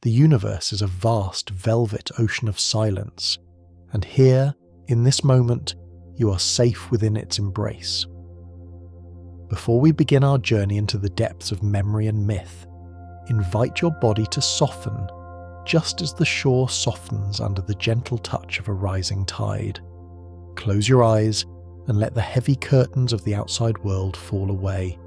The universe is a vast velvet ocean of silence, and here, in this moment, you are safe within its embrace. Before we begin our journey into the depths of memory and myth, invite your body to soften, just as the shore softens under the gentle touch of a rising tide. Close your eyes and let the heavy curtains of the outside world fall away.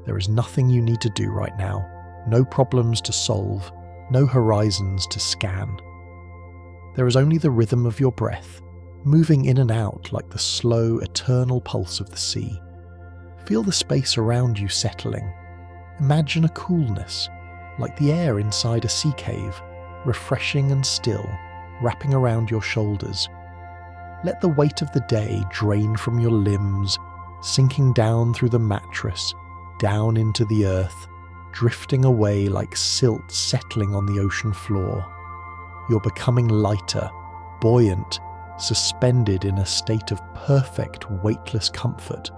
There is nothing you need to do right now, no problems to solve, no horizons to scan. There is only the rhythm of your breath, moving in and out like the slow, eternal pulse of the sea. Feel the space around you settling. Imagine a coolness, like the air inside a sea cave, refreshing and still, wrapping around your shoulders. Let the weight of the day drain from your limbs, sinking down through the mattress, down into the earth, drifting away like silt settling on the ocean floor. You're becoming lighter, buoyant, suspended in a state of perfect, weightless comfort.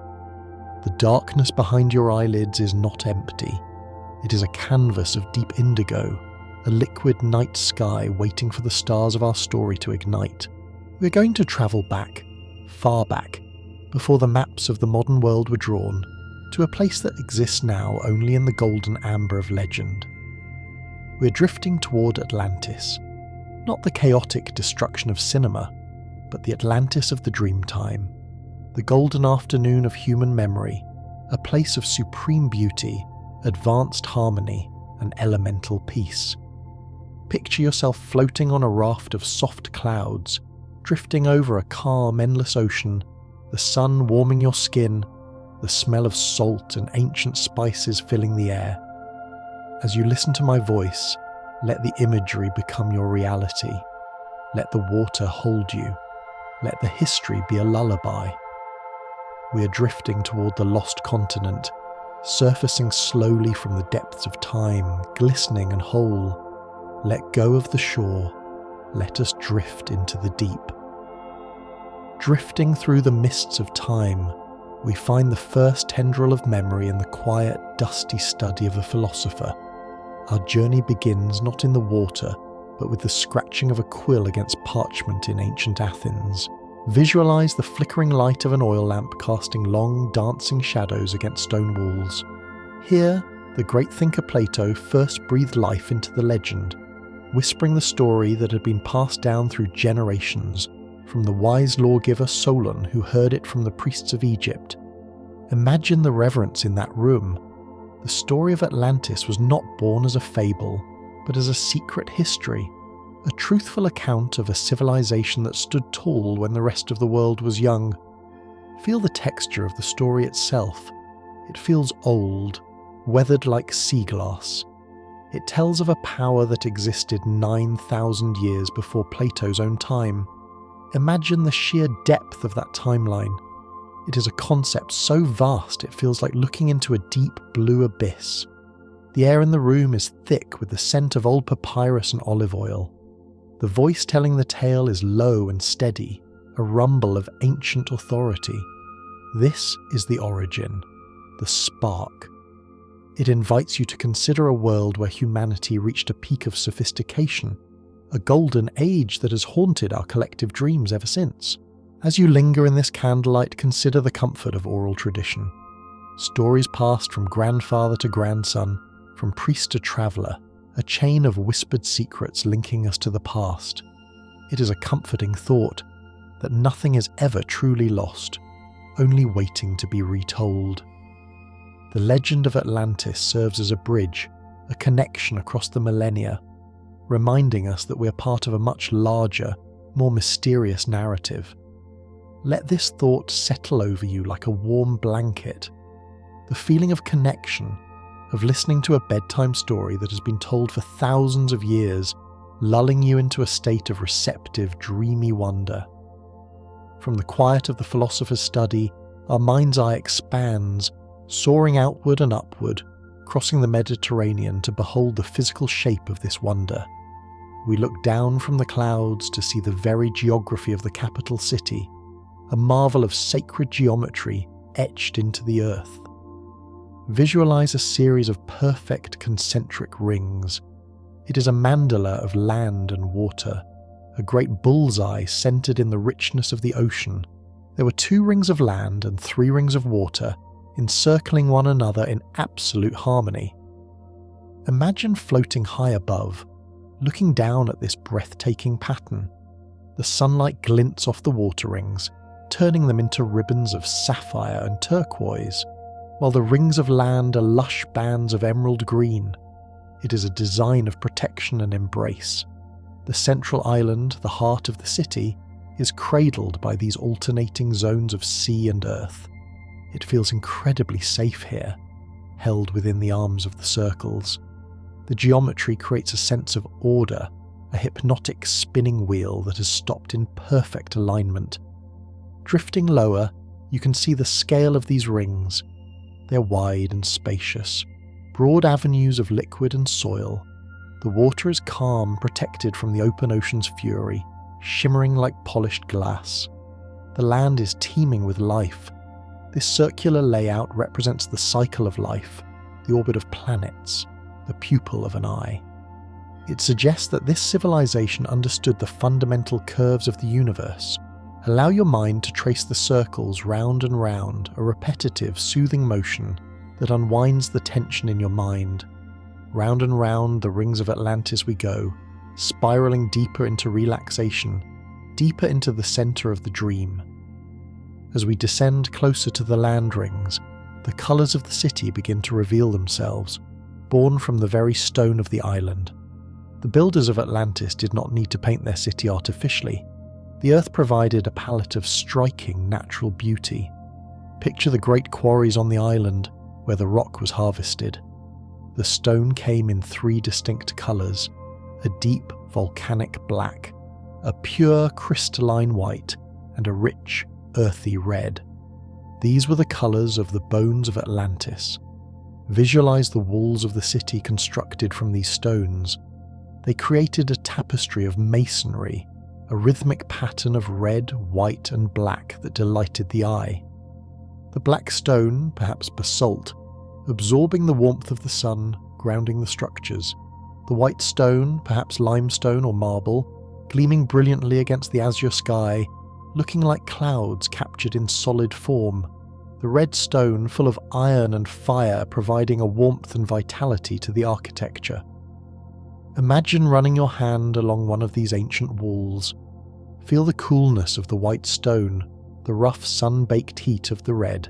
The darkness behind your eyelids is not empty. It is a canvas of deep indigo, a liquid night sky waiting for the stars of our story to ignite. We're going to travel back, far back, before the maps of the modern world were drawn, to a place that exists now only in the golden amber of legend. We're drifting toward Atlantis, not the chaotic destruction of cinema, but the Atlantis of the Dreamtime, the golden afternoon of human memory, a place of supreme beauty, advanced harmony, and elemental peace. Picture yourself floating on a raft of soft clouds, drifting over a calm, endless ocean, the sun warming your skin, the smell of salt and ancient spices filling the air. As you listen to my voice, let the imagery become your reality. Let the water hold you. Let the history be a lullaby. We are drifting toward the lost continent, surfacing slowly from the depths of time, glistening and whole. Let go of the shore. Let us drift into the deep. Drifting through the mists of time, we find the first tendril of memory in the quiet, dusty study of a philosopher. Our journey begins not in the water, but with the scratching of a quill against parchment in ancient Athens. Visualize the flickering light of an oil lamp casting long, dancing shadows against stone walls. Here, the great thinker Plato first breathed life into the legend, whispering the story that had been passed down through generations, from the wise lawgiver Solon who heard it from the priests of Egypt. Imagine the reverence in that room. The story of Atlantis was not born as a fable, but as a secret history, a truthful account of a civilization that stood tall when the rest of the world was young. Feel the texture of the story itself. It feels old, weathered like sea glass. It tells of a power that existed 9,000 years before Plato's own time. Imagine the sheer depth of that timeline. It is a concept so vast it feels like looking into a deep blue abyss. The air in the room is thick with the scent of old papyrus and olive oil. The voice telling the tale is low and steady, a rumble of ancient authority. This is the origin, the spark. It invites you to consider a world where humanity reached a peak of sophistication, a golden age that has haunted our collective dreams ever since. As you linger in this candlelight, consider the comfort of oral tradition. Stories passed from grandfather to grandson, from priest to traveller, a chain of whispered secrets linking us to the past. It is a comforting thought that nothing is ever truly lost, only waiting to be retold. The legend of Atlantis serves as a bridge, a connection across the millennia, reminding us that we are part of a much larger, more mysterious narrative. Let this thought settle over you like a warm blanket. The feeling of connection, of listening to a bedtime story that has been told for thousands of years, lulling you into a state of receptive, dreamy wonder. From the quiet of the philosopher's study, our mind's eye expands, soaring outward and upward, crossing the Mediterranean to behold the physical shape of this wonder. We look down from the clouds to see the very geography of the capital city, a marvel of sacred geometry etched into the earth. Visualize a series of perfect concentric rings. It is a mandala of land and water, a great bullseye centered in the richness of the ocean. There were 2 rings of land and 3 rings of water, encircling one another in absolute harmony. Imagine floating high above, looking down at this breathtaking pattern. The sunlight glints off the water rings, turning them into ribbons of sapphire and turquoise, while the rings of land are lush bands of emerald green. It is a design of protection and embrace. The central island, the heart of the city, is cradled by these alternating zones of sea and earth. It feels incredibly safe here, held within the arms of the circles. The geometry creates a sense of order, a hypnotic spinning wheel that has stopped in perfect alignment. Drifting lower, you can see the scale of these rings. They're wide and spacious, broad avenues of liquid and soil. The water is calm, protected from the open ocean's fury, shimmering like polished glass. The land is teeming with life. This circular layout represents the cycle of life, the orbit of planets, the pupil of an eye. It suggests that this civilization understood the fundamental curves of the universe. Allow your mind to trace the circles round and round, a repetitive, soothing motion that unwinds the tension in your mind. Round and round the rings of Atlantis we go, spiraling deeper into relaxation, deeper into the center of the dream. As we descend closer to the land rings, the colors of the city begin to reveal themselves, born from the very stone of the island. The builders of Atlantis did not need to paint their city artificially. The earth provided a palette of striking natural beauty. Picture the great quarries on the island where the rock was harvested. The stone came in 3 distinct colors: a deep volcanic black, a pure crystalline white, and a rich, earthy red. These were the colors of the bones of Atlantis. Visualize the walls of the city constructed from these stones. They created a tapestry of masonry, a rhythmic pattern of red, white, and black that delighted the eye. The black stone, perhaps basalt, absorbing the warmth of the sun, grounding the structures. The white stone, perhaps limestone or marble, gleaming brilliantly against the azure sky, looking like clouds captured in solid form. The red stone, full of iron and fire, providing a warmth and vitality to the architecture. Imagine running your hand along one of these ancient walls. Feel the coolness of the white stone, the rough sun-baked heat of the red.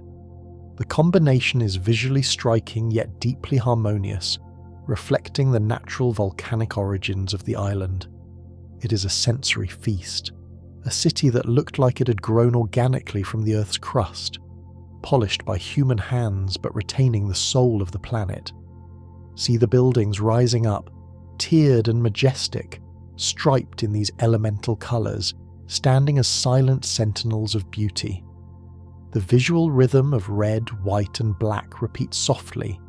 The combination is visually striking yet deeply harmonious, reflecting the natural volcanic origins of the island. It is a sensory feast, a city that looked like it had grown organically from the Earth's crust, polished by human hands but retaining the soul of the planet. See the buildings rising up, tiered and majestic, striped in these elemental colours, standing as silent sentinels of beauty. The visual rhythm of red, white and black repeats softly,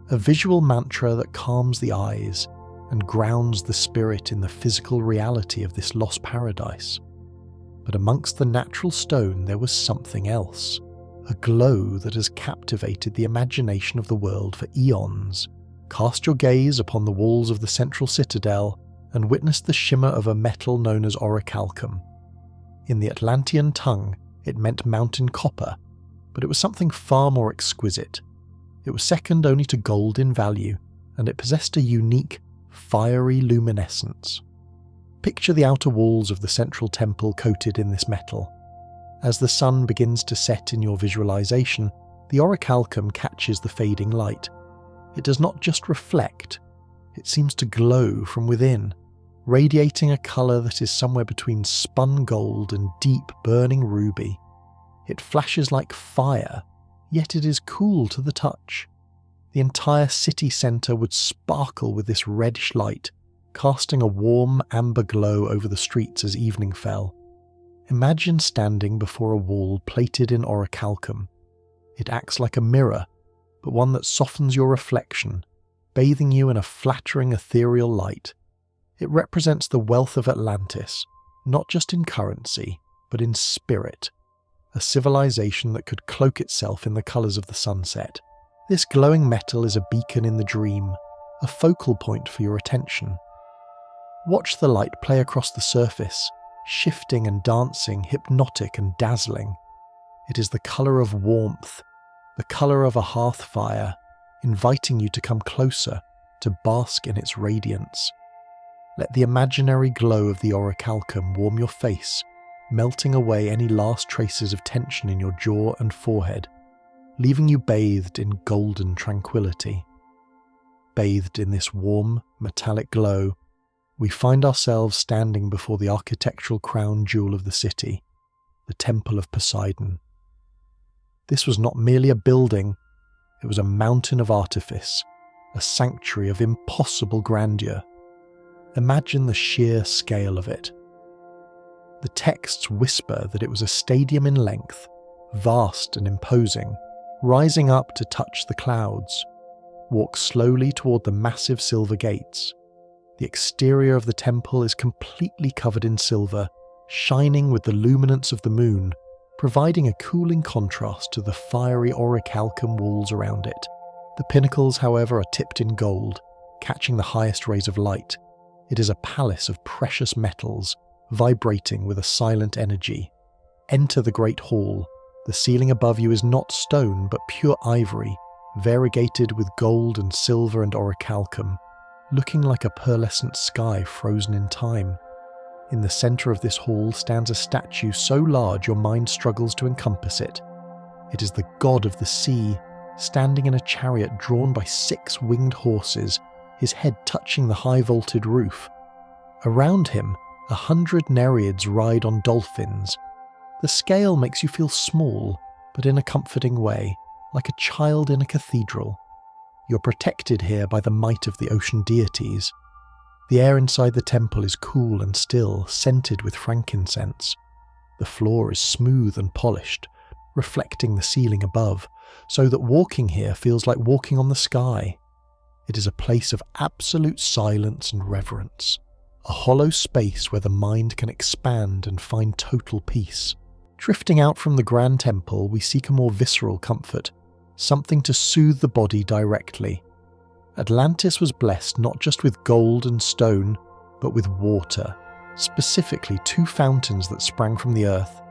a visual mantra that calms the eyes and grounds the spirit in the physical reality of this lost paradise. But amongst the natural stone there was something else, a glow that has captivated the imagination of the world for eons. Cast your gaze upon the walls of the central citadel and witness the shimmer of a metal known as orichalcum. In the Atlantean tongue, it meant mountain copper, but it was something far more exquisite. It was second only to gold in value, and it possessed a unique, fiery luminescence. Picture the outer walls of the central temple coated in this metal. As the sun begins to set in your visualization, the orichalcum catches the fading light. It does not just reflect, it seems to glow from within, radiating a colour that is somewhere between spun gold and deep burning ruby. It flashes like fire, yet it is cool to the touch. The entire city centre would sparkle with this reddish light, casting a warm amber glow over the streets as evening fell. Imagine standing before a wall plated in orichalcum. It acts like a mirror, but one that softens your reflection, bathing you in a flattering ethereal light. It represents the wealth of Atlantis, not just in currency, but in spirit, a civilization that could cloak itself in the colours of the sunset. This glowing metal is a beacon in the dream, a focal point for your attention. Watch the light play across the surface, shifting and dancing, hypnotic and dazzling. It is the colour of warmth, the colour of a hearth fire, inviting you to come closer, to bask in its radiance. Let the imaginary glow of the orichalcum warm your face, melting away any last traces of tension in your jaw and forehead, leaving you bathed in golden tranquility. Bathed in this warm, metallic glow, we find ourselves standing before the architectural crown jewel of the city, the Temple of Poseidon. This was not merely a building, it was a mountain of artifice, a sanctuary of impossible grandeur. Imagine the sheer scale of it. The texts whisper that it was a stadium in length, vast and imposing, rising up to touch the clouds. Walk slowly toward the massive silver gates. The exterior of the temple is completely covered in silver, shining with the luminance of the moon, providing a cooling contrast to the fiery orichalcum walls around it. The pinnacles, however, are tipped in gold, catching the highest rays of light. It is a palace of precious metals, vibrating with a silent energy. Enter the great hall. The ceiling above you is not stone, but pure ivory, variegated with gold and silver and orichalcum, looking like a pearlescent sky frozen in time. In the centre of this hall stands a statue so large your mind struggles to encompass it. It is the god of the sea, standing in a chariot drawn by 6 winged horses, his head touching the high-vaulted roof. Around him, 100 nereids ride on dolphins. The scale makes you feel small, but in a comforting way, like a child in a cathedral. You're protected here by the might of the ocean deities. The air inside the temple is cool and still, scented with frankincense. The floor is smooth and polished, reflecting the ceiling above, so that walking here feels like walking on the sky. It is a place of absolute silence and reverence, a hollow space where the mind can expand and find total peace. Drifting out from the grand temple, we seek a more visceral comfort, something to soothe the body directly. Atlantis was blessed not just with gold and stone, but with water, specifically 2 fountains that sprang from the earth.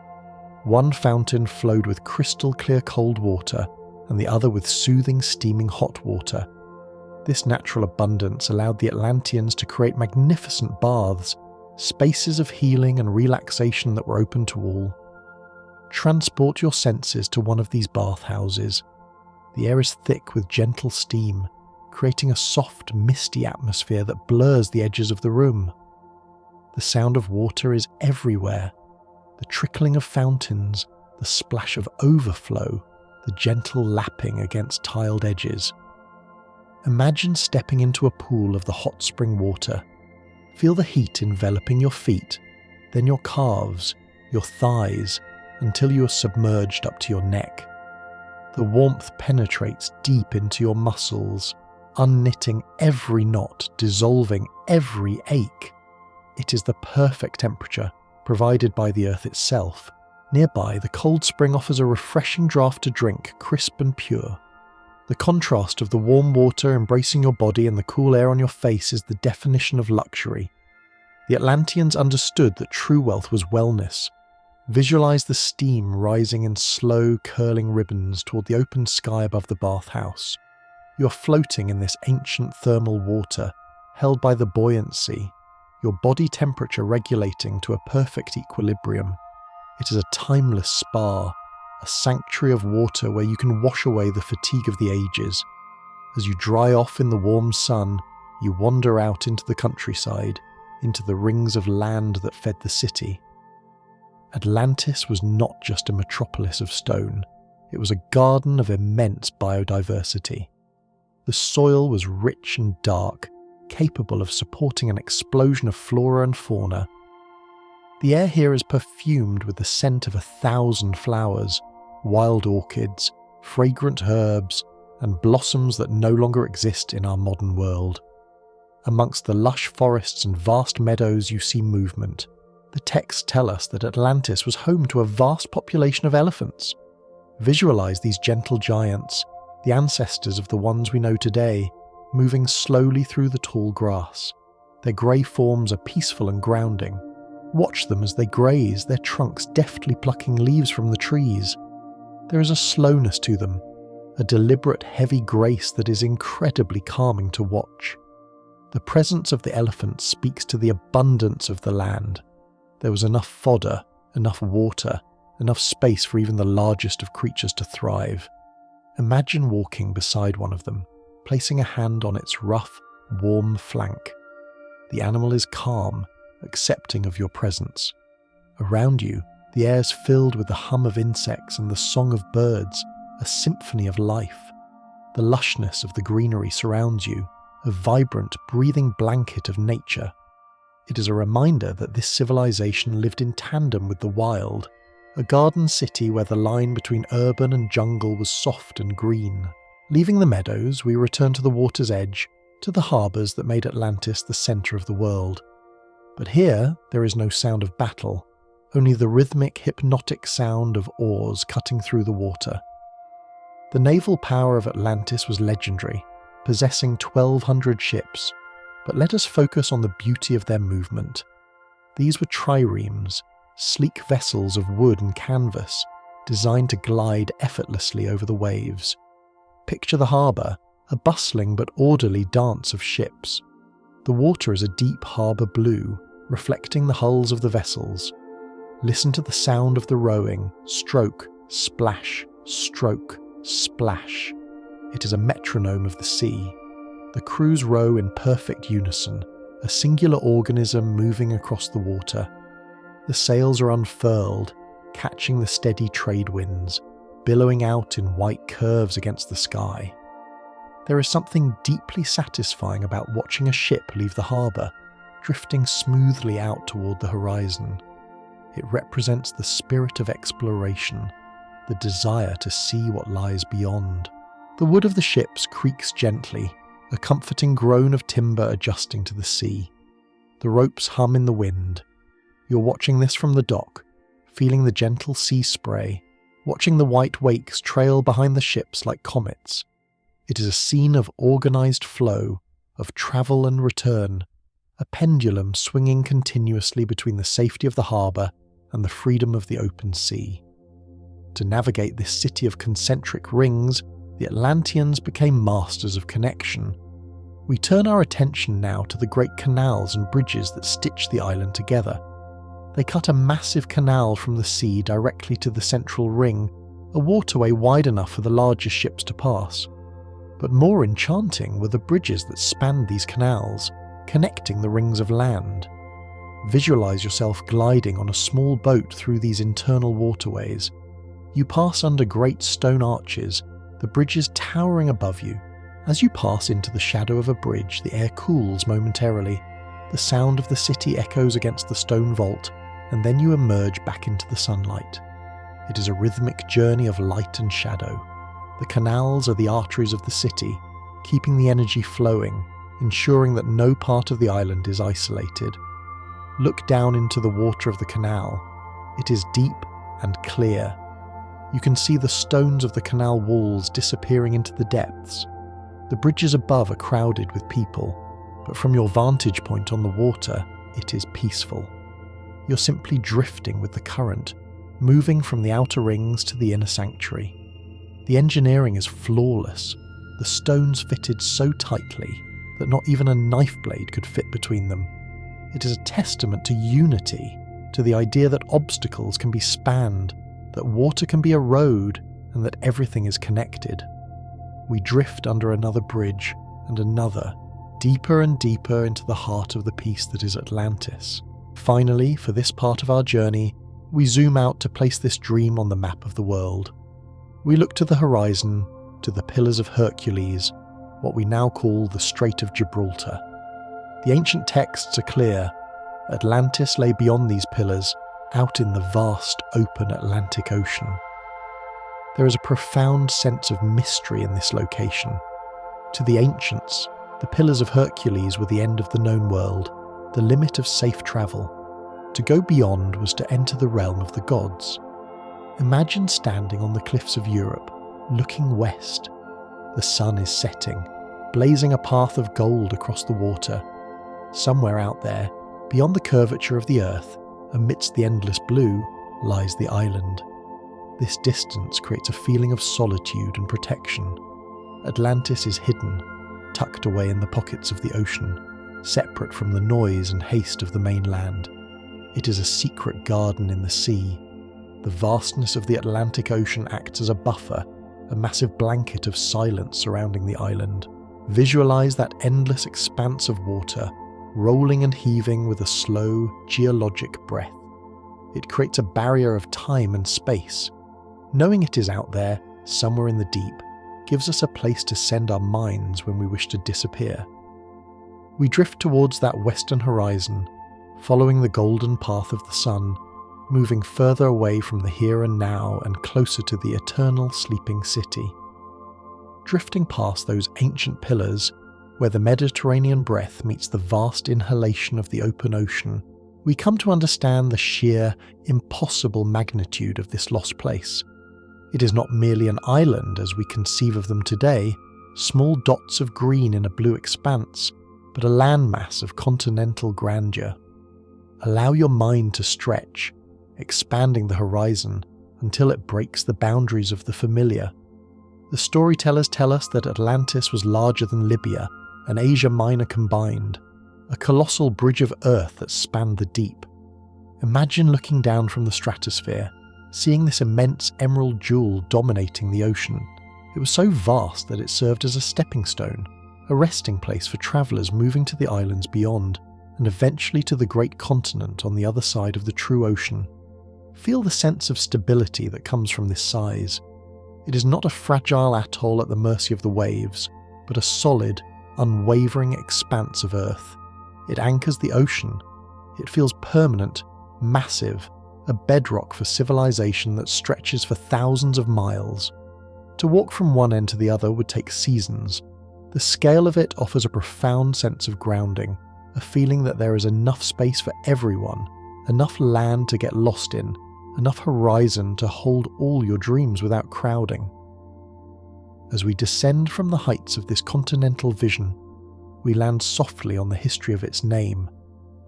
One fountain flowed with crystal clear cold water, and the other with soothing steaming hot water. This natural abundance allowed the Atlanteans to create magnificent baths, spaces of healing and relaxation that were open to all. Transport your senses to one of these bathhouses. The air is thick with gentle steam, creating a soft, misty atmosphere that blurs the edges of the room. The sound of water is everywhere. The trickling of fountains, the splash of overflow, the gentle lapping against tiled edges. Imagine stepping into a pool of the hot spring water. Feel the heat enveloping your feet, then your calves, your thighs, until you are submerged up to your neck. The warmth penetrates deep into your muscles, unknitting every knot, dissolving every ache. It is the perfect temperature, provided by the earth itself. Nearby, the cold spring offers a refreshing draught to drink, crisp and pure. The contrast of the warm water embracing your body and the cool air on your face is the definition of luxury. The Atlanteans understood that true wealth was wellness. Visualize the steam rising in slow, curling ribbons toward the open sky above the bathhouse. You're floating in this ancient thermal water, held by the buoyancy, your body temperature regulating to a perfect equilibrium. It is a timeless spa, a sanctuary of water where you can wash away the fatigue of the ages. As you dry off in the warm sun, you wander out into the countryside, into the rings of land that fed the city. Atlantis was not just a metropolis of stone, it was a garden of immense biodiversity. The soil was rich and dark, capable of supporting an explosion of flora and fauna. The air here is perfumed with the scent of 1,000 flowers, wild orchids, fragrant herbs, and blossoms that no longer exist in our modern world. Amongst the lush forests and vast meadows you see movement. The texts tell us that Atlantis was home to a vast population of elephants. Visualize these gentle giants, the ancestors of the ones we know today, moving slowly through the tall grass. Their grey forms are peaceful and grounding. Watch them as they graze, their trunks deftly plucking leaves from the trees. There is a slowness to them, a deliberate heavy grace that is incredibly calming to watch. The presence of the elephant speaks to the abundance of the land. There was enough fodder, enough water, enough space for even the largest of creatures to thrive. Imagine walking beside one of them, placing a hand on its rough, warm flank. The animal is calm, accepting of your presence. Around you, the air is filled with the hum of insects and the song of birds, a symphony of life. The lushness of the greenery surrounds you, a vibrant, breathing blanket of nature. It is a reminder that this civilization lived in tandem with the wild, a garden city where the line between urban and jungle was soft and green. Leaving the meadows, we return to the water's edge, to the harbours that made Atlantis the centre of the world. But here, there is no sound of battle, only the rhythmic, hypnotic sound of oars cutting through the water. The naval power of Atlantis was legendary, possessing 1,200 ships, but let us focus on the beauty of their movement. These were triremes, sleek vessels of wood and canvas, designed to glide effortlessly over the waves. Picture the harbour, a bustling but orderly dance of ships. The water is a deep harbour blue, reflecting the hulls of the vessels. Listen to the sound of the rowing, stroke, splash, stroke, splash. It is a metronome of the sea. The crews row in perfect unison, a singular organism moving across the water. The sails are unfurled, catching the steady trade winds, billowing out in white curves against the sky. There is something deeply satisfying about watching a ship leave the harbour, drifting smoothly out toward the horizon. It represents the spirit of exploration, the desire to see what lies beyond. The wood of the ships creaks gently, a comforting groan of timber adjusting to the sea. The ropes hum in the wind. You're watching this from the dock, feeling the gentle sea spray, watching the white wakes trail behind the ships like comets. It is a scene of organised flow, of travel and return, a pendulum swinging continuously between the safety of the harbour and the freedom of the open sea. To navigate this city of concentric rings, the Atlanteans became masters of connection. We turn our attention now to the great canals and bridges that stitch the island together. They cut a massive canal from the sea directly to the central ring, a waterway wide enough for the largest ships to pass. But more enchanting were the bridges that spanned these canals, connecting the rings of land. Visualize yourself gliding on a small boat through these internal waterways. You pass under great stone arches, the bridges towering above you. As you pass into the shadow of a bridge, the air cools momentarily. The sound of the city echoes against the stone vault, and then you emerge back into the sunlight. It is a rhythmic journey of light and shadow. The canals are the arteries of the city, keeping the energy flowing, ensuring that no part of the island is isolated. Look down into the water of the canal. It is deep and clear. You can see the stones of the canal walls disappearing into the depths. The bridges above are crowded with people, but from your vantage point on the water, it is peaceful. You're simply drifting with the current, moving from the outer rings to the inner sanctuary. The engineering is flawless, the stones fitted so tightly that not even a knife blade could fit between them. It is a testament to unity, to the idea that obstacles can be spanned, that water can be a road, and that everything is connected. We drift under another bridge and another, deeper and deeper into the heart of the piece that is Atlantis. Finally, for this part of our journey, we zoom out to place this dream on the map of the world. We look to the horizon, to the Pillars of Hercules, what we now call the Strait of Gibraltar. The ancient texts are clear. Atlantis lay beyond these pillars, out in the vast, open Atlantic Ocean. There is a profound sense of mystery in this location. To the ancients, the Pillars of Hercules were the end of the known world, the limit of safe travel. To go beyond was to enter the realm of the gods. Imagine standing on the cliffs of Europe, looking west. The sun is setting, blazing a path of gold across the water. Somewhere out there, beyond the curvature of the Earth, amidst the endless blue, lies the island. This distance creates a feeling of solitude and protection. Atlantis is hidden, tucked away in the pockets of the ocean, separate from the noise and haste of the mainland. It is a secret garden in the sea. The vastness of the Atlantic Ocean acts as a buffer, a massive blanket of silence surrounding the island. Visualize that endless expanse of water, rolling and heaving with a slow, geologic breath. It creates a barrier of time and space. Knowing it is out there, somewhere in the deep, gives us a place to send our minds when we wish to disappear. We drift towards that western horizon, following the golden path of the sun, moving further away from the here and now and closer to the eternal sleeping city. Drifting past those ancient pillars, where the Mediterranean breath meets the vast inhalation of the open ocean, we come to understand the sheer, impossible magnitude of this lost place. It is not merely an island as we conceive of them today, small dots of green in a blue expanse, but a landmass of continental grandeur. Allow your mind to stretch, expanding the horizon until it breaks the boundaries of the familiar. The storytellers tell us that Atlantis was larger than Libya and Asia Minor combined, a colossal bridge of earth that spanned the deep. Imagine looking down from the stratosphere, seeing this immense emerald jewel dominating the ocean. It was so vast that it served as a stepping stone, a resting place for travellers moving to the islands beyond, and eventually to the great continent on the other side of the true ocean. Feel the sense of stability that comes from this size. It is not a fragile atoll at the mercy of the waves, but a solid, unwavering expanse of earth. It anchors the ocean. It feels permanent, massive, a bedrock for civilization that stretches for thousands of miles. To walk from one end to the other would take seasons. The scale of it offers a profound sense of grounding, a feeling that there is enough space for everyone, enough land to get lost in, enough horizon to hold all your dreams without crowding. As we descend from the heights of this continental vision, we land softly on the history of its name,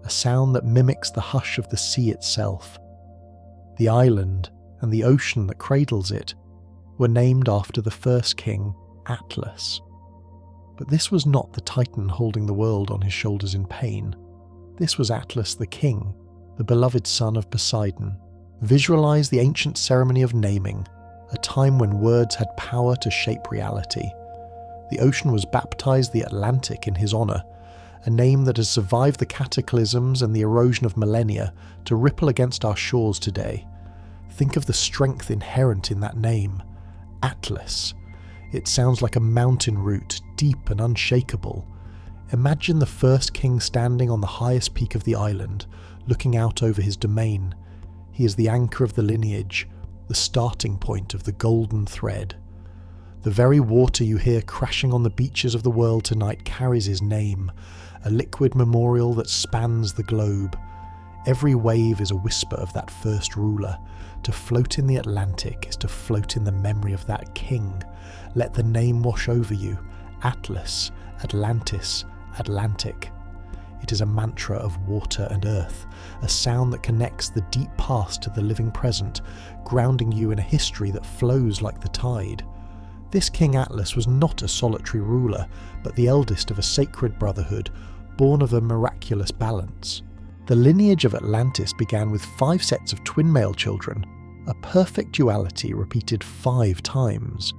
a sound that mimics the hush of the sea itself. The island and the ocean that cradles it were named after the first king, Atlas. But this was not the Titan holding the world on his shoulders in pain. This was Atlas the king, the beloved son of Poseidon. Visualize the ancient ceremony of naming, a time when words had power to shape reality. The ocean was baptized the Atlantic in his honor, a name that has survived the cataclysms and the erosion of millennia to ripple against our shores today. Think of the strength inherent in that name, Atlas. It sounds like a mountain root, deep and unshakable. Imagine the first king standing on the highest peak of the island, looking out over his domain. He is the anchor of the lineage, the starting point of the golden thread. The very water you hear crashing on the beaches of the world tonight carries his name, a liquid memorial that spans the globe. Every wave is a whisper of that first ruler. To float in the Atlantic is to float in the memory of that king. Let the name wash over you. Atlas, Atlantis, Atlantic. It is a mantra of water and earth, a sound that connects the deep past to the living present, grounding you in a history that flows like the tide. This King Atlas was not a solitary ruler, but the eldest of a sacred brotherhood, born of a miraculous balance. The lineage of Atlantis began with 5 sets of twin male children, a perfect duality repeated 5 times.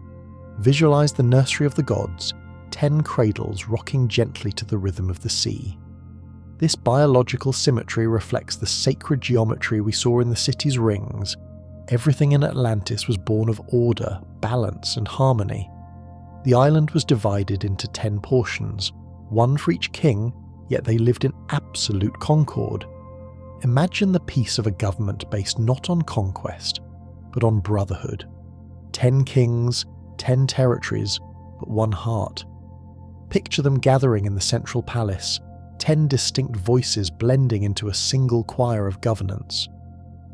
Visualize the nursery of the gods, 10 cradles rocking gently to the rhythm of the sea. This biological symmetry reflects the sacred geometry we saw in the city's rings. Everything in Atlantis was born of order, balance, and harmony. The island was divided into 10 portions, one for each king, yet they lived in absolute concord. Imagine the peace of a government based not on conquest, but on brotherhood. 10 kings, 10 territories, but one heart. Picture them gathering in the central palace, 10 distinct voices blending into a single choir of governance.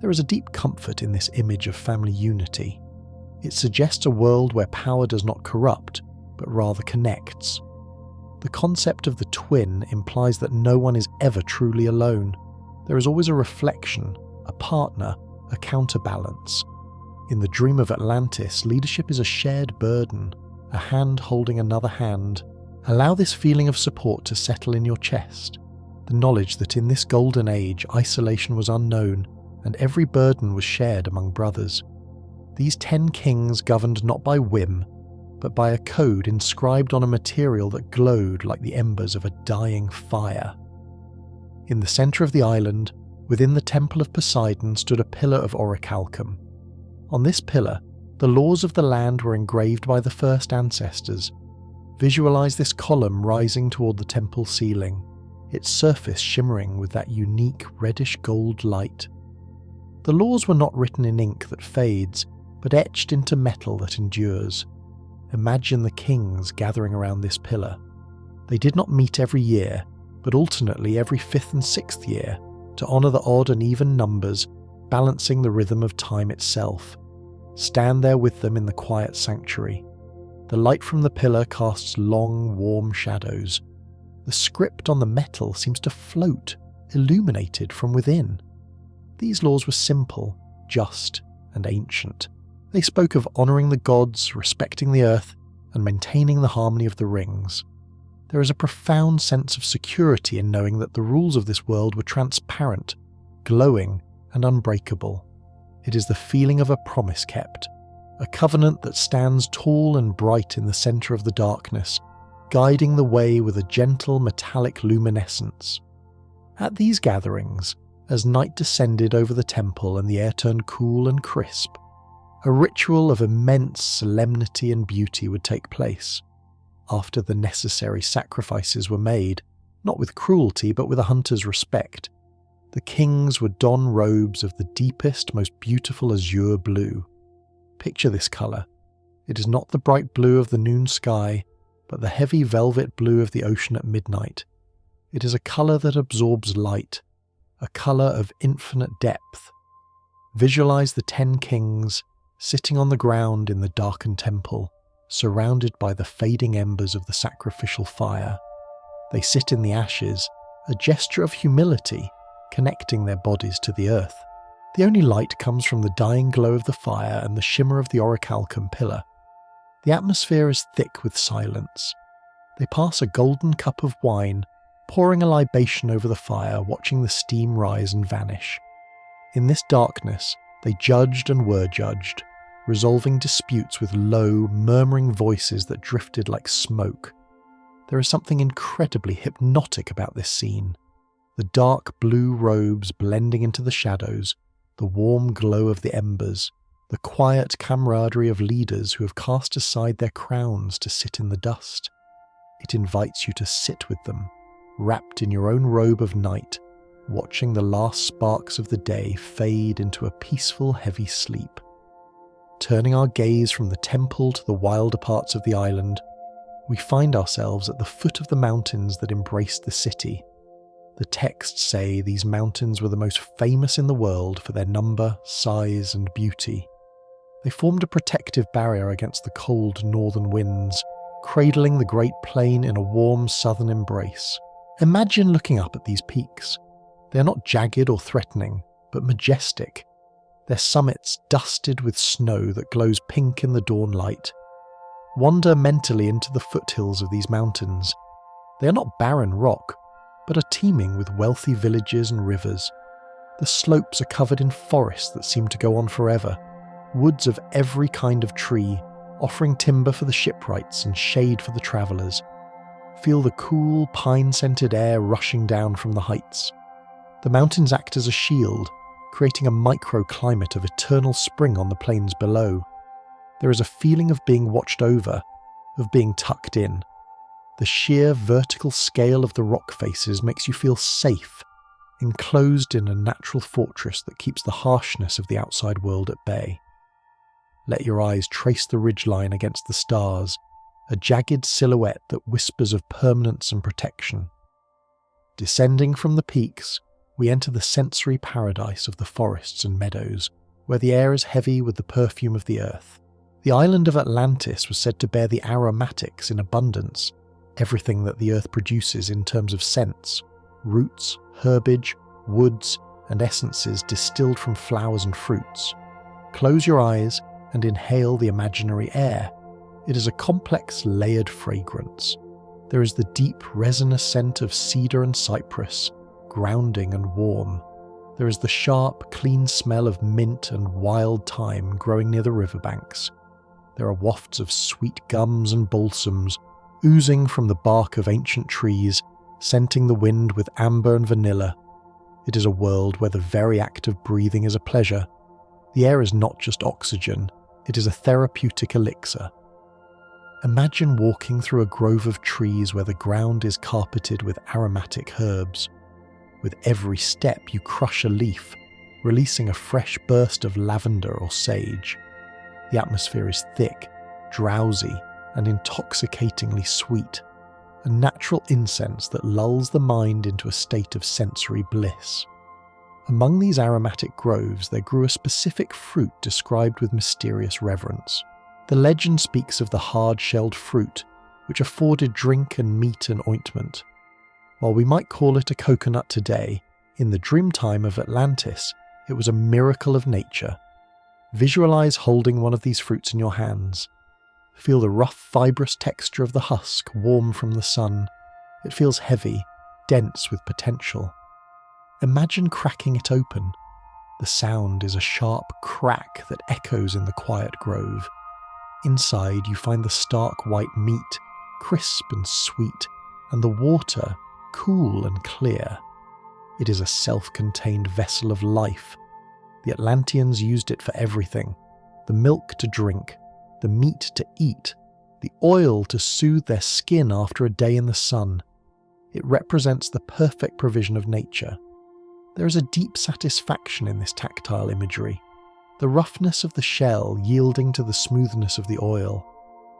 There is a deep comfort in this image of family unity. It suggests a world where power does not corrupt, but rather connects. The concept of the twin implies that no one is ever truly alone. There is always a reflection, a partner, a counterbalance. In the dream of Atlantis, leadership is a shared burden, a hand holding another hand. Allow this feeling of support to settle in your chest, the knowledge that in this golden age isolation was unknown and every burden was shared among brothers. These 10 kings governed not by whim, but by a code inscribed on a material that glowed like the embers of a dying fire. In the centre of the island, within the temple of Poseidon, stood a pillar of orichalcum. On this pillar, the laws of the land were engraved by the first ancestors. Visualize this column rising toward the temple ceiling, its surface shimmering with that unique reddish-gold light. The laws were not written in ink that fades, but etched into metal that endures. Imagine the kings gathering around this pillar. They did not meet every year, but alternately every 5th and 6th year, to honour the odd and even numbers, balancing the rhythm of time itself. Stand there with them in the quiet sanctuary. The light from the pillar casts long, warm shadows. The script on the metal seems to float, illuminated from within. These laws were simple, just, and ancient. They spoke of honouring the gods, respecting the earth, and maintaining the harmony of the rings. There is a profound sense of security in knowing that the rules of this world were transparent, glowing, and unbreakable. It is the feeling of a promise kept, a covenant that stands tall and bright in the centre of the darkness, guiding the way with a gentle metallic luminescence. At these gatherings, as night descended over the temple and the air turned cool and crisp, a ritual of immense solemnity and beauty would take place. After the necessary sacrifices were made, not with cruelty but with a hunter's respect, the kings would don robes of the deepest, most beautiful azure blue. Picture this colour. It is not the bright blue of the noon sky, but the heavy velvet blue of the ocean at midnight. It is a colour that absorbs light, a colour of infinite depth. Visualize the 10 kings sitting on the ground in the darkened temple, surrounded by the fading embers of the sacrificial fire. They sit in the ashes, a gesture of humility, connecting their bodies to the earth. The only light comes from the dying glow of the fire and the shimmer of the orichalcum pillar. The atmosphere is thick with silence. They pass a golden cup of wine, pouring a libation over the fire, watching the steam rise and vanish. In this darkness, they judged and were judged, resolving disputes with low, murmuring voices that drifted like smoke. There is something incredibly hypnotic about this scene. The dark blue robes blending into the shadows, the warm glow of the embers, the quiet camaraderie of leaders who have cast aside their crowns to sit in the dust. It invites you to sit with them, wrapped in your own robe of night, watching the last sparks of the day fade into a peaceful, heavy sleep. Turning our gaze from the temple to the wilder parts of the island, we find ourselves at the foot of the mountains that embraced the city. The texts say these mountains were the most famous in the world for their number, size, and beauty. They formed a protective barrier against the cold northern winds, cradling the Great Plain in a warm southern embrace. Imagine looking up at these peaks. They are not jagged or threatening, but majestic, their summits dusted with snow that glows pink in the dawn light. Wander mentally into the foothills of these mountains. They are not barren rock, but are teeming with wealthy villages and rivers. The slopes are covered in forests that seem to go on forever, woods of every kind of tree, offering timber for the shipwrights and shade for the travellers. Feel the cool, pine-scented air rushing down from the heights. The mountains act as a shield, creating a microclimate of eternal spring on the plains below. There is a feeling of being watched over, of being tucked in. The sheer vertical scale of the rock faces makes you feel safe, enclosed in a natural fortress that keeps the harshness of the outside world at bay. Let your eyes trace the ridgeline against the stars, a jagged silhouette that whispers of permanence and protection. Descending from the peaks, we enter the sensory paradise of the forests and meadows, where the air is heavy with the perfume of the earth. The island of Atlantis was said to bear the aromatics in abundance, everything that the earth produces in terms of scents, roots, herbage, woods, and essences distilled from flowers and fruits. Close your eyes and inhale the imaginary air. It is a complex, layered fragrance. There is the deep, resinous scent of cedar and cypress, grounding and warm. There is the sharp, clean smell of mint and wild thyme growing near the riverbanks. There are wafts of sweet gums and balsams oozing from the bark of ancient trees, scenting the wind with amber and vanilla. It is a world where the very act of breathing is a pleasure. The air is not just oxygen, it is a therapeutic elixir. Imagine walking through a grove of trees where the ground is carpeted with aromatic herbs. With every step you crush a leaf, releasing a fresh burst of lavender or sage. The atmosphere is thick, drowsy, and intoxicatingly sweet, a natural incense that lulls the mind into a state of sensory bliss. Among these aromatic groves there grew a specific fruit described with mysterious reverence. The legend speaks of the hard-shelled fruit, which afforded drink and meat and ointment. While we might call it a coconut today, in the dreamtime of Atlantis, it was a miracle of nature. Visualize holding one of these fruits in your hands. Feel the rough, fibrous texture of the husk warm from the sun. It feels heavy, dense with potential. Imagine cracking it open. The sound is a sharp crack that echoes in the quiet grove. Inside you find the stark white meat, crisp and sweet, and the water, cool and clear. It is a self-contained vessel of life. The Atlanteans used it for everything: the milk to drink, the meat to eat, the oil to soothe their skin after a day in the sun. It represents the perfect provision of nature. There is a deep satisfaction in this tactile imagery, the roughness of the shell yielding to the smoothness of the oil.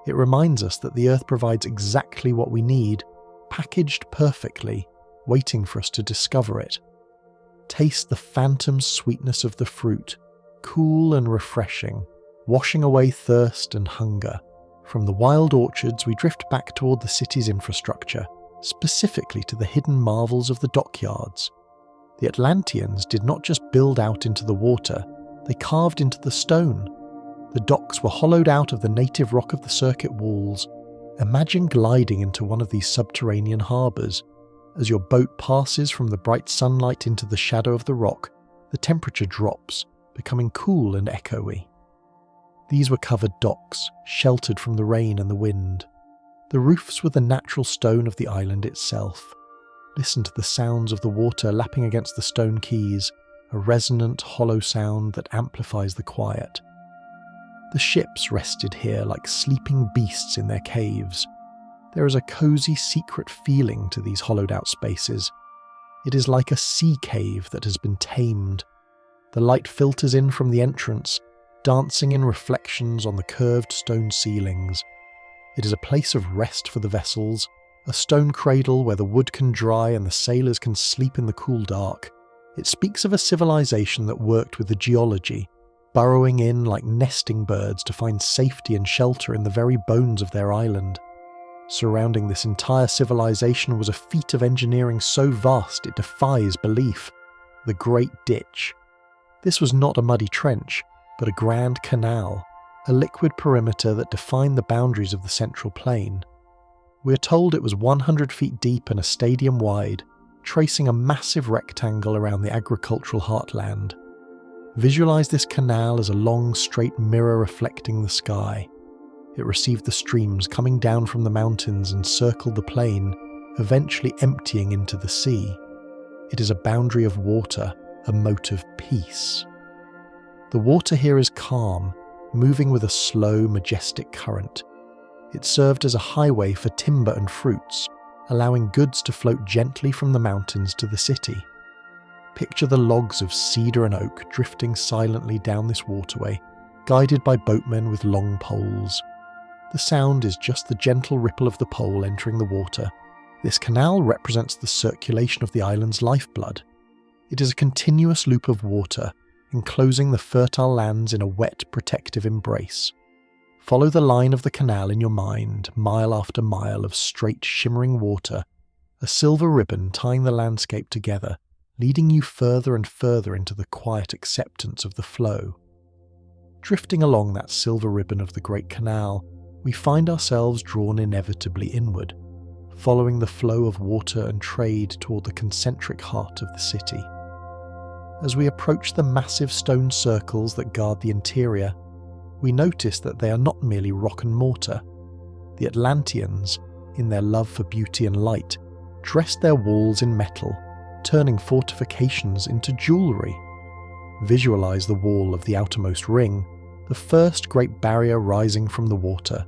It reminds us that the earth provides exactly what we need, packaged perfectly, waiting for us to discover it. Taste the phantom sweetness of the fruit, cool and refreshing, washing away thirst and hunger. From the wild orchards we drift back toward the city's infrastructure, specifically to the hidden marvels of the dockyards. The Atlanteans did not just build out into the water, they carved into the stone. The docks were hollowed out of the native rock of the circuit walls. Imagine gliding into one of these subterranean harbours. As your boat passes from the bright sunlight into the shadow of the rock, the temperature drops, becoming cool and echoey. These were covered docks, sheltered from the rain and the wind. The roofs were the natural stone of the island itself. Listen to the sounds of the water lapping against the stone quays, a resonant, hollow sound that amplifies the quiet. The ships rested here like sleeping beasts in their caves. There is a cozy, secret feeling to these hollowed-out spaces. It is like a sea cave that has been tamed. The light filters in from the entrance, dancing in reflections on the curved stone ceilings. It is a place of rest for the vessels, a stone cradle where the wood can dry and the sailors can sleep in the cool dark. It speaks of a civilization that worked with the geology, burrowing in like nesting birds to find safety and shelter in the very bones of their island. Surrounding this entire civilization was a feat of engineering so vast it defies belief: the Great Ditch. This was not a muddy trench, but a grand canal, a liquid perimeter that defined the boundaries of the central plain. We are told it was 100 feet deep and a stadium wide, tracing a massive rectangle around the agricultural heartland. Visualize this canal as a long, straight mirror reflecting the sky. It received the streams coming down from the mountains and circled the plain, eventually emptying into the sea. It is a boundary of water, a moat of peace. The water here is calm, moving with a slow, majestic current. It served as a highway for timber and fruits, allowing goods to float gently from the mountains to the city. Picture the logs of cedar and oak drifting silently down this waterway, guided by boatmen with long poles. The sound is just the gentle ripple of the pole entering the water. This canal represents the circulation of the island's lifeblood. It is a continuous loop of water, enclosing the fertile lands in a wet, protective embrace. Follow the line of the canal in your mind, mile after mile of straight shimmering water, a silver ribbon tying the landscape together, leading you further and further into the quiet acceptance of the flow. Drifting along that silver ribbon of the great canal, we find ourselves drawn inevitably inward, following the flow of water and trade toward the concentric heart of the city. As we approach the massive stone circles that guard the interior, we notice that they are not merely rock and mortar. The Atlanteans, in their love for beauty and light, dressed their walls in metal, turning fortifications into jewellery. Visualize the wall of the outermost ring, the first great barrier rising from the water.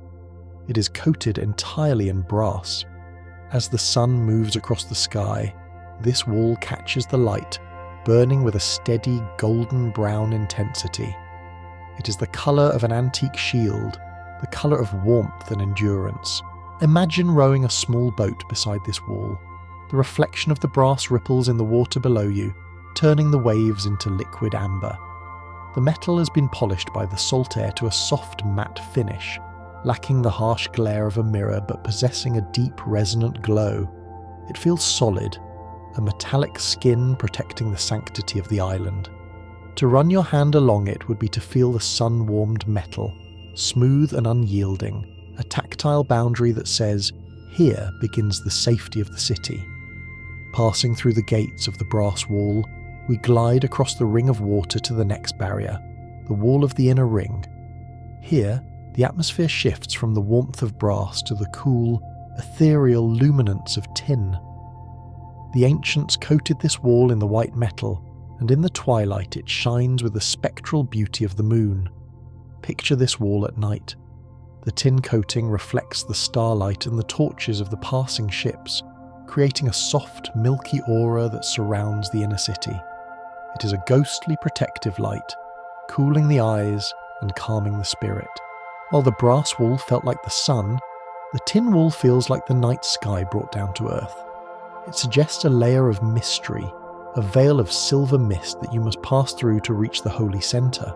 It is coated entirely in brass. As the sun moves across the sky, this wall catches the light, burning with a steady golden brown intensity. It is the colour of an antique shield, the colour of warmth and endurance. Imagine rowing a small boat beside this wall, the reflection of the brass ripples in the water below you, turning the waves into liquid amber. The metal has been polished by the salt air to a soft matte finish, lacking the harsh glare of a mirror but possessing a deep resonant glow. It feels solid, a metallic skin protecting the sanctity of the island. To run your hand along it would be to feel the sun-warmed metal, smooth and unyielding, a tactile boundary that says, here begins the safety of the city. Passing through the gates of the brass wall, we glide across the ring of water to the next barrier, the wall of the inner ring. Here, the atmosphere shifts from the warmth of brass to the cool, ethereal luminance of tin. The ancients coated this wall in the white metal, and in the twilight it shines with the spectral beauty of the moon. Picture this wall at night. The tin coating reflects the starlight and the torches of the passing ships, creating a soft, milky aura that surrounds the inner city. It is a ghostly protective light, cooling the eyes and calming the spirit. While the brass wall felt like the sun, the tin wall feels like the night sky brought down to earth. It suggests a layer of mystery, a veil of silver mist that you must pass through to reach the holy centre.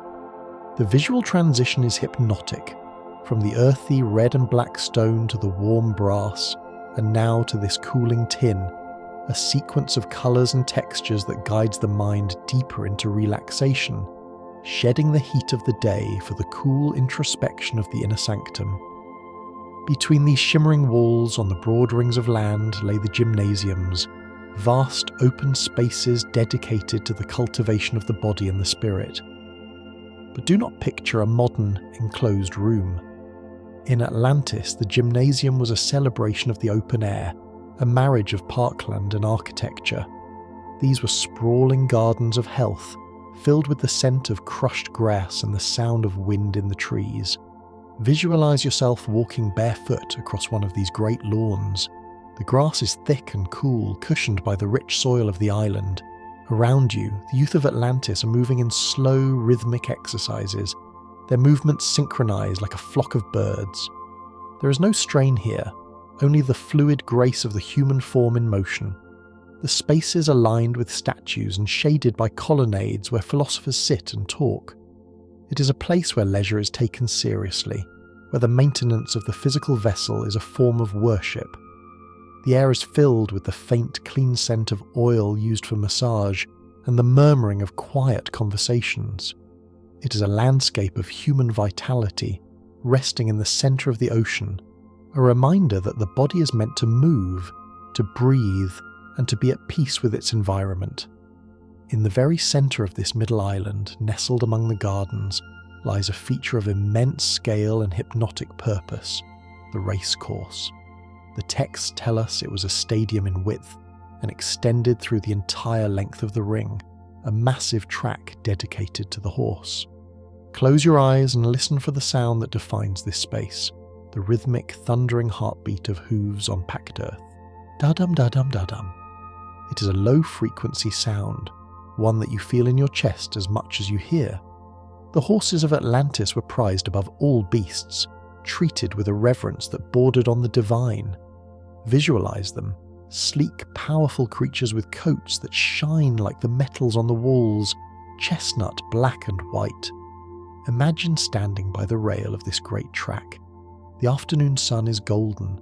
The visual transition is hypnotic, from the earthy red and black stone to the warm brass, and now to this cooling tin, a sequence of colours and textures that guides the mind deeper into relaxation, shedding the heat of the day for the cool introspection of the inner sanctum. Between these shimmering walls on the broad rings of land lay the gymnasiums, vast open spaces dedicated to the cultivation of the body and the spirit. But do not picture a modern, enclosed room. In Atlantis, the gymnasium was a celebration of the open air, a marriage of parkland and architecture. These were sprawling gardens of health, filled with the scent of crushed grass and the sound of wind in the trees. Visualize yourself walking barefoot across one of these great lawns. The grass is thick and cool, cushioned by the rich soil of the island. Around you, the youth of Atlantis are moving in slow, rhythmic exercises, their movements synchronized like a flock of birds. There is no strain here, only the fluid grace of the human form in motion. The spaces are lined with statues and shaded by colonnades where philosophers sit and talk. It is a place where leisure is taken seriously, where the maintenance of the physical vessel is a form of worship. The air is filled with the faint, clean scent of oil used for massage and the murmuring of quiet conversations. It is a landscape of human vitality, resting in the centre of the ocean, a reminder that the body is meant to move, to breathe, and to be at peace with its environment. In the very centre of this middle island, nestled among the gardens, lies a feature of immense scale and hypnotic purpose, the race course. The texts tell us it was a stadium in width and extended through the entire length of the ring, a massive track dedicated to the horse. Close your eyes and listen for the sound that defines this space, the rhythmic, thundering heartbeat of hooves on packed earth. Da-dum, da-dum, da-dum. It is a low-frequency sound, one that you feel in your chest as much as you hear. The horses of Atlantis were prized above all beasts, treated with a reverence that bordered on the divine. Visualize them, sleek, powerful creatures with coats that shine like the metals on the walls, chestnut, black and white. Imagine standing by the rail of this great track. The afternoon sun is golden.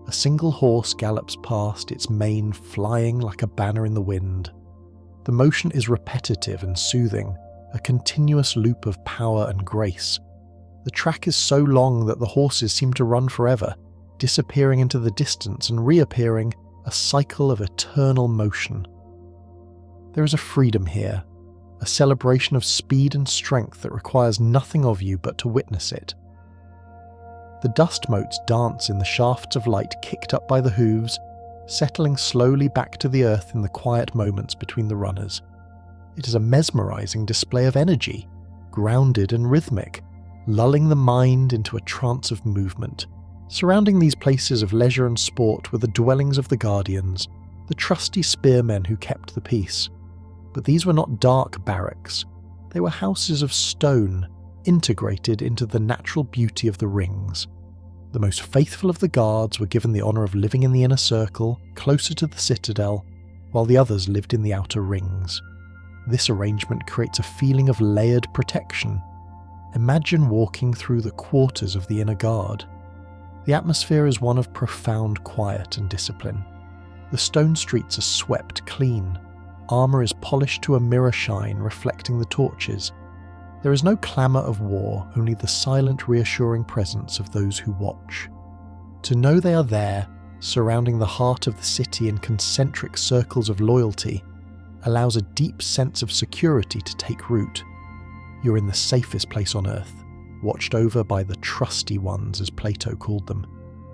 A single horse gallops past, its mane flying like a banner in the wind. The motion is repetitive and soothing, a continuous loop of power and grace. The track is so long that the horses seem to run forever, disappearing into the distance and reappearing, a cycle of eternal motion. There is a freedom here, a celebration of speed and strength that requires nothing of you but to witness it. The dust motes dance in the shafts of light kicked up by the hooves, settling slowly back to the earth in the quiet moments between the runners. It is a mesmerizing display of energy, grounded and rhythmic, lulling the mind into a trance of movement. Surrounding these places of leisure and sport were the dwellings of the guardians, the trusty spearmen who kept the peace. But these were not dark barracks. They were houses of stone, integrated into the natural beauty of the rings. The most faithful of the guards were given the honour of living in the inner circle, closer to the citadel, while the others lived in the outer rings. This arrangement creates a feeling of layered protection. Imagine walking through the quarters of the inner guard. The atmosphere is one of profound quiet and discipline. The stone streets are swept clean. Armour is polished to a mirror shine reflecting the torches. There is no clamour of war, only the silent reassuring presence of those who watch. To know they are there, surrounding the heart of the city in concentric circles of loyalty, allows a deep sense of security to take root. You're in the safest place on earth, watched over by the trusty ones as Plato called them.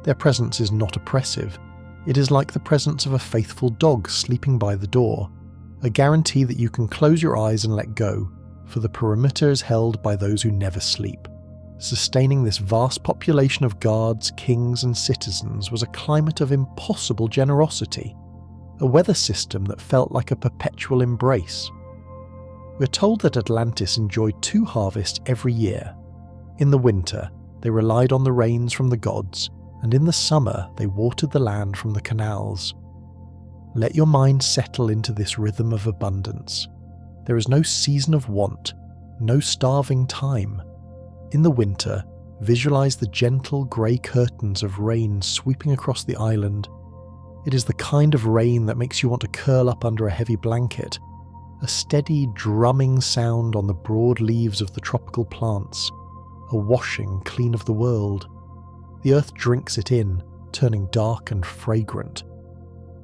Their presence is not oppressive. It is like the presence of a faithful dog sleeping by the door, a guarantee that you can close your eyes and let go, for the perimeter is held by those who never sleep. Sustaining this vast population of guards, kings and citizens was a climate of impossible generosity, a weather system that felt like a perpetual embrace. We're told that Atlantis enjoyed 2 harvests every year. In the winter, they relied on the rains from the gods, and in the summer they watered the land from the canals. Let your mind settle into this rhythm of abundance. There is no season of want, no starving time. In the winter, visualize the gentle grey curtains of rain sweeping across the island. It is the kind of rain that makes you want to curl up under a heavy blanket, a steady drumming sound on the broad leaves of the tropical plants, a washing clean of the world. The earth drinks it in, turning dark and fragrant.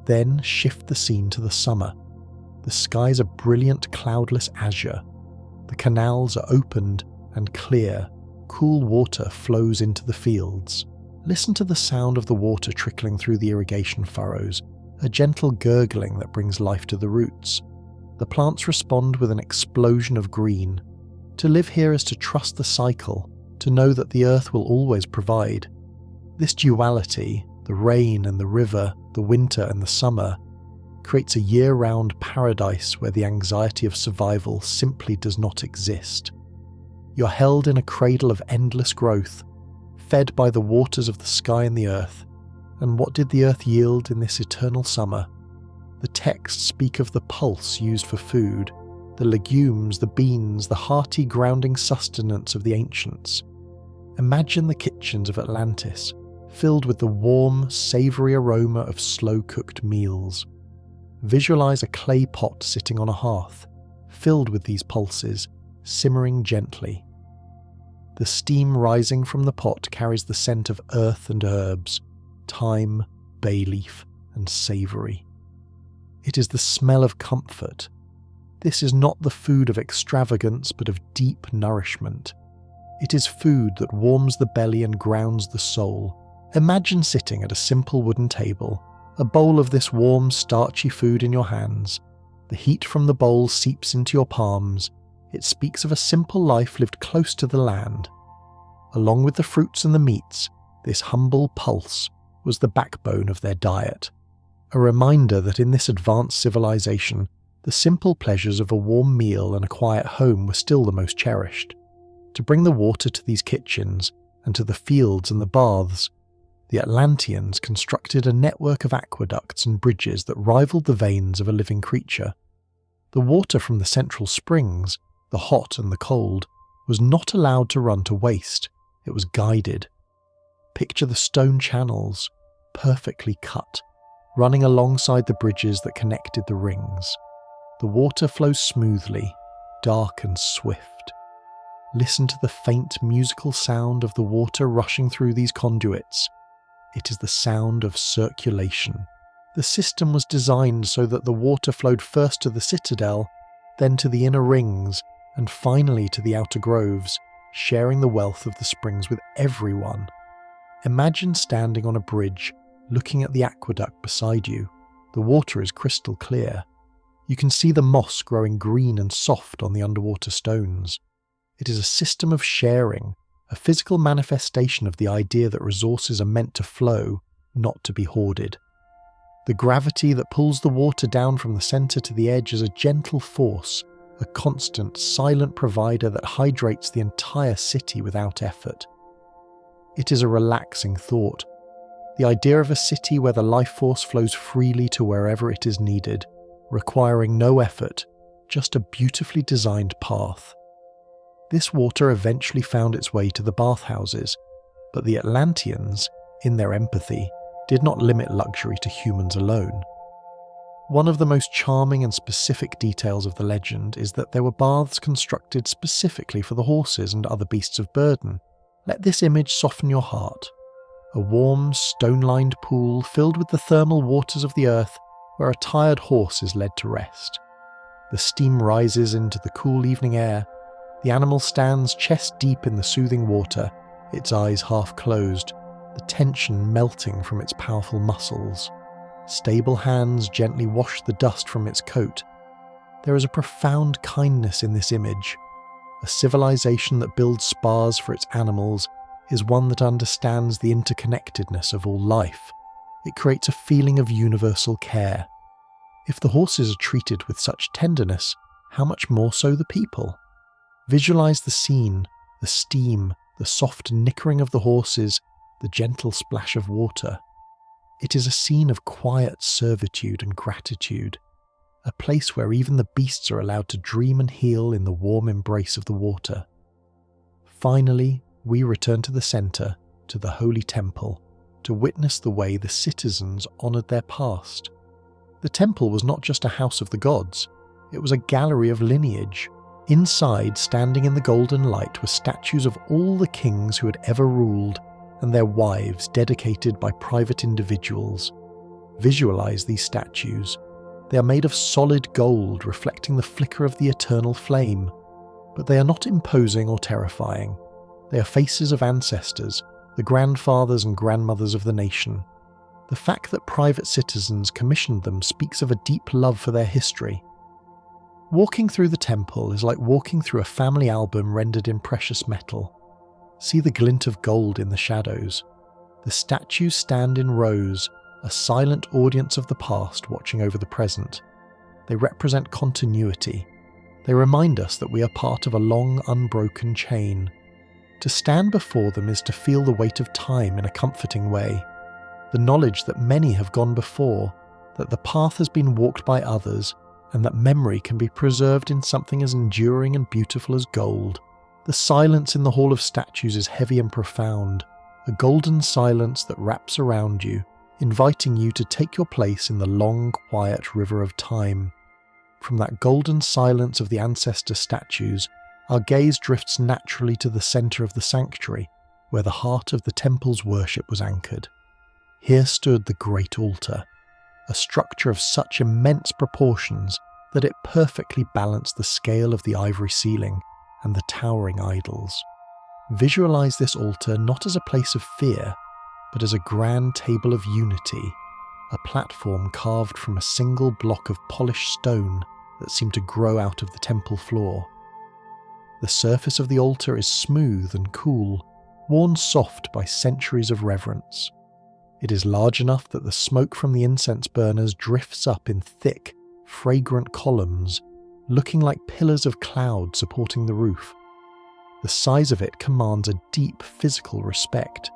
Then shift the scene to the summer. The skies are brilliant cloudless azure. The canals are opened and clear. Cool water flows into the fields. Listen to the sound of the water trickling through the irrigation furrows, a gentle gurgling that brings life to the roots. The plants respond with an explosion of green. To live here is to trust the cycle, to know that the earth will always provide. This duality, the rain and the river, the winter and the summer, creates a year-round paradise where the anxiety of survival simply does not exist. You're held in a cradle of endless growth, fed by the waters of the sky and the earth. And what did the earth yield in this eternal summer? The texts speak of the pulse used for food, the legumes, the beans, the hearty grounding sustenance of the ancients. Imagine the kitchens of Atlantis, filled with the warm, savoury aroma of slow-cooked meals. Visualize a clay pot sitting on a hearth, filled with these pulses, simmering gently. The steam rising from the pot carries the scent of earth and herbs, thyme, bay leaf, and savoury. It is the smell of comfort. This is not the food of extravagance, but of deep nourishment. It is food that warms the belly and grounds the soul. Imagine sitting at a simple wooden table, a bowl of this warm, starchy food in your hands. The heat from the bowl seeps into your palms. It speaks of a simple life lived close to the land. Along with the fruits and the meats, this humble pulse was the backbone of their diet. A reminder that in this advanced civilization, the simple pleasures of a warm meal and a quiet home were still the most cherished. To bring the water to these kitchens, and to the fields and the baths, the Atlanteans constructed a network of aqueducts and bridges that rivaled the veins of a living creature. The water from the central springs, the hot and the cold, was not allowed to run to waste, it was guided. Picture the stone channels, perfectly cut, running alongside the bridges that connected the rings. The water flows smoothly, dark and swift. Listen to the faint musical sound of the water rushing through these conduits. It is the sound of circulation. The system was designed so that the water flowed first to the citadel, then to the inner rings, and finally to the outer groves, sharing the wealth of the springs with everyone. Imagine standing on a bridge, looking at the aqueduct beside you. The water is crystal clear. You can see the moss growing green and soft on the underwater stones. It is a system of sharing, a physical manifestation of the idea that resources are meant to flow, not to be hoarded. The gravity that pulls the water down from the center to the edge is a gentle force, a constant, silent provider that hydrates the entire city without effort. It is a relaxing thought. The idea of a city where the life force flows freely to wherever it is needed, requiring no effort, just a beautifully designed path. This water eventually found its way to the bathhouses, but the Atlanteans, in their empathy, did not limit luxury to humans alone. One of the most charming and specific details of the legend is that there were baths constructed specifically for the horses and other beasts of burden. Let this image soften your heart. A warm, stone-lined pool filled with the thermal waters of the earth where a tired horse is led to rest. The steam rises into the cool evening air. The animal stands chest deep in the soothing water, its eyes half closed, the tension melting from its powerful muscles. Stable hands gently wash the dust from its coat. There is a profound kindness in this image. A civilization that builds spas for its animals is one that understands the interconnectedness of all life. It creates a feeling of universal care. If the horses are treated with such tenderness, how much more so the people? Visualize the scene, the steam, the soft nickering of the horses, the gentle splash of water. It is a scene of quiet servitude and gratitude, a place where even the beasts are allowed to dream and heal in the warm embrace of the water. Finally, we return to the center, to the holy temple, to witness the way the citizens honored their past. The temple was not just a house of the gods, it was a gallery of lineage. Inside, standing in the golden light, were statues of all the kings who had ever ruled, and their wives dedicated by private individuals. Visualize these statues. They are made of solid gold, reflecting the flicker of the eternal flame. But they are not imposing or terrifying. They are faces of ancestors, the grandfathers and grandmothers of the nation. The fact that private citizens commissioned them speaks of a deep love for their history. Walking through the temple is like walking through a family album rendered in precious metal. See the glint of gold in the shadows. The statues stand in rows, a silent audience of the past watching over the present. They represent continuity. They remind us that we are part of a long, unbroken chain. To stand before them is to feel the weight of time in a comforting way. The knowledge that many have gone before, that the path has been walked by others, and that memory can be preserved in something as enduring and beautiful as gold. The silence in the Hall of Statues is heavy and profound, a golden silence that wraps around you, inviting you to take your place in the long, quiet river of time. From that golden silence of the ancestor statues, our gaze drifts naturally to the center of the sanctuary, where the heart of the temple's worship was anchored. Here stood the great altar, a structure of such immense proportions that it perfectly balanced the scale of the ivory ceiling and the towering idols. Visualize this altar not as a place of fear, but as a grand table of unity, a platform carved from a single block of polished stone that seemed to grow out of the temple floor. The surface of the altar is smooth and cool, worn soft by centuries of reverence. It is large enough that the smoke from the incense burners drifts up in thick, fragrant columns, looking like pillars of cloud supporting the roof. The size of it commands a deep physical respect.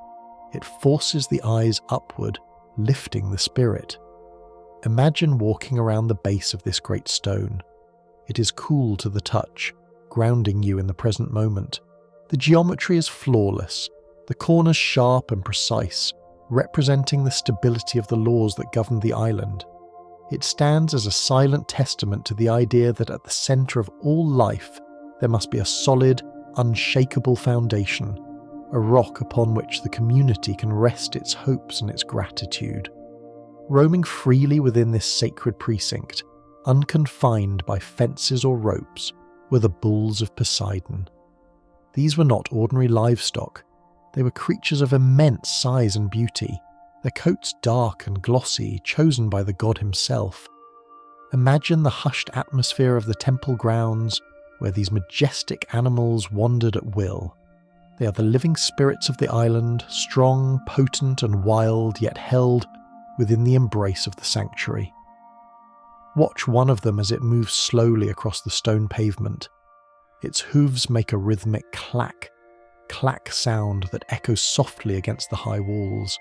It forces the eyes upward, lifting the spirit. Imagine walking around the base of this great stone. It is cool to the touch, grounding you in the present moment. The geometry is flawless, the corners sharp and precise, representing the stability of the laws that govern the island. It stands as a silent testament to the idea that at the centre of all life there must be a solid, unshakable foundation, a rock upon which the community can rest its hopes and its gratitude. Roaming freely within this sacred precinct, unconfined by fences or ropes, were the bulls of Poseidon. These were not ordinary livestock. They were creatures of immense size and beauty, their coats dark and glossy, chosen by the god himself. Imagine the hushed atmosphere of the temple grounds, where these majestic animals wandered at will. They are the living spirits of the island, strong, potent and wild, yet held within the embrace of the sanctuary. Watch one of them as it moves slowly across the stone pavement. Its hooves make a rhythmic clack, clack sound that echoes softly against the high walls.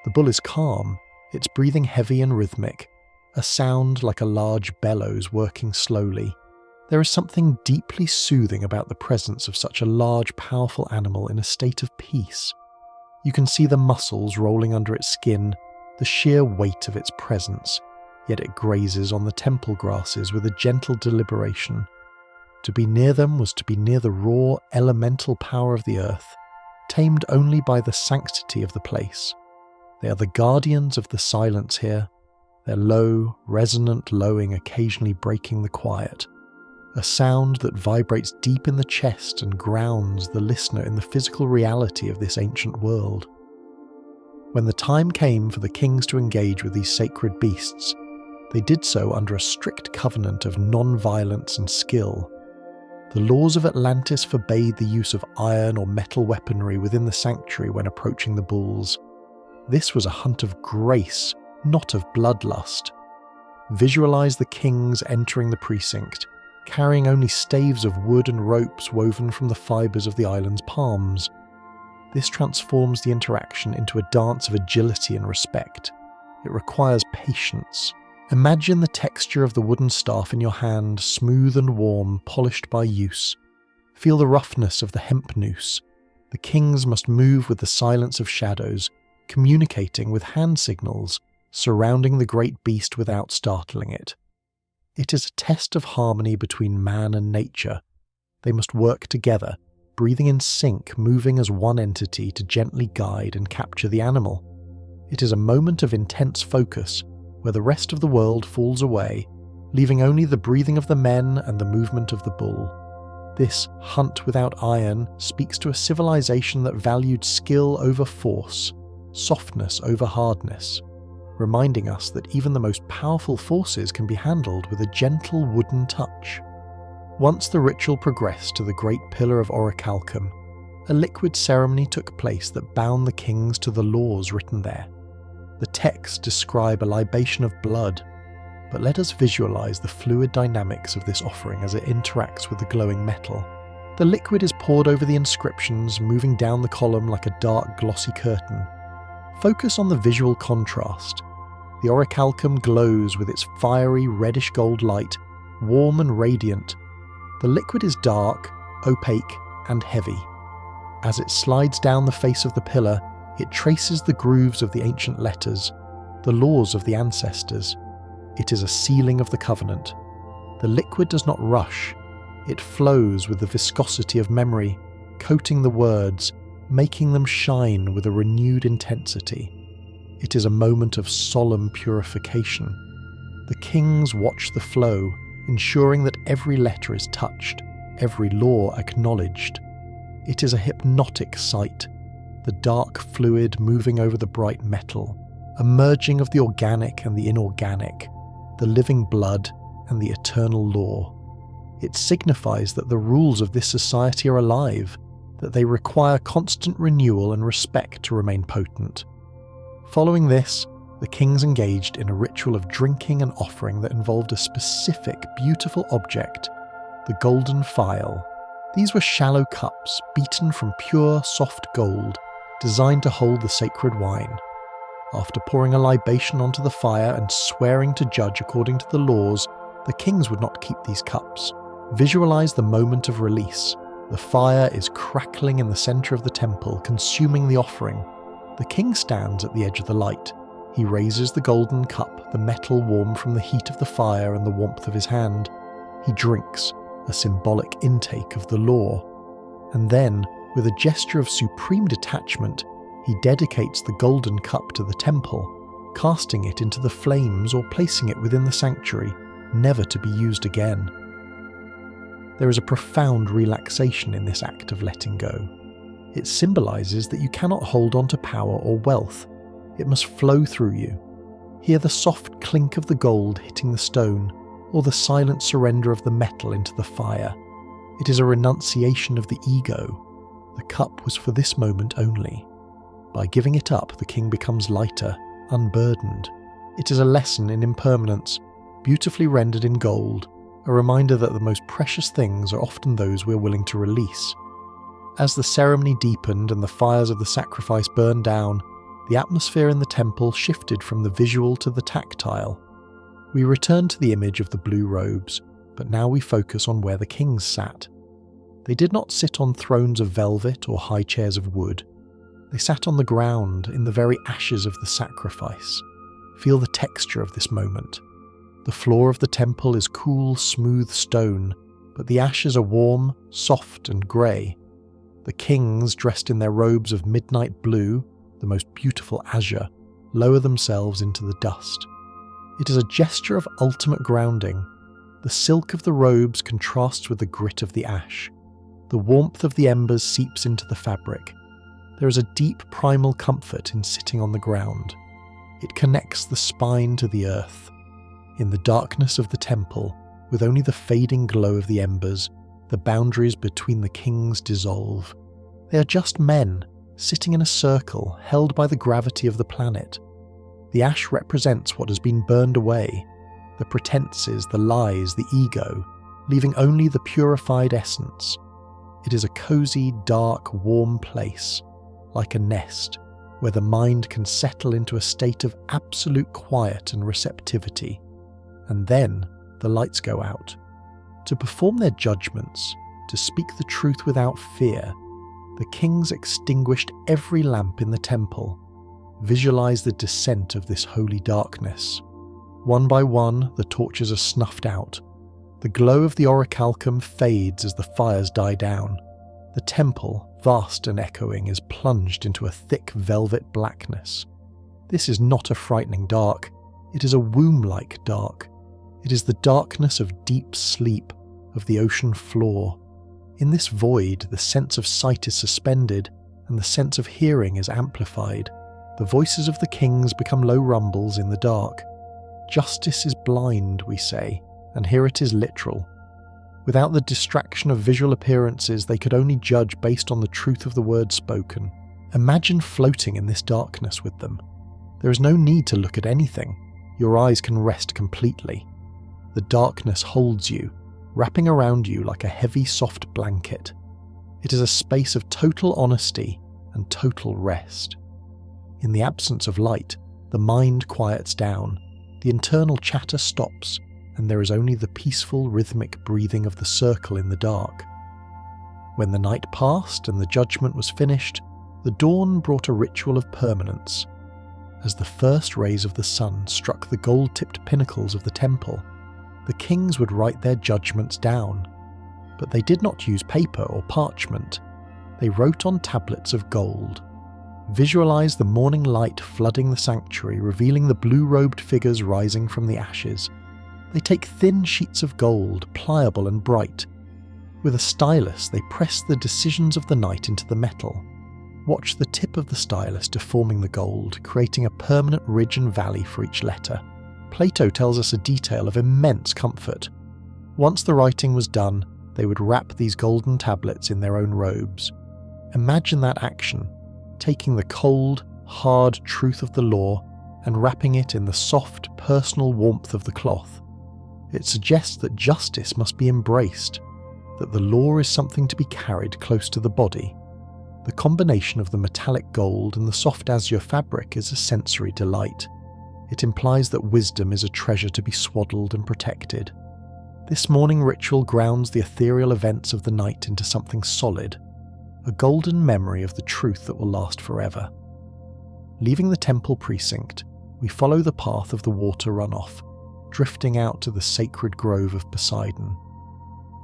The bull is calm, its breathing heavy and rhythmic, a sound like a large bellows working slowly. There is something deeply soothing about the presence of such a large, powerful animal in a state of peace. You can see the muscles rolling under its skin, the sheer weight of its presence, yet it grazes on the temple grasses with a gentle deliberation. To be near them was to be near the raw, elemental power of the earth, tamed only by the sanctity of the place. They are the guardians of the silence here, their low, resonant lowing occasionally breaking the quiet, a sound that vibrates deep in the chest and grounds the listener in the physical reality of this ancient world. When the time came for the kings to engage with these sacred beasts, they did so under a strict covenant of non-violence and skill. The laws of Atlantis forbade the use of iron or metal weaponry within the sanctuary when approaching the bulls. This was a hunt of grace, not of bloodlust. Visualize the kings entering the precinct, carrying only staves of wood and ropes woven from the fibres of the island's palms. This transforms the interaction into a dance of agility and respect. It requires patience. Imagine the texture of the wooden staff in your hand, smooth and warm, polished by use. Feel the roughness of the hemp noose. The kings must move with the silence of shadows, communicating with hand signals, surrounding the great beast without startling it. It is a test of harmony between man and nature. They must work together, breathing in sync, moving as one entity to gently guide and capture the animal. It is a moment of intense focus, where the rest of the world falls away, leaving only the breathing of the men and the movement of the bull. This hunt without iron speaks to a civilization that valued skill over force, softness over hardness, reminding us that even the most powerful forces can be handled with a gentle wooden touch. Once the ritual progressed to the great pillar of orichalcum, a liquid ceremony took place that bound the kings to the laws written there. The texts describe a libation of blood, but let us visualize the fluid dynamics of this offering as it interacts with the glowing metal. The liquid is poured over the inscriptions, moving down the column like a dark, glossy curtain. Focus on the visual contrast. The orichalcum glows with its fiery reddish-gold light, warm and radiant. The liquid is dark, opaque, and heavy. As it slides down the face of the pillar, it traces the grooves of the ancient letters, the laws of the ancestors. It is a sealing of the covenant. The liquid does not rush. It flows with the viscosity of memory, coating the words, making them shine with a renewed intensity. It is a moment of solemn purification. The kings watch the flow, ensuring that every letter is touched, every law acknowledged. It is a hypnotic sight, the dark fluid moving over the bright metal, a merging of the organic and the inorganic, the living blood and the eternal law. It signifies that the rules of this society are alive, that they require constant renewal and respect to remain potent. Following this, the kings engaged in a ritual of drinking and offering that involved a specific, beautiful object, the golden phial. These were shallow cups, beaten from pure, soft gold, designed to hold the sacred wine. After pouring a libation onto the fire and swearing to judge according to the laws, the kings would not keep these cups. Visualize the moment of release. The fire is crackling in the center of the temple, consuming the offering. The king stands at the edge of the light. He raises the golden cup, the metal warm from the heat of the fire and the warmth of his hand. He drinks, a symbolic intake of the law. And then, with a gesture of supreme detachment, he dedicates the golden cup to the temple, casting it into the flames or placing it within the sanctuary, never to be used again. There is a profound relaxation in this act of letting go. It symbolizes that you cannot hold on to power or wealth. It must flow through you. Hear the soft clink of the gold hitting the stone, or the silent surrender of the metal into the fire. It is a renunciation of the ego. The cup was for this moment only. By giving it up, the king becomes lighter, unburdened. It is a lesson in impermanence, beautifully rendered in gold, a reminder that the most precious things are often those we are willing to release. As the ceremony deepened and the fires of the sacrifice burned down, the atmosphere in the temple shifted from the visual to the tactile. We return to the image of the blue robes, but now we focus on where the kings sat. They did not sit on thrones of velvet or high chairs of wood. They sat on the ground in the very ashes of the sacrifice. Feel the texture of this moment. The floor of the temple is cool, smooth stone, but the ashes are warm, soft and grey. The kings, dressed in their robes of midnight blue, the most beautiful azure, lower themselves into the dust. It is a gesture of ultimate grounding. The silk of the robes contrasts with the grit of the ash. The warmth of the embers seeps into the fabric. There is a deep primal comfort in sitting on the ground. It connects the spine to the earth. In the darkness of the temple, with only the fading glow of the embers, the boundaries between the kings dissolve. They are just men, sitting in a circle, held by the gravity of the planet. The ash represents what has been burned away, the pretenses, the lies, the ego, leaving only the purified essence. It is a cozy, dark, warm place, like a nest, where the mind can settle into a state of absolute quiet and receptivity. And then the lights go out. To perform their judgments, to speak the truth without fear, the kings extinguished every lamp in the temple. Visualize the descent of this holy darkness. One by one, the torches are snuffed out. The glow of the orichalcum fades as the fires die down. The temple, vast and echoing, is plunged into a thick velvet blackness. This is not a frightening dark. It is a womb-like dark. It is the darkness of deep sleep, of the ocean floor. In this void, the sense of sight is suspended, and the sense of hearing is amplified. The voices of the kings become low rumbles in the dark. Justice is blind, we say, and here it is literal. Without the distraction of visual appearances, they could only judge based on the truth of the words spoken. Imagine floating in this darkness with them. There is no need to look at anything. Your eyes can rest completely. The darkness holds you, wrapping around you like a heavy, soft blanket. It is a space of total honesty and total rest. In the absence of light, the mind quiets down, the internal chatter stops, and there is only the peaceful, rhythmic breathing of the circle in the dark. When the night passed and the judgment was finished, the dawn brought a ritual of permanence. As the first rays of the sun struck the gold-tipped pinnacles of the temple, the kings would write their judgments down. But they did not use paper or parchment. They wrote on tablets of gold. Visualize the morning light flooding the sanctuary, revealing the blue-robed figures rising from the ashes. They take thin sheets of gold, pliable and bright. With a stylus, they press the decisions of the night into the metal. Watch the tip of the stylus deforming the gold, creating a permanent ridge and valley for each letter. Plato tells us a detail of immense comfort. Once the writing was done, they would wrap these golden tablets in their own robes. Imagine that action, taking the cold, hard truth of the law and wrapping it in the soft, personal warmth of the cloth. It suggests that justice must be embraced, that the law is something to be carried close to the body. The combination of the metallic gold and the soft azure fabric is a sensory delight. It implies that wisdom is a treasure to be swaddled and protected. This morning ritual grounds the ethereal events of the night into something solid, a golden memory of the truth that will last forever. Leaving the temple precinct, we follow the path of the water runoff, drifting out to the sacred grove of Poseidon.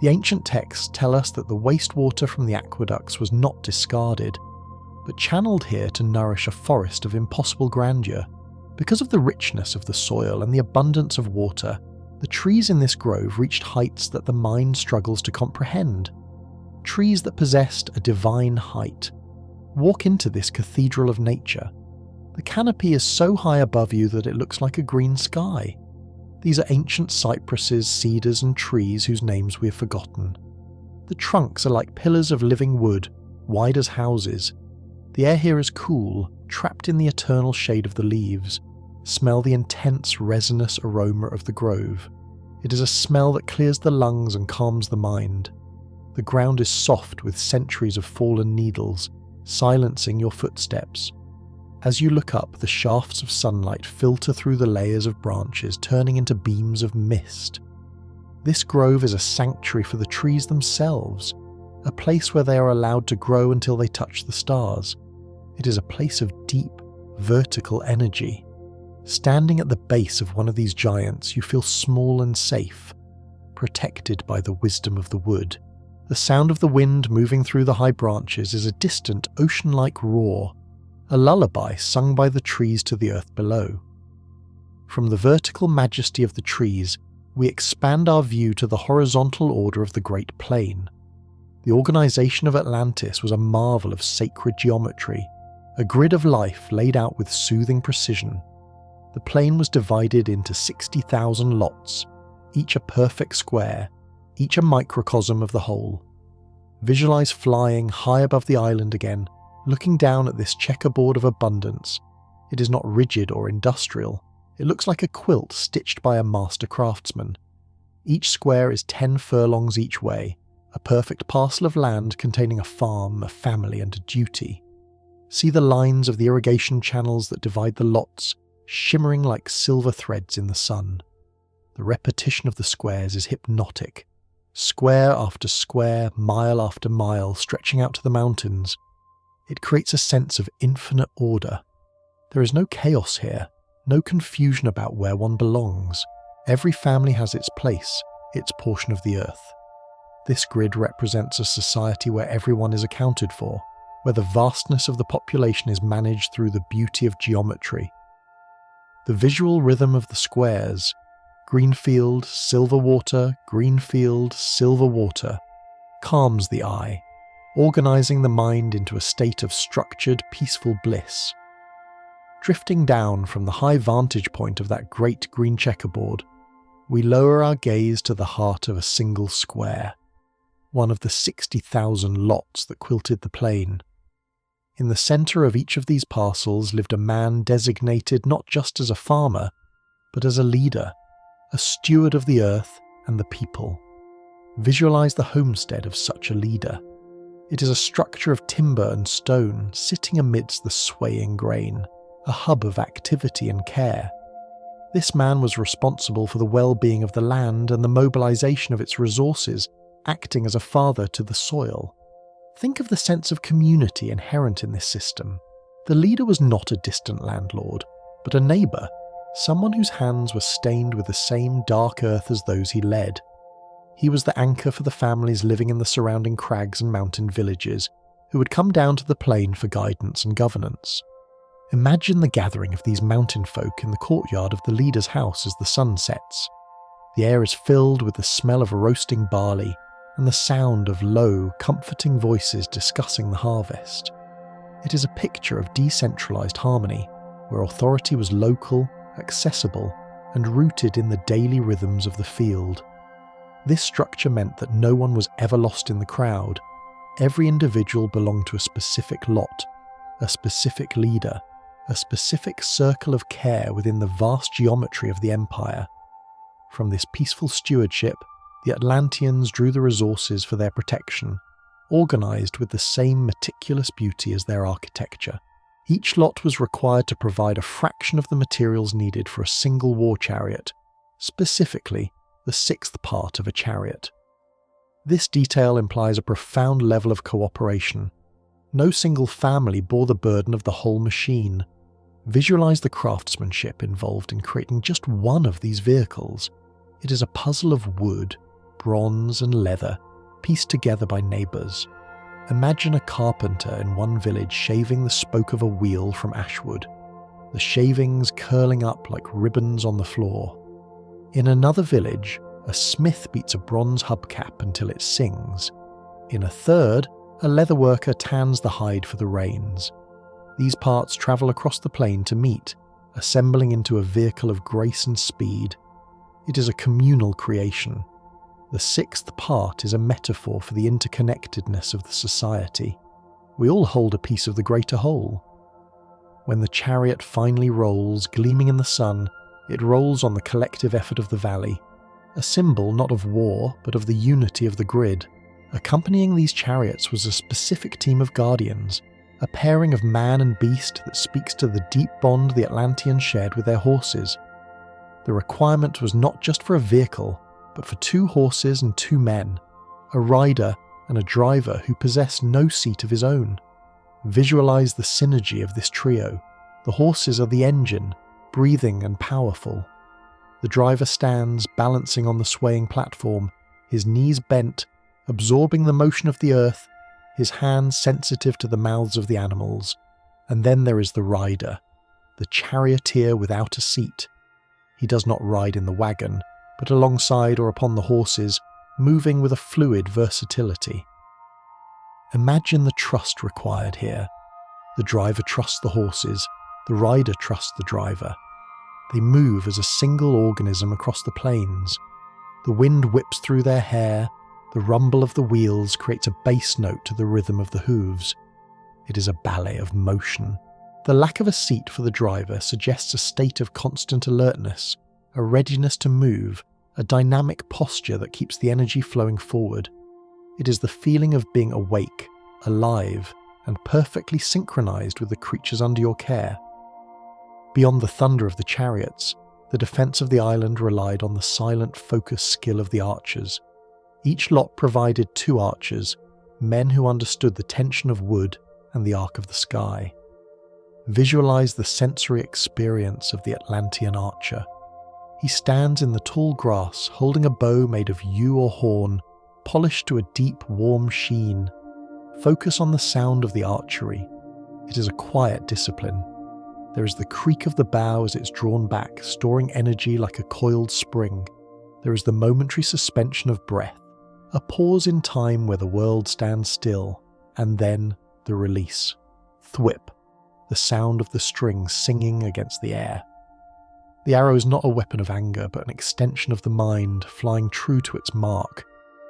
The ancient texts tell us that the wastewater from the aqueducts was not discarded, but channeled here to nourish a forest of impossible grandeur. Because of the richness of the soil and the abundance of water, the trees in this grove reached heights that the mind struggles to comprehend. Trees that possessed a divine height. Walk into this cathedral of nature. The canopy is so high above you that it looks like a green sky. These are ancient cypresses, cedars and trees whose names we have forgotten. The trunks are like pillars of living wood, wide as houses. The air here is cool, trapped in the eternal shade of the leaves. Smell the intense, resinous aroma of the grove. It is a smell that clears the lungs and calms the mind. The ground is soft with centuries of fallen needles, silencing your footsteps. As you look up, the shafts of sunlight filter through the layers of branches, turning into beams of mist. This grove is a sanctuary for the trees themselves, a place where they are allowed to grow until they touch the stars. It is a place of deep, vertical energy. Standing at the base of one of these giants, you feel small and safe, protected by the wisdom of the wood. The sound of the wind moving through the high branches is a distant, ocean-like roar, a lullaby sung by the trees to the earth below. From the vertical majesty of the trees, we expand our view to the horizontal order of the Great Plain. The organization of Atlantis was a marvel of sacred geometry, a grid of life laid out with soothing precision. The plain was divided into 60,000 lots, each a perfect square, each a microcosm of the whole. Visualize flying high above the island again, looking down at this checkerboard of abundance. It is not rigid or industrial. It looks like a quilt stitched by a master craftsman. Each square is 10 furlongs each way, a perfect parcel of land containing a farm, a family, and a duty. See the lines of the irrigation channels that divide the lots, shimmering like silver threads in the sun. The repetition of the squares is hypnotic. Square after square, mile after mile, stretching out to the mountains. It creates a sense of infinite order. There is no chaos here, no confusion about where one belongs. Every family has its place, its portion of the earth. This grid represents a society where everyone is accounted for, where the vastness of the population is managed through the beauty of geometry. The visual rhythm of the squares, green field, silver water, green field, silver water, calms the eye, organizing the mind into a state of structured, peaceful bliss. Drifting down from the high vantage point of that great green checkerboard, we lower our gaze to the heart of a single square, one of the 60,000 lots that quilted the plain. In the centre of each of these parcels lived a man designated not just as a farmer, but as a leader, a steward of the earth and the people. Visualize the homestead of such a leader. It is a structure of timber and stone sitting amidst the swaying grain, a hub of activity and care. This man was responsible for the well-being of the land and the mobilization of its resources, acting as a father to the soil. Think of the sense of community inherent in this system. The leader was not a distant landlord, but a neighbour, someone whose hands were stained with the same dark earth as those he led. He was the anchor for the families living in the surrounding crags and mountain villages, who would come down to the plain for guidance and governance. Imagine the gathering of these mountain folk in the courtyard of the leader's house as the sun sets. The air is filled with the smell of roasting barley and the sound of low, comforting voices discussing the harvest. It is a picture of decentralized harmony, where authority was local, accessible, and rooted in the daily rhythms of the field. This structure meant that no one was ever lost in the crowd. Every individual belonged to a specific lot, a specific leader, a specific circle of care within the vast geometry of the empire. From this peaceful stewardship, the Atlanteans drew the resources for their protection, organized with the same meticulous beauty as their architecture. Each lot was required to provide a fraction of the materials needed for a single war chariot. Specifically, the sixth part of a chariot. This detail implies a profound level of cooperation. No single family bore the burden of the whole machine. Visualize the craftsmanship involved in creating just one of these vehicles. It is a puzzle of wood, bronze, and leather, pieced together by neighbours. Imagine a carpenter in one village shaving the spoke of a wheel from ashwood, the shavings curling up like ribbons on the floor. In another village, a smith beats a bronze hubcap until it sings. In a third, a leatherworker tans the hide for the reins. These parts travel across the plain to meet, assembling into a vehicle of grace and speed. It is a communal creation. The sixth part is a metaphor for the interconnectedness of the society. We all hold a piece of the greater whole. When the chariot finally rolls, gleaming in the sun, it rolls on the collective effort of the valley, a symbol not of war, but of the unity of the grid. Accompanying these chariots was a specific team of guardians, a pairing of man and beast that speaks to the deep bond the Atlanteans shared with their horses. The requirement was not just for a vehicle, but for 2 horses and 2 men, a rider and a driver who possessed no seat of his own. Visualize the synergy of this trio. The horses are the engine, breathing and powerful. The driver stands, balancing on the swaying platform, his knees bent, absorbing the motion of the earth, his hands sensitive to the mouths of the animals. And then there is the rider, the charioteer without a seat. He does not ride in the wagon, but alongside or upon the horses, moving with a fluid versatility. Imagine the trust required here. The driver trusts the horses, the rider trusts the driver. They move as a single organism across the plains. The wind whips through their hair, the rumble of the wheels creates a bass note to the rhythm of the hooves. It is a ballet of motion. The lack of a seat for the driver suggests a state of constant alertness, a readiness to move, a dynamic posture that keeps the energy flowing forward. It is the feeling of being awake, alive, and perfectly synchronized with the creatures under your care. Beyond the thunder of the chariots, the defense of the island relied on the silent, focused skill of the archers. Each lot provided 2 archers, men who understood the tension of wood and the arc of the sky. Visualize the sensory experience of the Atlantean archer. He stands in the tall grass, holding a bow made of yew or horn, polished to a deep, warm sheen. Focus on the sound of the archery. It is a quiet discipline. There is the creak of the bow as it's drawn back, storing energy like a coiled spring. There is the momentary suspension of breath, a pause in time where the world stands still, and then the release. Thwip, the sound of the string singing against the air. The arrow is not a weapon of anger, but an extension of the mind, flying true to its mark.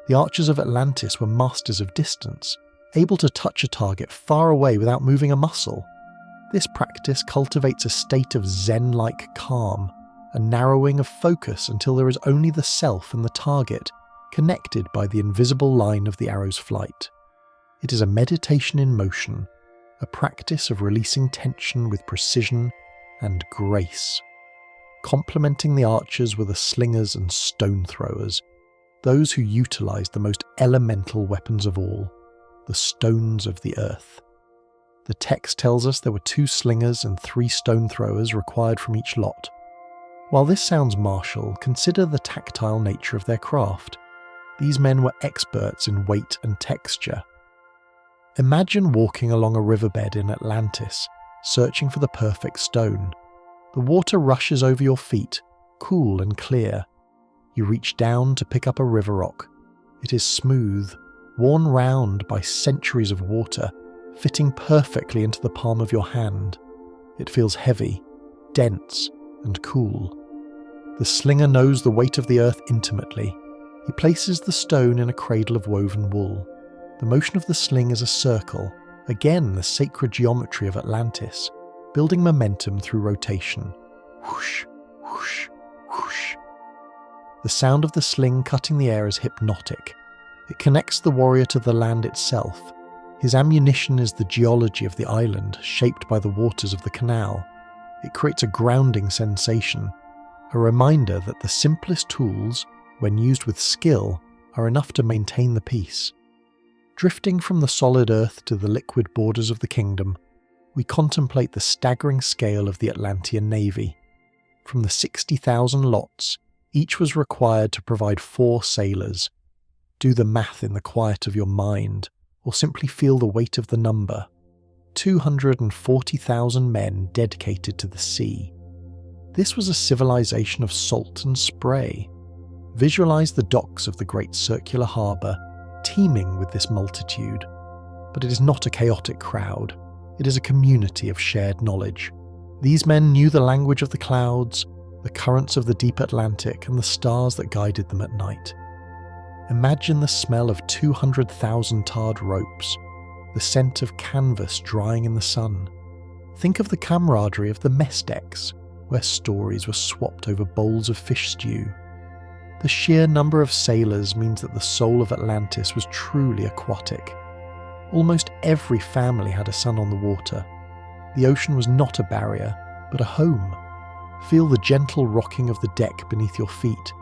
The archers of Atlantis were masters of distance, able to touch a target far away without moving a muscle. This practice cultivates a state of zen-like calm, a narrowing of focus until there is only the self and the target, connected by the invisible line of the arrow's flight. It is a meditation in motion, a practice of releasing tension with precision and grace. Complementing the archers were the slingers and stone throwers, those who utilized the most elemental weapons of all, the stones of the earth. The text tells us there were 2 slingers and 3 stone throwers required from each lot. While this sounds martial, consider the tactile nature of their craft. These men were experts in weight and texture. Imagine walking along a riverbed in Atlantis, searching for the perfect stone. The water rushes over your feet, cool and clear. You reach down to pick up a river rock. It is smooth, worn round by centuries of water, fitting perfectly into the palm of your hand. It feels heavy, dense, and cool. The slinger knows the weight of the earth intimately. He places the stone in a cradle of woven wool. The motion of the sling is a circle, again the sacred geometry of Atlantis, building momentum through rotation. Whoosh, whoosh, whoosh. The sound of the sling cutting the air is hypnotic. It connects the warrior to the land itself. His ammunition is the geology of the island, shaped by the waters of the canal. It creates a grounding sensation, a reminder that the simplest tools, when used with skill, are enough to maintain the peace. Drifting from the solid earth to the liquid borders of the kingdom, we contemplate the staggering scale of the Atlantean navy. From the 60,000 lots, each was required to provide 4 sailors. Do the math in the quiet of your mind, or simply feel the weight of the number. 240,000 men dedicated to the sea. This was a civilization of salt and spray. Visualize the docks of the great circular harbour, teeming with this multitude. But it is not a chaotic crowd. It is a community of shared knowledge. These men knew the language of the clouds, the currents of the deep Atlantic, and the stars that guided them at night. Imagine the smell of 200,000 tarred ropes, the scent of canvas drying in the sun. Think of the camaraderie of the mess decks, where stories were swapped over bowls of fish stew. The sheer number of sailors means that the soul of Atlantis was truly aquatic. Almost every family had a son on the water. The ocean was not a barrier, but a home. Feel the gentle rocking of the deck beneath your feet,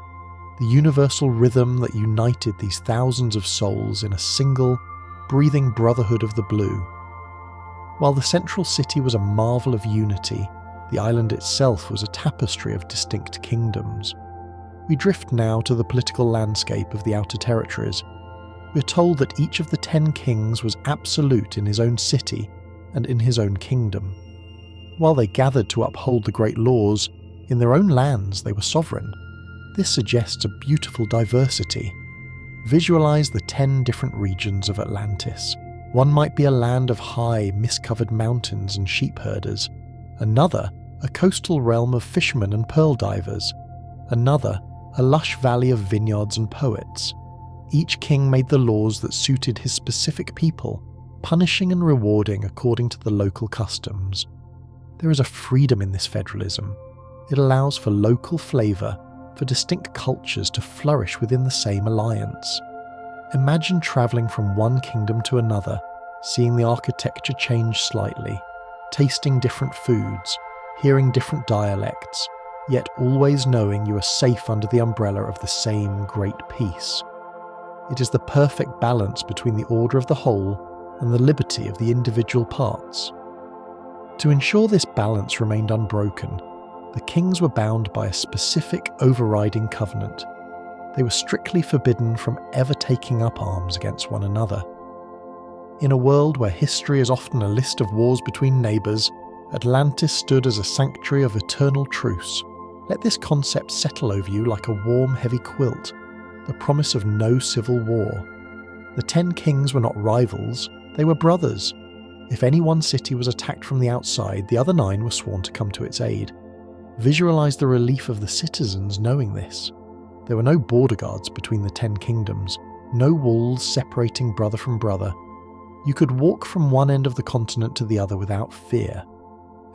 the universal rhythm that united these thousands of souls in a single, breathing brotherhood of the blue. While the central city was a marvel of unity, the island itself was a tapestry of distinct kingdoms. We drift now to the political landscape of the Outer Territories. We are told that each of the 10 kings was absolute in his own city and in his own kingdom. While they gathered to uphold the great laws, in their own lands they were sovereign. This suggests a beautiful diversity. Visualize the 10 different regions of Atlantis. One might be a land of high, mist-covered mountains and sheep herders. Another, a coastal realm of fishermen and pearl divers. Another, a lush valley of vineyards and poets. Each king made the laws that suited his specific people, punishing and rewarding according to the local customs. There is a freedom in this federalism. It allows for local flavour, for distinct cultures to flourish within the same alliance. Imagine travelling from one kingdom to another, seeing the architecture change slightly, tasting different foods, hearing different dialects, yet always knowing you are safe under the umbrella of the same great peace. It is the perfect balance between the order of the whole and the liberty of the individual parts. To ensure this balance remained unbroken, the kings were bound by a specific overriding covenant. They were strictly forbidden from ever taking up arms against one another. In a world where history is often a list of wars between neighbours, Atlantis stood as a sanctuary of eternal truce. Let this concept settle over you like a warm, heavy quilt, the promise of no civil war. The 10 kings were not rivals, they were brothers. If any one city was attacked from the outside, the other 9 were sworn to come to its aid. Visualize the relief of the citizens knowing this. There were no border guards between the 10 kingdoms, no walls separating brother from brother. You could walk from one end of the continent to the other without fear.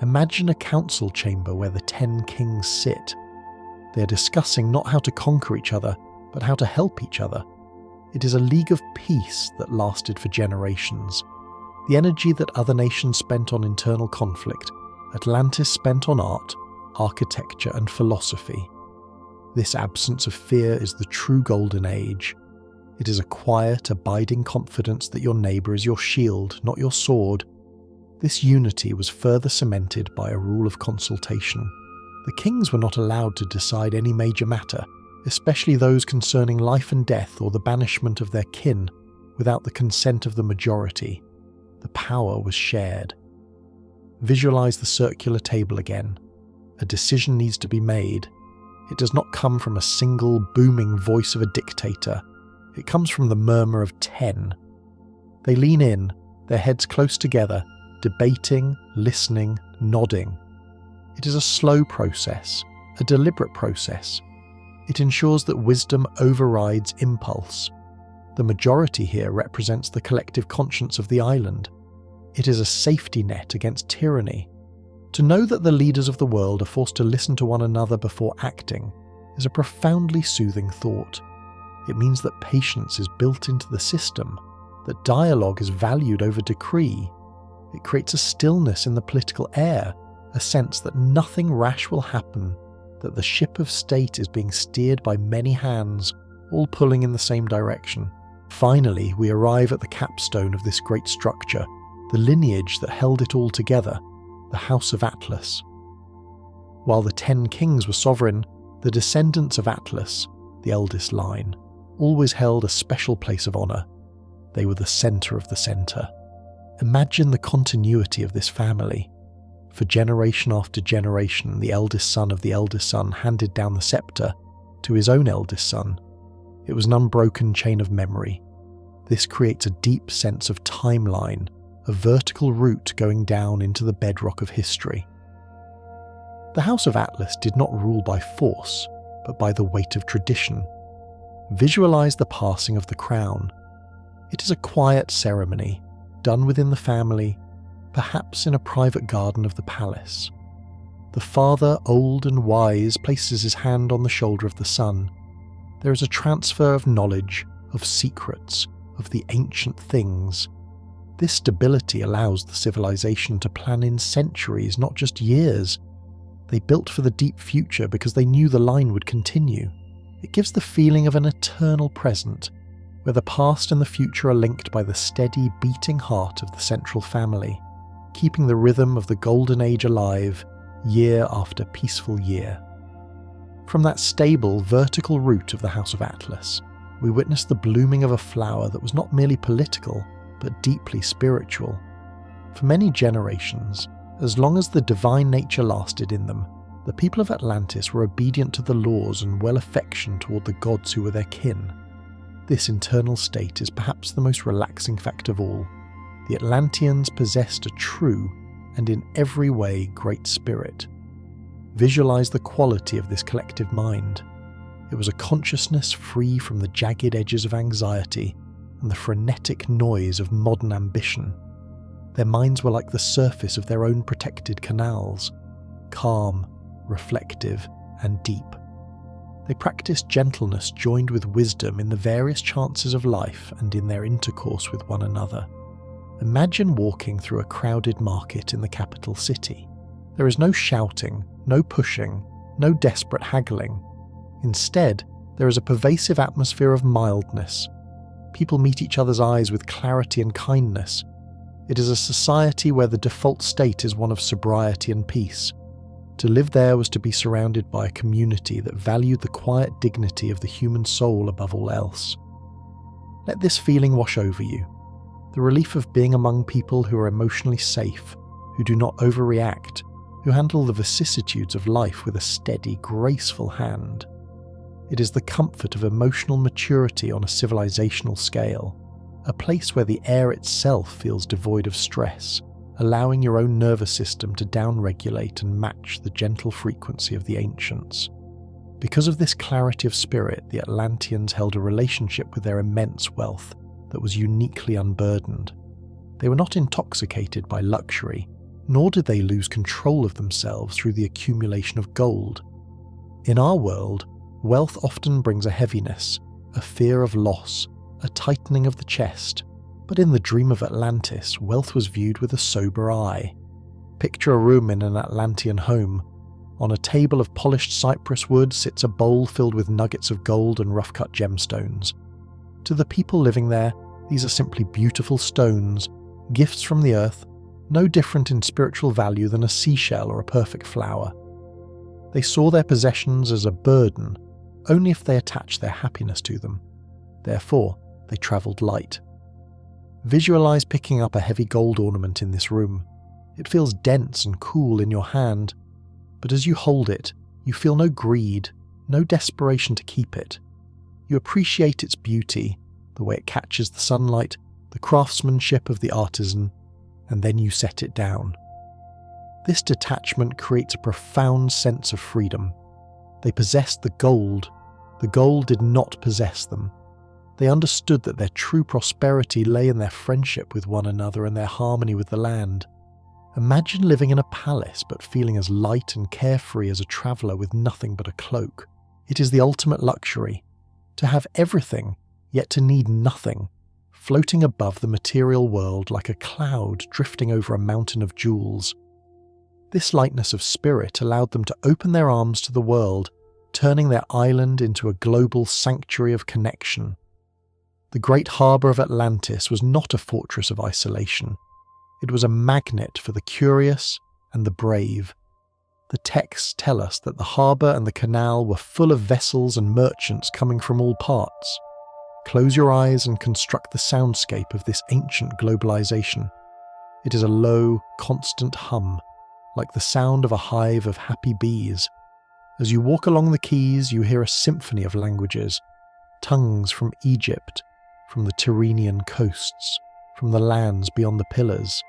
Imagine a council chamber where the 10 kings sit. They are discussing not how to conquer each other, but how to help each other. It is a league of peace that lasted for generations. The energy that other nations spent on internal conflict, Atlantis spent on art, architecture and philosophy. This absence of fear is the true golden age. It is a quiet, abiding confidence that your neighbour is your shield, not your sword. This unity was further cemented by a rule of consultation. The kings were not allowed to decide any major matter, especially those concerning life and death or the banishment of their kin, without the consent of the majority. The power was shared. Visualize the circular table again. A decision needs to be made. It does not come from a single booming voice of a dictator. It comes from the murmur of 10. They lean in, their heads close together, debating, listening, nodding. It is a slow process, a deliberate process. It ensures that wisdom overrides impulse. The majority here represents the collective conscience of the island. It is a safety net against tyranny. To know that the leaders of the world are forced to listen to one another before acting is a profoundly soothing thought. It means that patience is built into the system, that dialogue is valued over decree. It creates a stillness in the political air, a sense that nothing rash will happen, that the ship of state is being steered by many hands, all pulling in the same direction. Finally, we arrive at the capstone of this great structure, the lineage that held it all together, the House of Atlas. While the 10 kings were sovereign, the descendants of Atlas, the eldest line, always held a special place of honour. They were the centre of the centre. Imagine the continuity of this family. For generation after generation, the eldest son of the eldest son handed down the sceptre to his own eldest son. It was an unbroken chain of memory. This creates a deep sense of timeline, a vertical route going down into the bedrock of history. The House of Atlas did not rule by force, but by the weight of tradition. Visualize the passing of the crown. It is a quiet ceremony, done within the family, perhaps in a private garden of the palace. The father, old and wise, places his hand on the shoulder of the son. There is a transfer of knowledge, of secrets, of the ancient things. This stability allows the civilization to plan in centuries, not just years. They built for the deep future because they knew the line would continue. It gives the feeling of an eternal present, where the past and the future are linked by the steady, beating heart of the central family, keeping the rhythm of the golden age alive, year after peaceful year. From that stable, vertical root of the House of Atlas, we witness the blooming of a flower that was not merely political, but deeply spiritual. For many generations, as long as the divine nature lasted in them, the people of Atlantis were obedient to the laws and well affectioned toward the gods who were their kin. This internal state is perhaps the most relaxing fact of all. The Atlanteans possessed a true, and in every way great spirit. Visualize the quality of this collective mind. It was a consciousness free from the jagged edges of anxiety and the frenetic noise of modern ambition. Their minds were like the surface of their own protected canals, calm, reflective, and deep. They practiced gentleness joined with wisdom in the various chances of life and in their intercourse with one another. Imagine walking through a crowded market in the capital city. There is no shouting, no pushing, no desperate haggling. Instead, there is a pervasive atmosphere of mildness. People meet each other's eyes with clarity and kindness. It is a society where the default state is one of sobriety and peace. To live there was to be surrounded by a community that valued the quiet dignity of the human soul above all else. Let this feeling wash over you. The relief of being among people who are emotionally safe, who do not overreact, who handle the vicissitudes of life with a steady, graceful hand. It is the comfort of emotional maturity on a civilizational scale, a place where the air itself feels devoid of stress, allowing your own nervous system to downregulate and match the gentle frequency of the ancients. Because of this clarity of spirit, the Atlanteans held a relationship with their immense wealth that was uniquely unburdened. They were not intoxicated by luxury, nor did they lose control of themselves through the accumulation of gold. In our world, wealth often brings a heaviness, a fear of loss, a tightening of the chest, but in the dream of Atlantis, wealth was viewed with a sober eye. Picture a room in an Atlantean home. On a table of polished cypress wood sits a bowl filled with nuggets of gold and rough-cut gemstones. To the people living there, these are simply beautiful stones, gifts from the earth, no different in spiritual value than a seashell or a perfect flower. They saw their possessions as a burden, only if they attached their happiness to them. Therefore, they travelled light. Visualize picking up a heavy gold ornament in this room. It feels dense and cool in your hand, but as you hold it, you feel no greed, no desperation to keep it. You appreciate its beauty, the way it catches the sunlight, the craftsmanship of the artisan, and then you set it down. This detachment creates a profound sense of freedom. They possessed the gold did not possess them. They understood that their true prosperity lay in their friendship with one another and their harmony with the land. Imagine living in a palace but feeling as light and carefree as a traveller with nothing but a cloak. It is the ultimate luxury. To have everything, yet to need nothing, floating above the material world like a cloud drifting over a mountain of jewels. This lightness of spirit allowed them to open their arms to the world, turning their island into a global sanctuary of connection. The great harbour of Atlantis was not a fortress of isolation. It was a magnet for the curious and the brave. The texts tell us that the harbour and the canal were full of vessels and merchants coming from all parts. Close your eyes and construct the soundscape of this ancient globalization. It is a low, constant hum, like the sound of a hive of happy bees. As you walk along the quays, you hear a symphony of languages, tongues from Egypt, from the Tyrrhenian coasts, from the lands beyond the pillars.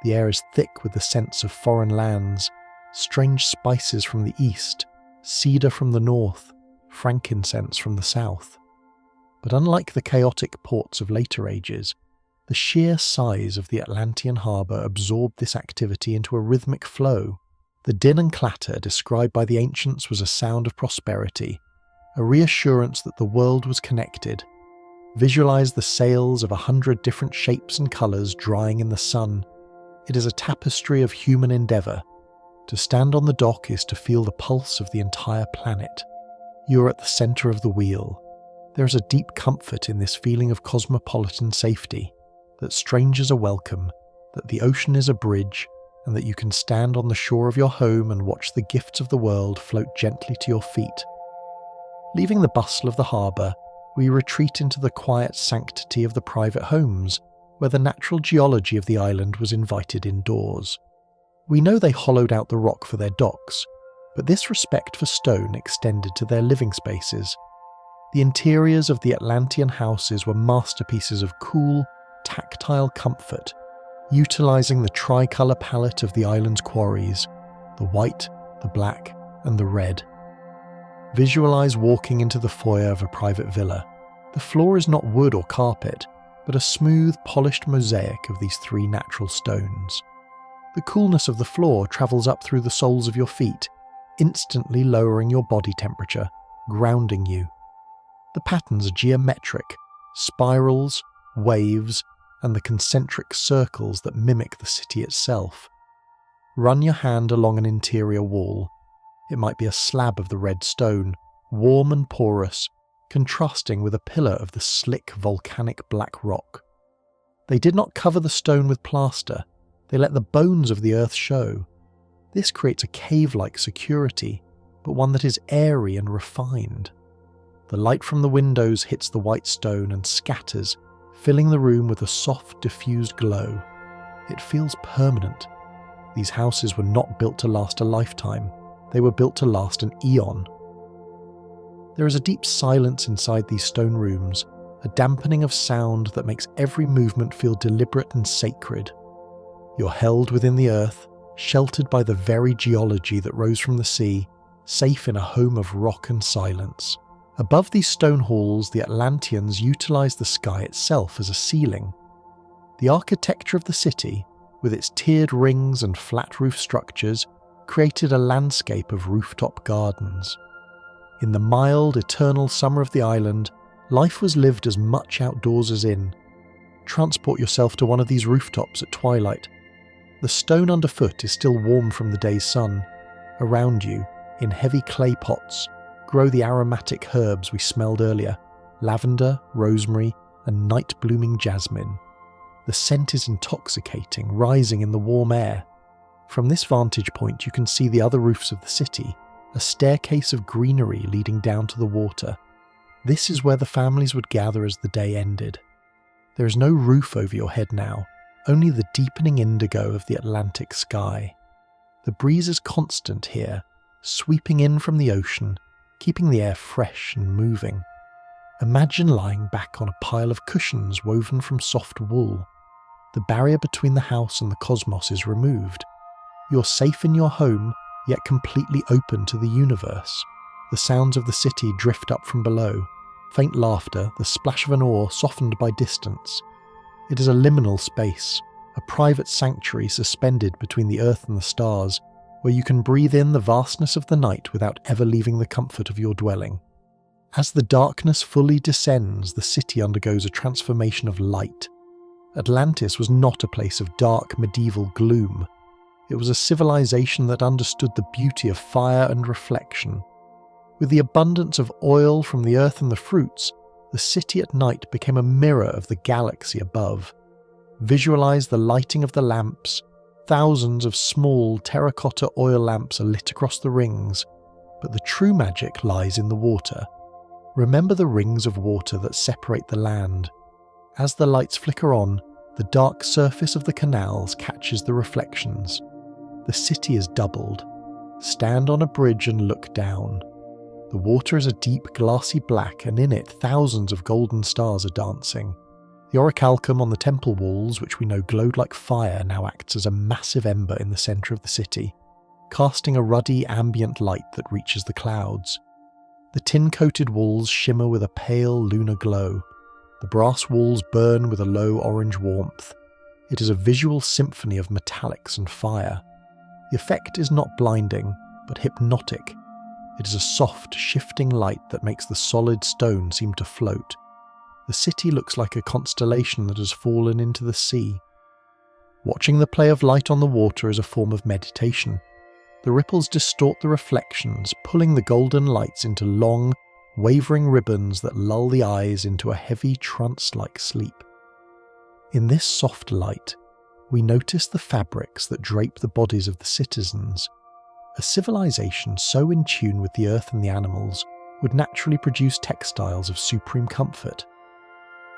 The air is thick with the scents of foreign lands, strange spices from the east, cedar from the north, frankincense from the south. But unlike the chaotic ports of later ages, the sheer size of the Atlantean harbour absorbed this activity into a rhythmic flow. The din and clatter described by the ancients was a sound of prosperity, a reassurance that the world was connected. Visualize the sails of 100 different shapes and colours drying in the sun. It is a tapestry of human endeavour. To stand on the dock is to feel the pulse of the entire planet. You are at the centre of the wheel. There is a deep comfort in this feeling of cosmopolitan safety, that strangers are welcome, that the ocean is a bridge, and that you can stand on the shore of your home and watch the gifts of the world float gently to your feet. Leaving the bustle of the harbour, we retreat into the quiet sanctity of the private homes, where the natural geology of the island was invited indoors. We know they hollowed out the rock for their docks, but this respect for stone extended to their living spaces. The interiors of the Atlantean houses were masterpieces of cool, tactile comfort, utilising the tricolour palette of the island's quarries, the white, the black, and the red. Visualise walking into the foyer of a private villa. The floor is not wood or carpet, but a smooth, polished mosaic of these three natural stones. The coolness of the floor travels up through the soles of your feet, instantly lowering your body temperature, grounding you. The patterns are geometric, spirals, waves, and the concentric circles that mimic the city itself. Run your hand along an interior wall. It might be a slab of the red stone, warm and porous, contrasting with a pillar of the slick volcanic black rock. They did not cover the stone with plaster, they let the bones of the earth show. This creates a cave-like security, but one that is airy and refined. The light from the windows hits the white stone and scatters, filling the room with a soft, diffused glow. It feels permanent. These houses were not built to last a lifetime. They were built to last an eon. There is a deep silence inside these stone rooms, a dampening of sound that makes every movement feel deliberate and sacred. You're held within the earth, sheltered by the very geology that rose from the sea, safe in a home of rock and silence. Above these stone halls, the Atlanteans utilised the sky itself as a ceiling. The architecture of the city, with its tiered rings and flat roof structures, created a landscape of rooftop gardens. In the mild, eternal summer of the island, life was lived as much outdoors as in. Transport yourself to one of these rooftops at twilight. The stone underfoot is still warm from the day's sun. Around you, in heavy clay pots, grow the aromatic herbs we smelled earlier, lavender, rosemary, and night-blooming jasmine. The scent is intoxicating, rising in the warm air. From this vantage point you can see the other roofs of the city, a staircase of greenery leading down to the water. This is where the families would gather as the day ended. There is no roof over your head now, only the deepening indigo of the Atlantic sky. The breeze is constant here, sweeping in from the ocean, keeping the air fresh and moving. Imagine lying back on a pile of cushions woven from soft wool. The barrier between the house and the cosmos is removed. You're safe in your home, yet completely open to the universe. The sounds of the city drift up from below, faint laughter, the splash of an oar softened by distance. It is a liminal space, a private sanctuary suspended between the earth and the stars, where you can breathe in the vastness of the night without ever leaving the comfort of your dwelling. As the darkness fully descends, the city undergoes a transformation of light. Atlantis was not a place of dark medieval gloom. It was a civilization that understood the beauty of fire and reflection. With the abundance of oil from the earth and the fruits, the city at night became a mirror of the galaxy above. Visualize the lighting of the lamps. Thousands of small terracotta oil lamps are lit across the rings, but the true magic lies in the water. Remember the rings of water that separate the land. As the lights flicker on, the dark surface of the canals catches the reflections. The city is doubled. Stand on a bridge and look down. The water is a deep glassy black, and in it thousands of golden stars are dancing. The orichalcum on the temple walls, which we know glowed like fire, now acts as a massive ember in the centre of the city, casting a ruddy ambient light that reaches the clouds. The tin-coated walls shimmer with a pale lunar glow. The brass walls burn with a low orange warmth. It is a visual symphony of metallics and fire. The effect is not blinding, but hypnotic. It is a soft, shifting light that makes the solid stone seem to float. The city looks like a constellation that has fallen into the sea. Watching the play of light on the water is a form of meditation. The ripples distort the reflections, pulling the golden lights into long, wavering ribbons that lull the eyes into a heavy trance-like sleep. In this soft light, we notice the fabrics that drape the bodies of the citizens. A civilization so in tune with the earth and the animals would naturally produce textiles of supreme comfort.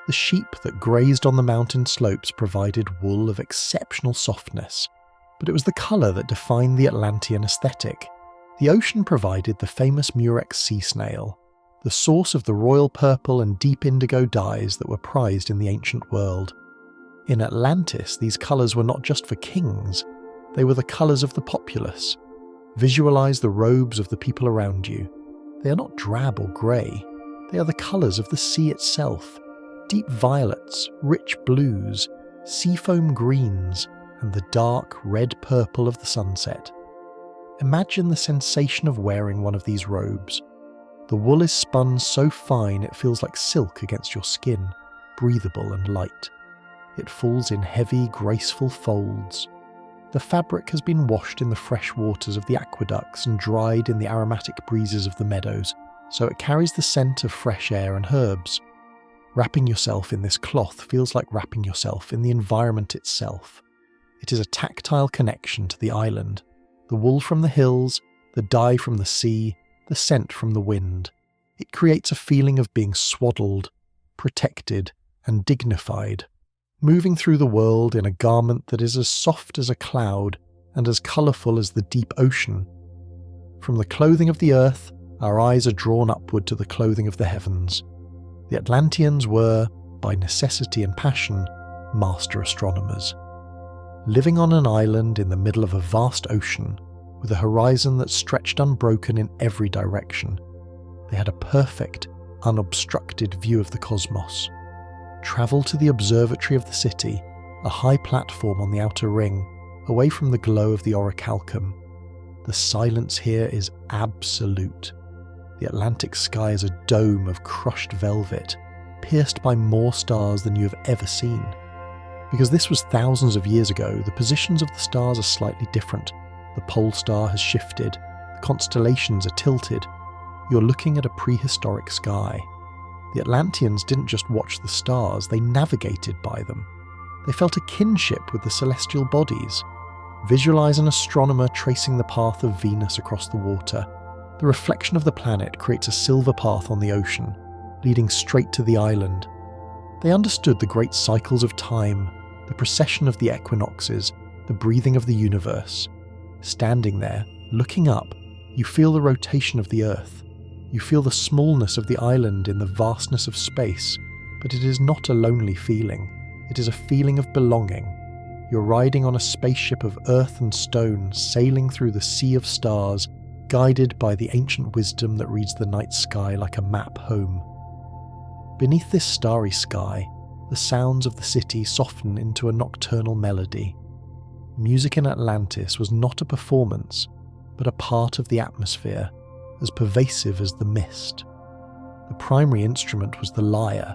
The sheep that grazed on the mountain slopes provided wool of exceptional softness, but it was the colour that defined the Atlantean aesthetic. The ocean provided the famous murex sea snail, the source of the royal purple and deep indigo dyes that were prized in the ancient world. In Atlantis, these colours were not just for kings, they were the colours of the populace. Visualise the robes of the people around you. They are not drab or grey, they are the colours of the sea itself. Deep violets, rich blues, seafoam greens, and the dark red-purple of the sunset. Imagine the sensation of wearing one of these robes. The wool is spun so fine it feels like silk against your skin, breathable and light. It falls in heavy, graceful folds. The fabric has been washed in the fresh waters of the aqueducts and dried in the aromatic breezes of the meadows, so it carries the scent of fresh air and herbs. Wrapping yourself in this cloth feels like wrapping yourself in the environment itself. It is a tactile connection to the island. The wool from the hills, the dye from the sea, the scent from the wind. It creates a feeling of being swaddled, protected, and dignified, moving through the world in a garment that is as soft as a cloud and as colourful as the deep ocean. From the clothing of the earth, our eyes are drawn upward to the clothing of the heavens. The Atlanteans were, by necessity and passion, master astronomers. Living on an island in the middle of a vast ocean, with a horizon that stretched unbroken in every direction, they had a perfect, unobstructed view of the cosmos. Travel to the observatory of the city, a high platform on the outer ring, away from the glow of the orichalcum. The silence here is absolute. The Atlantic sky is a dome of crushed velvet, pierced by more stars than you have ever seen. Because this was thousands of years ago, the positions of the stars are slightly different. The pole star has shifted, the constellations are tilted. You're looking at a prehistoric sky. The Atlanteans didn't just watch the stars, they navigated by them. They felt a kinship with the celestial bodies. Visualize an astronomer tracing the path of Venus across the water. The reflection of the planet creates a silver path on the ocean, leading straight to the island. They understood the great cycles of time, the precession of the equinoxes, the breathing of the universe. Standing there, looking up, you feel the rotation of the earth. You feel the smallness of the island in the vastness of space, but it is not a lonely feeling. It is a feeling of belonging. You're riding on a spaceship of earth and stone, sailing through the sea of stars, guided by the ancient wisdom that reads the night sky like a map home. Beneath this starry sky, the sounds of the city soften into a nocturnal melody. Music in Atlantis was not a performance, but a part of the atmosphere, as pervasive as the mist. The primary instrument was the lyre,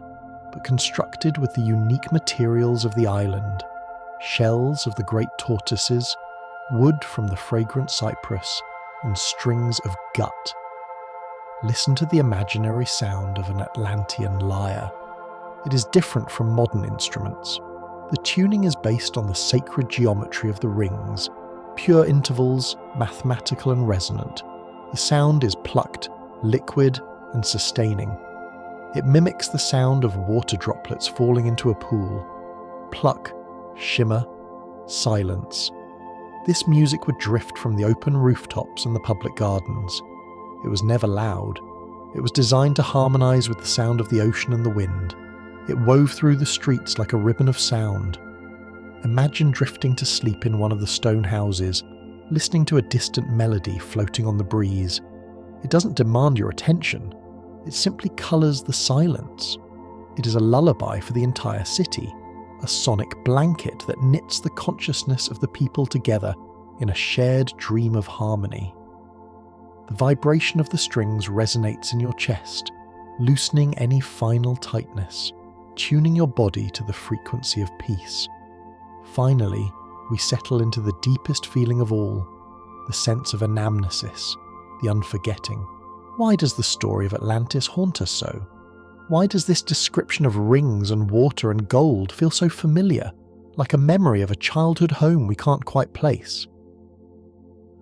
but constructed with the unique materials of the island: shells of the great tortoises, wood from the fragrant cypress, and strings of gut. Listen to the imaginary sound of an Atlantean lyre. It is different from modern instruments. The tuning is based on the sacred geometry of the rings, pure intervals, mathematical and resonant. The sound is plucked, liquid, and sustaining. It mimics the sound of water droplets falling into a pool. Pluck, shimmer, silence. This music would drift from the open rooftops and the public gardens. It was never loud. It was designed to harmonize with the sound of the ocean and the wind. It wove through the streets like a ribbon of sound. Imagine drifting to sleep in one of the stone houses, listening to a distant melody floating on the breeze. It doesn't demand your attention. It simply colours the silence. It is a lullaby for the entire city, a sonic blanket that knits the consciousness of the people together in a shared dream of harmony. The vibration of the strings resonates in your chest, loosening any final tightness, tuning your body to the frequency of peace. Finally, we settle into the deepest feeling of all, the sense of anamnesis, the unforgetting. Why does the story of Atlantis haunt us so? Why does this description of rings and water and gold feel so familiar, like a memory of a childhood home we can't quite place?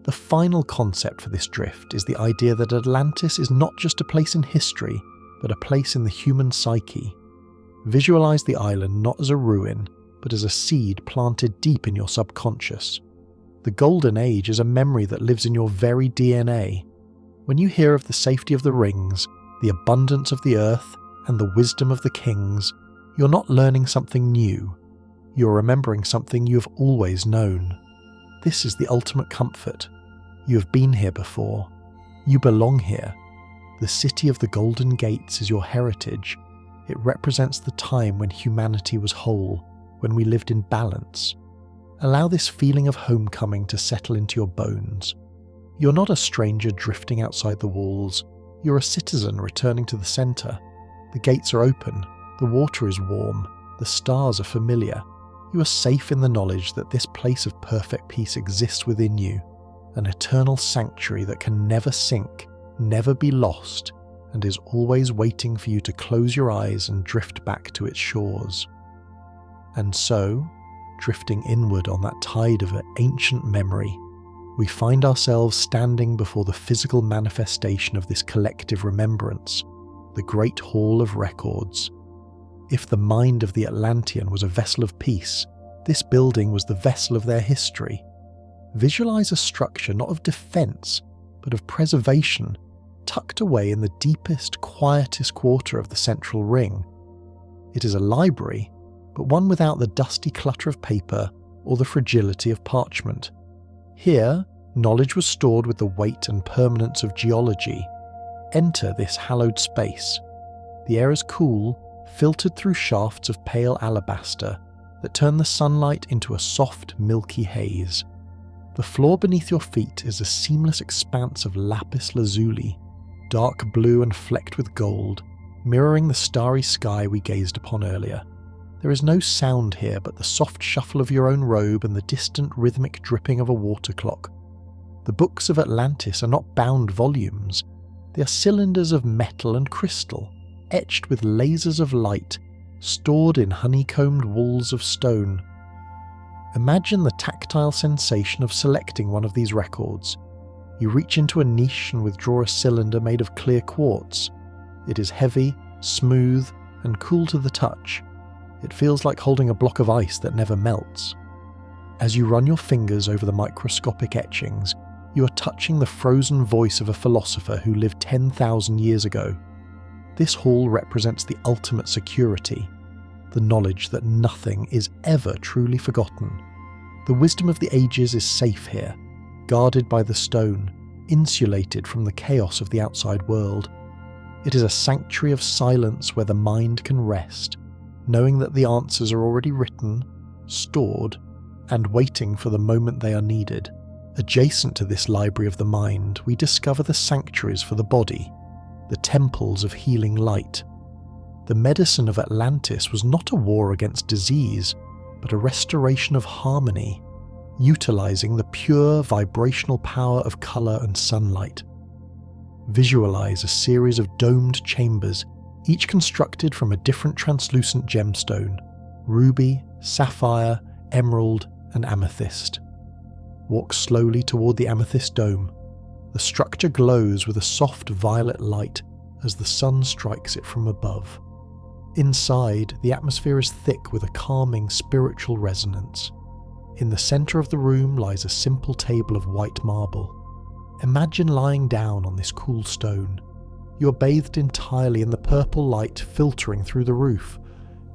The final concept for this drift is the idea that Atlantis is not just a place in history, but a place in the human psyche. Visualize the island not as a ruin, but as a seed planted deep in your subconscious. The Golden Age is a memory that lives in your very DNA. When you hear of the safety of the rings, the abundance of the earth, and the wisdom of the kings, you're not learning something new. You're remembering something you have always known. This is the ultimate comfort. You have been here before. You belong here. The city of the Golden Gates is your heritage. It represents the time when humanity was whole, when we lived in balance. Allow this feeling of homecoming to settle into your bones. You're not a stranger drifting outside the walls. You're a citizen returning to the centre. The gates are open. The water is warm. The stars are familiar. You are safe in the knowledge that this place of perfect peace exists within you, an eternal sanctuary that can never sink, never be lost, and is always waiting for you to close your eyes and drift back to its shores. And so, drifting inward on that tide of ancient memory, we find ourselves standing before the physical manifestation of this collective remembrance, the Great Hall of Records. If the mind of the Atlantean was a vessel of peace, this building was the vessel of their history. Visualize a structure not of defense, but of preservation, tucked away in the deepest, quietest quarter of the central ring. It is a library, but one without the dusty clutter of paper or the fragility of parchment. Here, knowledge was stored with the weight and permanence of geology. Enter this hallowed space. The air is cool, filtered through shafts of pale alabaster that turn the sunlight into a soft, milky haze. The floor beneath your feet is a seamless expanse of lapis lazuli, dark blue and flecked with gold, mirroring the starry sky we gazed upon earlier. There is no sound here but the soft shuffle of your own robe and the distant rhythmic dripping of a water clock. The books of Atlantis are not bound volumes. They are cylinders of metal and crystal, etched with lasers of light, stored in honeycombed walls of stone. Imagine the tactile sensation of selecting one of these records. You reach into a niche and withdraw a cylinder made of clear quartz. It is heavy, smooth, and cool to the touch. It feels like holding a block of ice that never melts. As you run your fingers over the microscopic etchings, you are touching the frozen voice of a philosopher who lived 10,000 years ago. This hall represents the ultimate security, the knowledge that nothing is ever truly forgotten. The wisdom of the ages is safe here, guarded by the stone, insulated from the chaos of the outside world. It is a sanctuary of silence where the mind can rest, knowing that the answers are already written, stored, and waiting for the moment they are needed. Adjacent to this library of the mind, we discover the sanctuaries for the body, the temples of healing light. The medicine of Atlantis was not a war against disease, but a restoration of harmony. utilizing the pure vibrational power of color and sunlight. Visualize a series of domed chambers, each constructed from a different translucent gemstone: ruby, sapphire, emerald, and amethyst. Walk slowly toward the amethyst dome. The structure glows with a soft violet light as the sun strikes it from above. Inside, the atmosphere is thick with a calming spiritual resonance. In the center of the room lies a simple table of white marble. Imagine lying down on this cool stone. You are bathed entirely in the purple light filtering through the roof.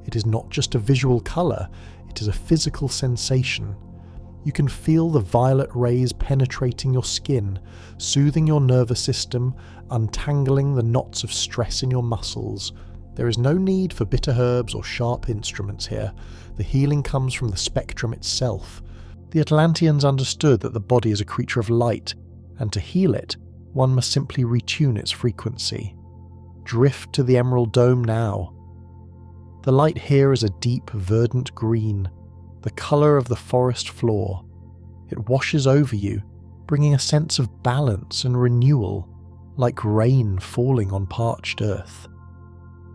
It is not just a visual color, it is a physical sensation. You can feel the violet rays penetrating your skin, soothing your nervous system, untangling the knots of stress in your muscles. There is no need for bitter herbs or sharp instruments here. The healing comes from the spectrum itself. The Atlanteans understood that the body is a creature of light, and to heal it, one must simply retune its frequency. Drift to the emerald dome now. The light here is a deep, verdant green, the colour of the forest floor. It washes over you, bringing a sense of balance and renewal, like rain falling on parched earth.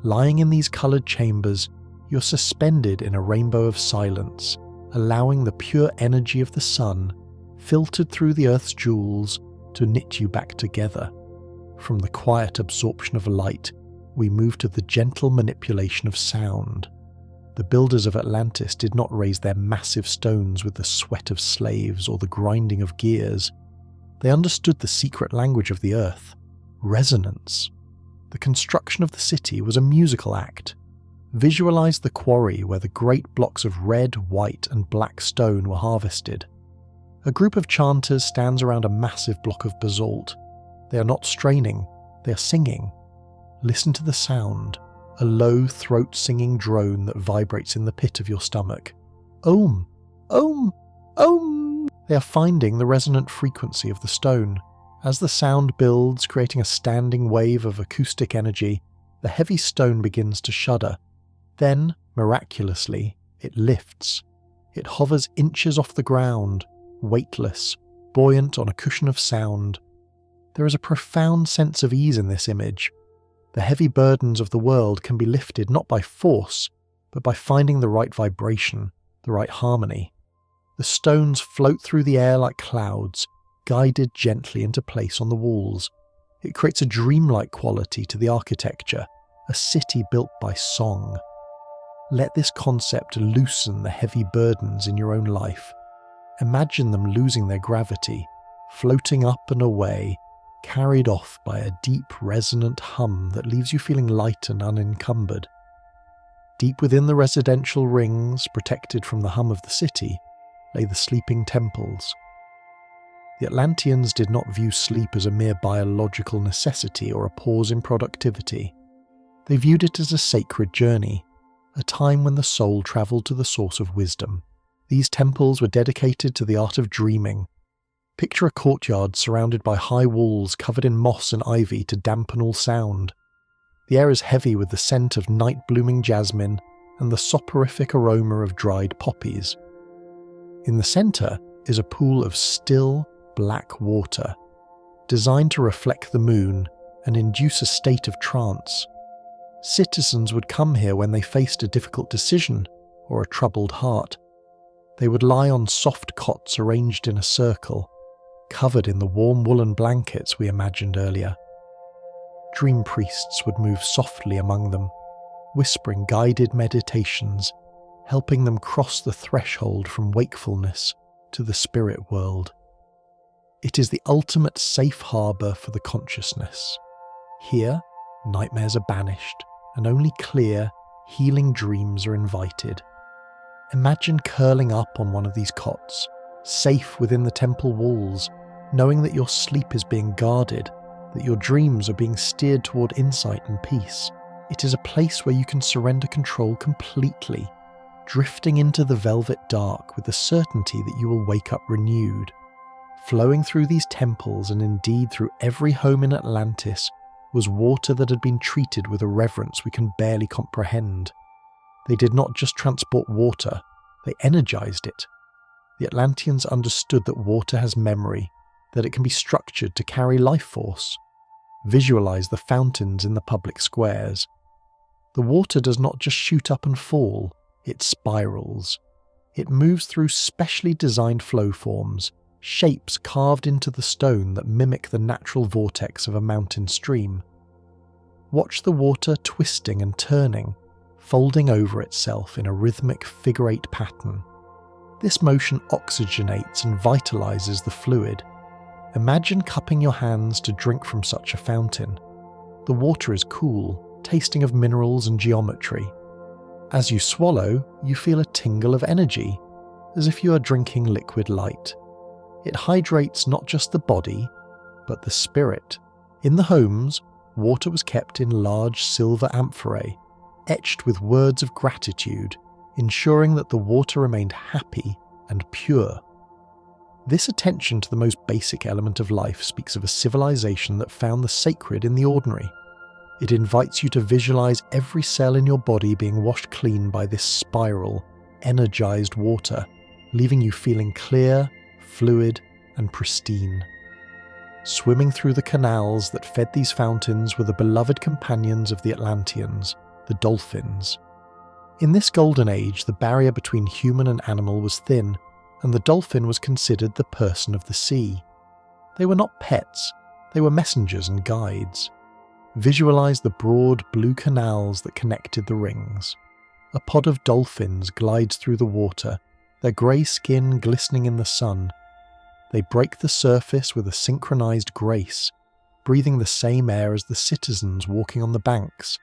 Lying in these coloured chambers, you're suspended in a rainbow of silence, allowing the pure energy of the sun, filtered through the earth's jewels, to knit you back together. From the quiet absorption of light, we move to the gentle manipulation of sound. The builders of Atlantis did not raise their massive stones with the sweat of slaves or the grinding of gears. They understood the secret language of the earth: resonance. The construction of the city was a musical act. Visualize the quarry where the great blocks of red, white, and black stone were harvested. A group of chanters stands around a massive block of basalt. They are not straining, they are singing. Listen to the sound, a low throat-singing drone that vibrates in the pit of your stomach. Om! Om! Om! They are finding the resonant frequency of the stone. As the sound builds, creating a standing wave of acoustic energy, the heavy stone begins to shudder. Then, miraculously, it lifts. It hovers inches off the ground, weightless, buoyant on a cushion of sound. There is a profound sense of ease in this image. The heavy burdens of the world can be lifted not by force, but by finding the right vibration, the right harmony. The stones float through the air like clouds, guided gently into place on the walls. It creates a dreamlike quality to the architecture, a city built by song. Let this concept loosen the heavy burdens in your own life. Imagine them losing their gravity, floating up and away, carried off by a deep, resonant hum that leaves you feeling light and unencumbered. Deep within the residential rings, protected from the hum of the city, lay the sleeping temples. The Atlanteans did not view sleep as a mere biological necessity or a pause in productivity. They viewed it as a sacred journey, a time when the soul travelled to the source of wisdom. These temples were dedicated to the art of dreaming. Picture a courtyard surrounded by high walls covered in moss and ivy to dampen all sound. The air is heavy with the scent of night-blooming jasmine and the soporific aroma of dried poppies. In the centre is a pool of still, black water, designed to reflect the moon and induce a state of trance. Citizens would come here when they faced a difficult decision or a troubled heart. They would lie on soft cots arranged in a circle, covered in the warm woolen blankets we imagined earlier. Dream priests would move softly among them, whispering guided meditations, helping them cross the threshold from wakefulness to the spirit world. It is the ultimate safe harbour for the consciousness. Here, nightmares are banished, and only clear, healing dreams are invited. Imagine curling up on one of these cots, safe within the temple walls, knowing that your sleep is being guarded, that your dreams are being steered toward insight and peace. It is a place where you can surrender control completely, drifting into the velvet dark with the certainty that you will wake up renewed. Flowing through these temples, and indeed through every home in Atlantis, was water that had been treated with a reverence we can barely comprehend. They did not just transport water, they energized it. the Atlanteans understood that water has memory, that it can be structured to carry life force. Visualize the fountains in the public squares. The water does not just shoot up and fall, it spirals. It moves through specially designed flow forms, shapes carved into the stone that mimic the natural vortex of a mountain stream. Watch the water twisting and turning, folding over itself in a rhythmic figure-8 pattern. This motion oxygenates and vitalizes the fluid. Imagine cupping your hands to drink from such a fountain. The water is cool, tasting of minerals and geometry. As you swallow, you feel a tingle of energy, as if you are drinking liquid light. It hydrates not just the body, but the spirit. In the homes, water was kept in large silver amphorae, etched with words of gratitude, ensuring that the water remained happy and pure. This attention to the most basic element of life speaks of a civilization that found the sacred in the ordinary. It invites you to visualize every cell in your body being washed clean by this spiral, energized water, leaving you feeling clear, fluid, and pristine. Swimming through the canals that fed these fountains were the beloved companions of the Atlanteans, the dolphins. In this golden age, the barrier between human and animal was thin, and the dolphin was considered the person of the sea. They were not pets, they were messengers and guides. Visualize the broad blue canals that connected the rings. A pod of dolphins glides through the water, their grey skin glistening in the sun. They break the surface with a synchronized grace, breathing the same air as the citizens walking on the banks.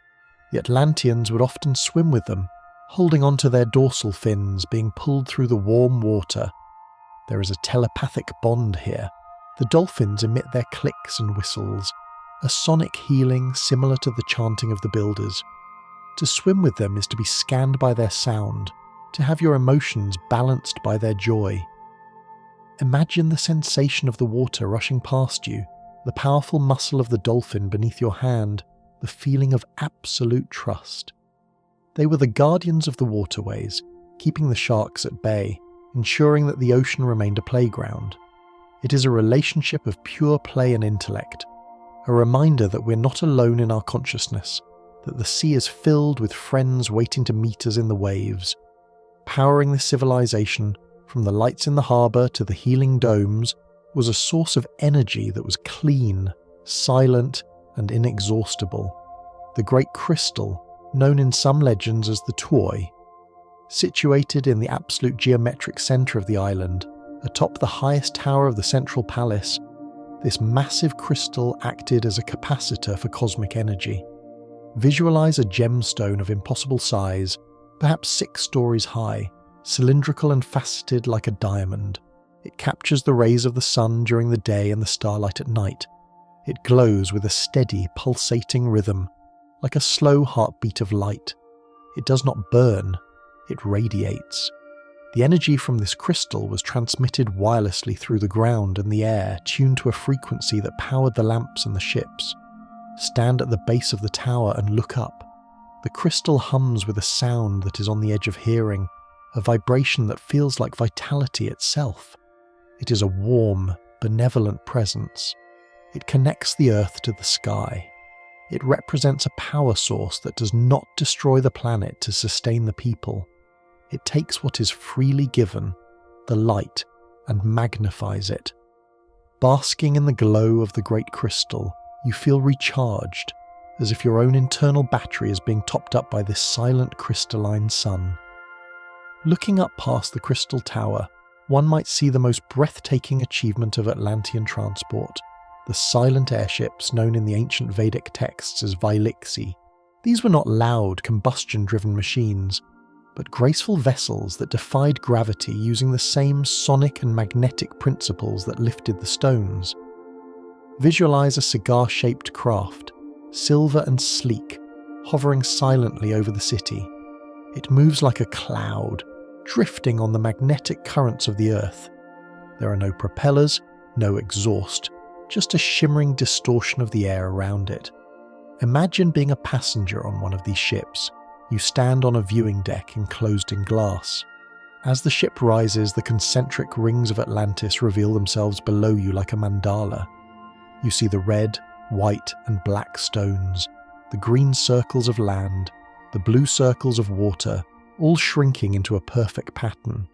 The Atlanteans would often swim with them, holding onto their dorsal fins, being pulled through the warm water. There is a telepathic bond here. The dolphins emit their clicks and whistles, a sonic healing similar to the chanting of the builders. To swim with them is to be scanned by their sound, to have your emotions balanced by their joy. Imagine the sensation of the water rushing past you, the powerful muscle of the dolphin beneath your hand, the feeling of absolute trust. They were the guardians of the waterways, keeping the sharks at bay, ensuring that the ocean remained a playground. It is a relationship of pure play and intellect, a reminder that we're not alone in our consciousness, that the sea is filled with friends waiting to meet us in the waves. Powering this civilization, from the lights in the harbour to the healing domes, was a source of energy that was clean, silent, and inexhaustible. The Great Crystal, known in some legends as the Toy. Situated in the absolute geometric centre of the island, atop the highest tower of the central palace, this massive crystal acted as a capacitor for cosmic energy. Visualize a gemstone of impossible size, perhaps 6 stories high, cylindrical and faceted like a diamond. It captures the rays of the sun during the day and the starlight at night. It glows with a steady, pulsating rhythm, like a slow heartbeat of light. It does not burn, it radiates. The energy from this crystal was transmitted wirelessly through the ground and the air, tuned to a frequency that powered the lamps and the ships. Stand at the base of the tower and look up. The crystal hums with a sound that is on the edge of hearing, a vibration that feels like vitality itself. It is a warm, benevolent presence. It connects the earth to the sky. It represents a power source that does not destroy the planet to sustain the people. It takes what is freely given, the light, and magnifies it. Basking in the glow of the great crystal, you feel recharged, as if your own internal battery is being topped up by this silent crystalline sun. Looking up past the crystal tower, one might see the most breathtaking achievement of Atlantean transport, the silent airships known in the ancient Vedic texts as Vailiksi. These were not loud, combustion-driven machines, but graceful vessels that defied gravity using the same sonic and magnetic principles that lifted the stones. Visualize a cigar-shaped craft, silver and sleek, hovering silently over the city. It moves like a cloud, drifting on the magnetic currents of the earth. There are no propellers, no exhaust, just a shimmering distortion of the air around it. Imagine being a passenger on one of these ships. You stand on a viewing deck enclosed in glass. As the ship rises, the concentric rings of Atlantis reveal themselves below you like a mandala. You see the red, white, and black stones, the green circles of land, the blue circles of water, all shrinking into a perfect pattern.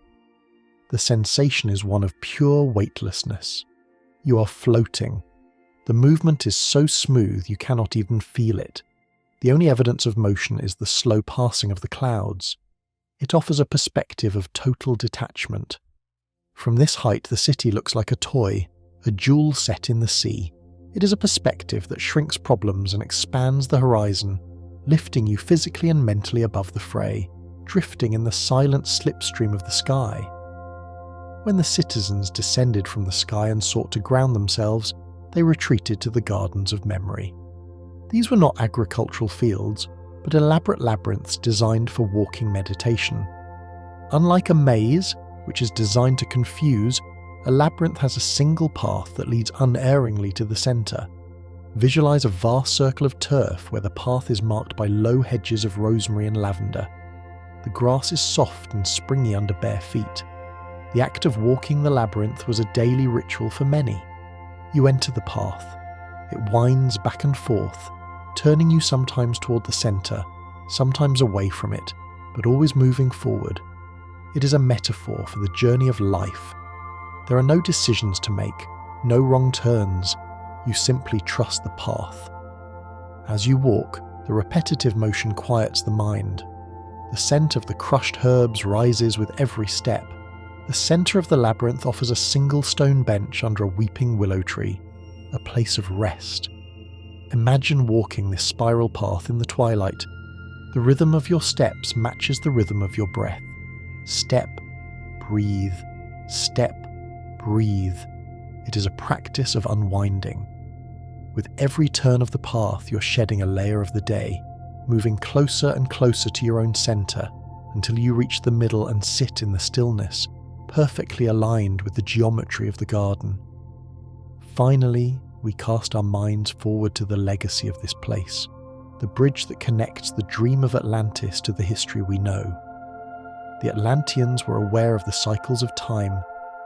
The sensation is one of pure weightlessness. You are floating. The movement is so smooth you cannot even feel it. The only evidence of motion is the slow passing of the clouds. It offers a perspective of total detachment. From this height, the city looks like a toy, a jewel set in the sea. It is a perspective that shrinks problems and expands the horizon, lifting you physically and mentally above the fray, drifting in the silent slipstream of the sky. When the citizens descended from the sky and sought to ground themselves, they retreated to the gardens of memory. These were not agricultural fields, but elaborate labyrinths designed for walking meditation. Unlike a maze, which is designed to confuse, a labyrinth has a single path that leads unerringly to the centre. Visualize a vast circle of turf where the path is marked by low hedges of rosemary and lavender. The grass is soft and springy under bare feet. The act of walking the labyrinth was a daily ritual for many. You enter the path. It winds back and forth, turning you sometimes toward the centre, sometimes away from it, but always moving forward. It is a metaphor for the journey of life. There are no decisions to make, no wrong turns. You simply trust the path. As you walk, the repetitive motion quiets the mind. The scent of the crushed herbs rises with every step. The centre of the labyrinth offers a single stone bench under a weeping willow tree, a place of rest. Imagine walking this spiral path in the twilight. The rhythm of your steps matches the rhythm of your breath. Step, breathe, step, breathe. It is a practice of unwinding. With every turn of the path, you're shedding a layer of the day, moving closer and closer to your own centre until you reach the middle and sit in the stillness, perfectly aligned with the geometry of the garden. Finally, we cast our minds forward to the legacy of this place, the bridge that connects the dream of Atlantis to the history we know. The Atlanteans were aware of the cycles of time.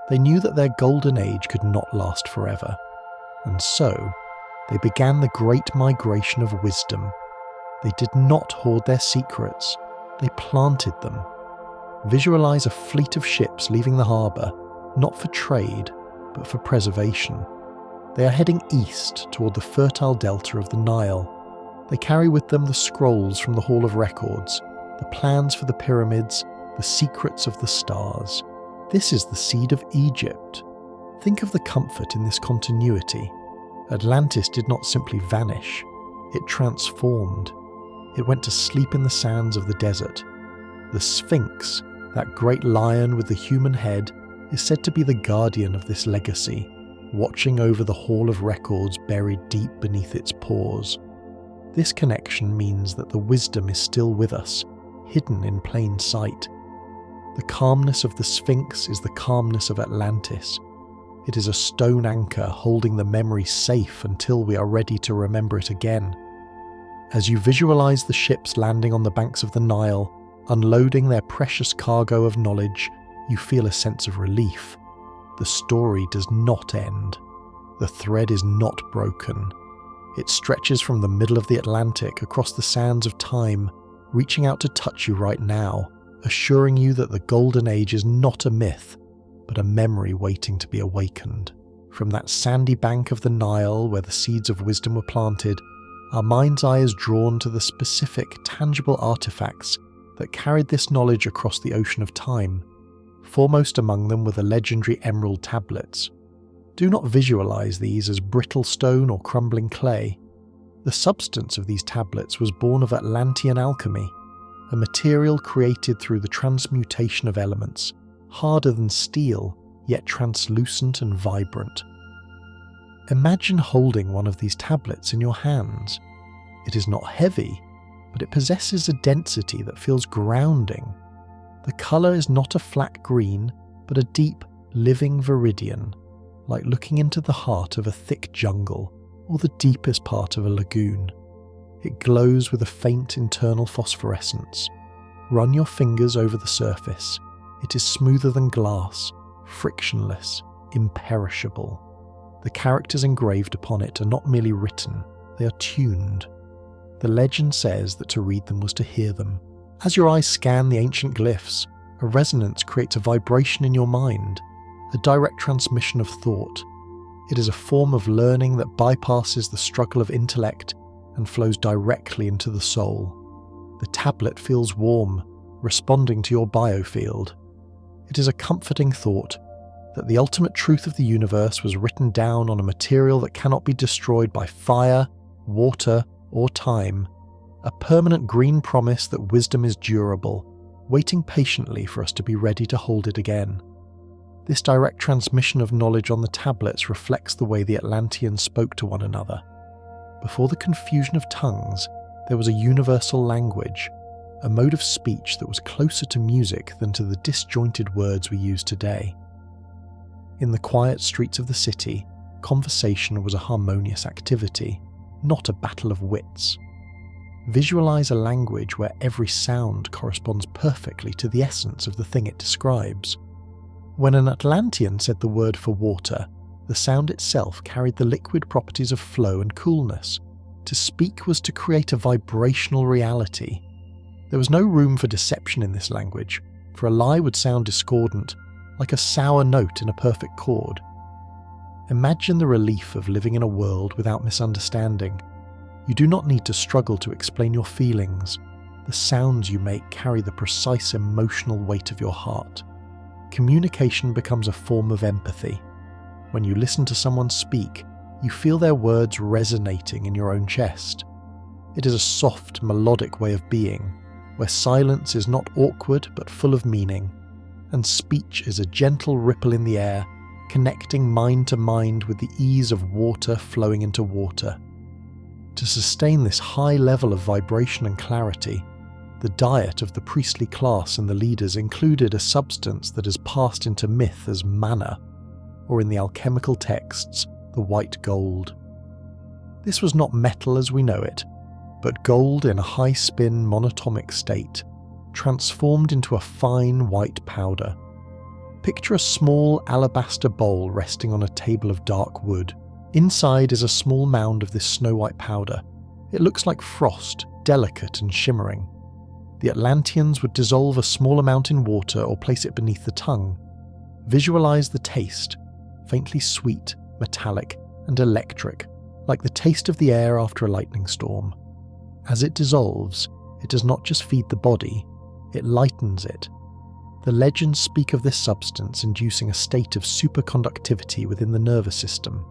They knew that their golden age could not last forever. And so, they began the great migration of wisdom. They did not hoard their secrets. They planted them. Visualize a fleet of ships leaving the harbour, not for trade, but for preservation. They are heading east toward the fertile delta of the Nile. They carry with them the scrolls from the Hall of Records, the plans for the pyramids, the secrets of the stars. This is the seed of Egypt. Think of the comfort in this continuity. Atlantis did not simply vanish. It transformed. It went to sleep in the sands of the desert. The Sphinx, that great lion with the human head, is said to be the guardian of this legacy, watching over the Hall of Records buried deep beneath its paws. This connection means that the wisdom is still with us, hidden in plain sight. The calmness of the Sphinx is the calmness of Atlantis. It is a stone anchor holding the memory safe until we are ready to remember it again. As you visualize the ships landing on the banks of the Nile, unloading their precious cargo of knowledge, you feel a sense of relief. The story does not end. The thread is not broken. It stretches from the middle of the Atlantic across the sands of time, reaching out to touch you right now, assuring you that the Golden Age is not a myth, but a memory waiting to be awakened. From that sandy bank of the Nile where the seeds of wisdom were planted, our mind's eye is drawn to the specific, tangible artifacts that carried this knowledge across the ocean of time. Foremost among them were the legendary emerald tablets. Do not visualize these as brittle stone or crumbling clay. The substance of these tablets was born of Atlantean alchemy, a material created through the transmutation of elements, harder than steel, yet translucent and vibrant. Imagine holding one of these tablets in your hands. It is not heavy, but it possesses a density that feels grounding. The colour is not a flat green, but a deep, living viridian, like looking into the heart of a thick jungle or the deepest part of a lagoon. It glows with a faint internal phosphorescence. Run your fingers over the surface. It is smoother than glass, frictionless, imperishable. The characters engraved upon it are not merely written, they are tuned. The legend says that to read them was to hear them. As your eyes scan the ancient glyphs, a resonance creates a vibration in your mind, a direct transmission of thought. It is a form of learning that bypasses the struggle of intellect and flows directly into the soul. The tablet feels warm, responding to your biofield. It is a comforting thought that the ultimate truth of the universe was written down on a material that cannot be destroyed by fire, water, or time, a permanent green promise that wisdom is durable, waiting patiently for us to be ready to hold it again. This direct transmission of knowledge on the tablets reflects the way the Atlanteans spoke to one another. Before the confusion of tongues, there was a universal language, a mode of speech that was closer to music than to the disjointed words we use today. In the quiet streets of the city, conversation was a harmonious activity, not a battle of wits. Visualize a language where every sound corresponds perfectly to the essence of the thing it describes. When an Atlantean said the word for water, the sound itself carried the liquid properties of flow and coolness. To speak was to create a vibrational reality. There was no room for deception in this language, for a lie would sound discordant, like a sour note in a perfect chord. Imagine the relief of living in a world without misunderstanding. You do not need to struggle to explain your feelings. The sounds you make carry the precise emotional weight of your heart. Communication becomes a form of empathy. When you listen to someone speak, you feel their words resonating in your own chest. It is a soft, melodic way of being, where silence is not awkward but full of meaning, and speech is a gentle ripple in the air, connecting mind to mind with the ease of water flowing into water. To sustain this high level of vibration and clarity, the diet of the priestly class and the leaders included a substance that has passed into myth as manna, or in the alchemical texts, the white gold. This was not metal as we know it, but gold in a high-spin monatomic state, transformed into a fine white powder. Picture a small alabaster bowl resting on a table of dark wood. Inside is a small mound of this snow-white powder. It looks like frost, delicate and shimmering. The Atlanteans would dissolve a small amount in water or place it beneath the tongue. Visualize the taste, faintly sweet, metallic, and electric, like the taste of the air after a lightning storm. As it dissolves, it does not just feed the body, it lightens it. The legends speak of this substance inducing a state of superconductivity within the nervous system.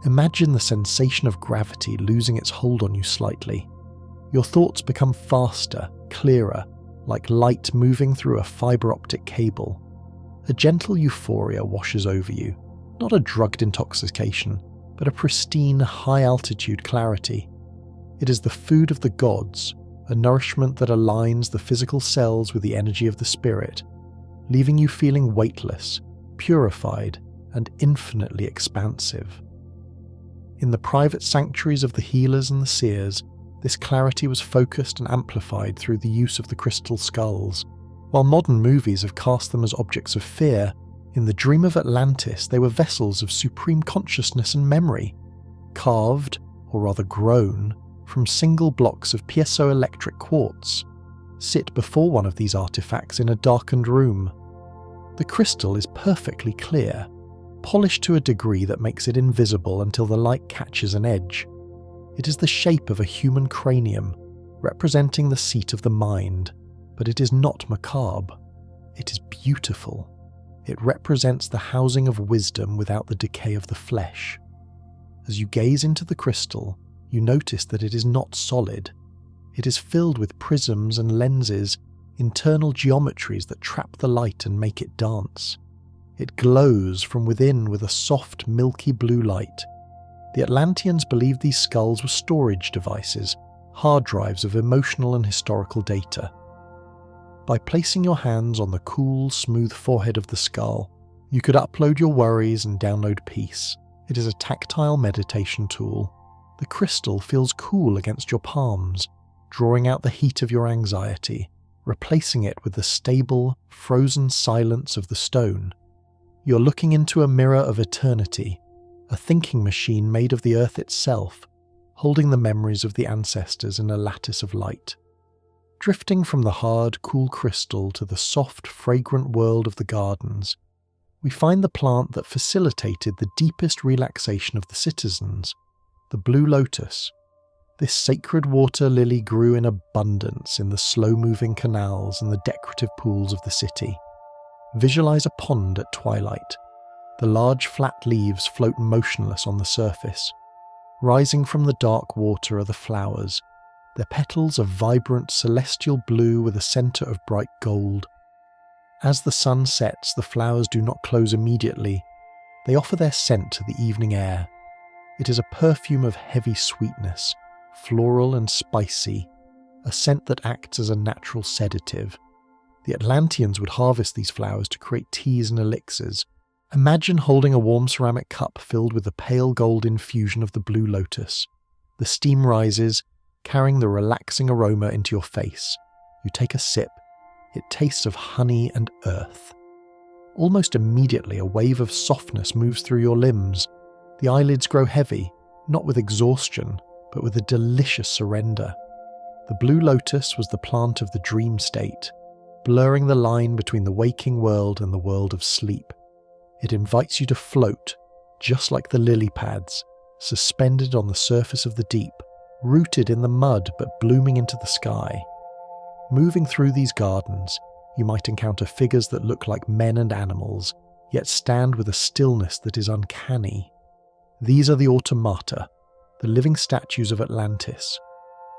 Imagine the sensation of gravity losing its hold on you slightly. Your thoughts become faster, clearer, like light moving through a fiber optic cable. A gentle euphoria washes over you, not a drugged intoxication, but a pristine, high-altitude clarity. It is the food of the gods, a nourishment that aligns the physical cells with the energy of the spirit, leaving you feeling weightless, purified, and infinitely expansive. In the private sanctuaries of the healers and the seers, this clarity was focused and amplified through the use of the crystal skulls. While modern movies have cast them as objects of fear, in the dream of Atlantis they were vessels of supreme consciousness and memory, carved, or rather grown, from single blocks of piezoelectric quartz. Sit before one of these artifacts in a darkened room. The crystal is perfectly clear, polished to a degree that makes it invisible until the light catches an edge. It is the shape of a human cranium, representing the seat of the mind, but it is not macabre. It is beautiful. It represents the housing of wisdom without the decay of the flesh. As you gaze into the crystal, you notice that it is not solid. It is filled with prisms and lenses, internal geometries that trap the light and make it dance. It glows from within with a soft, milky blue light. The Atlanteans believed these skulls were storage devices, hard drives of emotional and historical data. By placing your hands on the cool, smooth forehead of the skull, you could upload your worries and download peace. It is a tactile meditation tool. The crystal feels cool against your palms, drawing out the heat of your anxiety, replacing it with the stable, frozen silence of the stone. You're looking into a mirror of eternity, a thinking machine made of the earth itself, holding the memories of the ancestors in a lattice of light. Drifting from the hard, cool crystal to the soft, fragrant world of the gardens, we find the plant that facilitated the deepest relaxation of the citizens, the blue lotus. This sacred water lily grew in abundance in the slow-moving canals and the decorative pools of the city. Visualize a pond at twilight. The large flat leaves float motionless on the surface. Rising from the dark water are the flowers, their petals of vibrant celestial blue with a centre of bright gold. As the sun sets, the flowers do not close immediately. They offer their scent to the evening air. It is a perfume of heavy sweetness, floral and spicy, a scent that acts as a natural sedative. The Atlanteans would harvest these flowers to create teas and elixirs. Imagine holding a warm ceramic cup filled with the pale gold infusion of the blue lotus. The steam rises, carrying the relaxing aroma into your face. You take a sip. It tastes of honey and earth. Almost immediately, a wave of softness moves through your limbs. The eyelids grow heavy, not with exhaustion, but with a delicious surrender. The blue lotus was the plant of the dream state, blurring the line between the waking world and the world of sleep. It invites you to float, just like the lily pads, suspended on the surface of the deep, rooted in the mud but blooming into the sky. Moving through these gardens, you might encounter figures that look like men and animals, yet stand with a stillness that is uncanny. These are the automata, the living statues of Atlantis.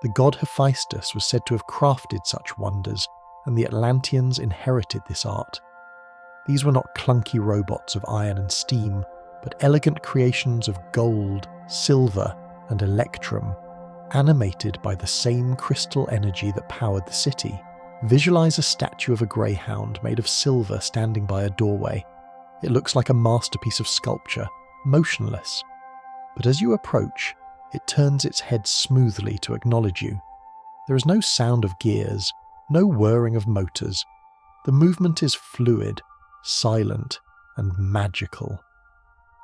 The god Hephaestus was said to have crafted such wonders, and the Atlanteans inherited this art. These were not clunky robots of iron and steam, but elegant creations of gold, silver, and electrum, animated by the same crystal energy that powered the city. Visualize a statue of a greyhound made of silver standing by a doorway. It looks like a masterpiece of sculpture, motionless. But as you approach, it turns its head smoothly to acknowledge you. There is no sound of gears, no whirring of motors. The movement is fluid, silent, and magical.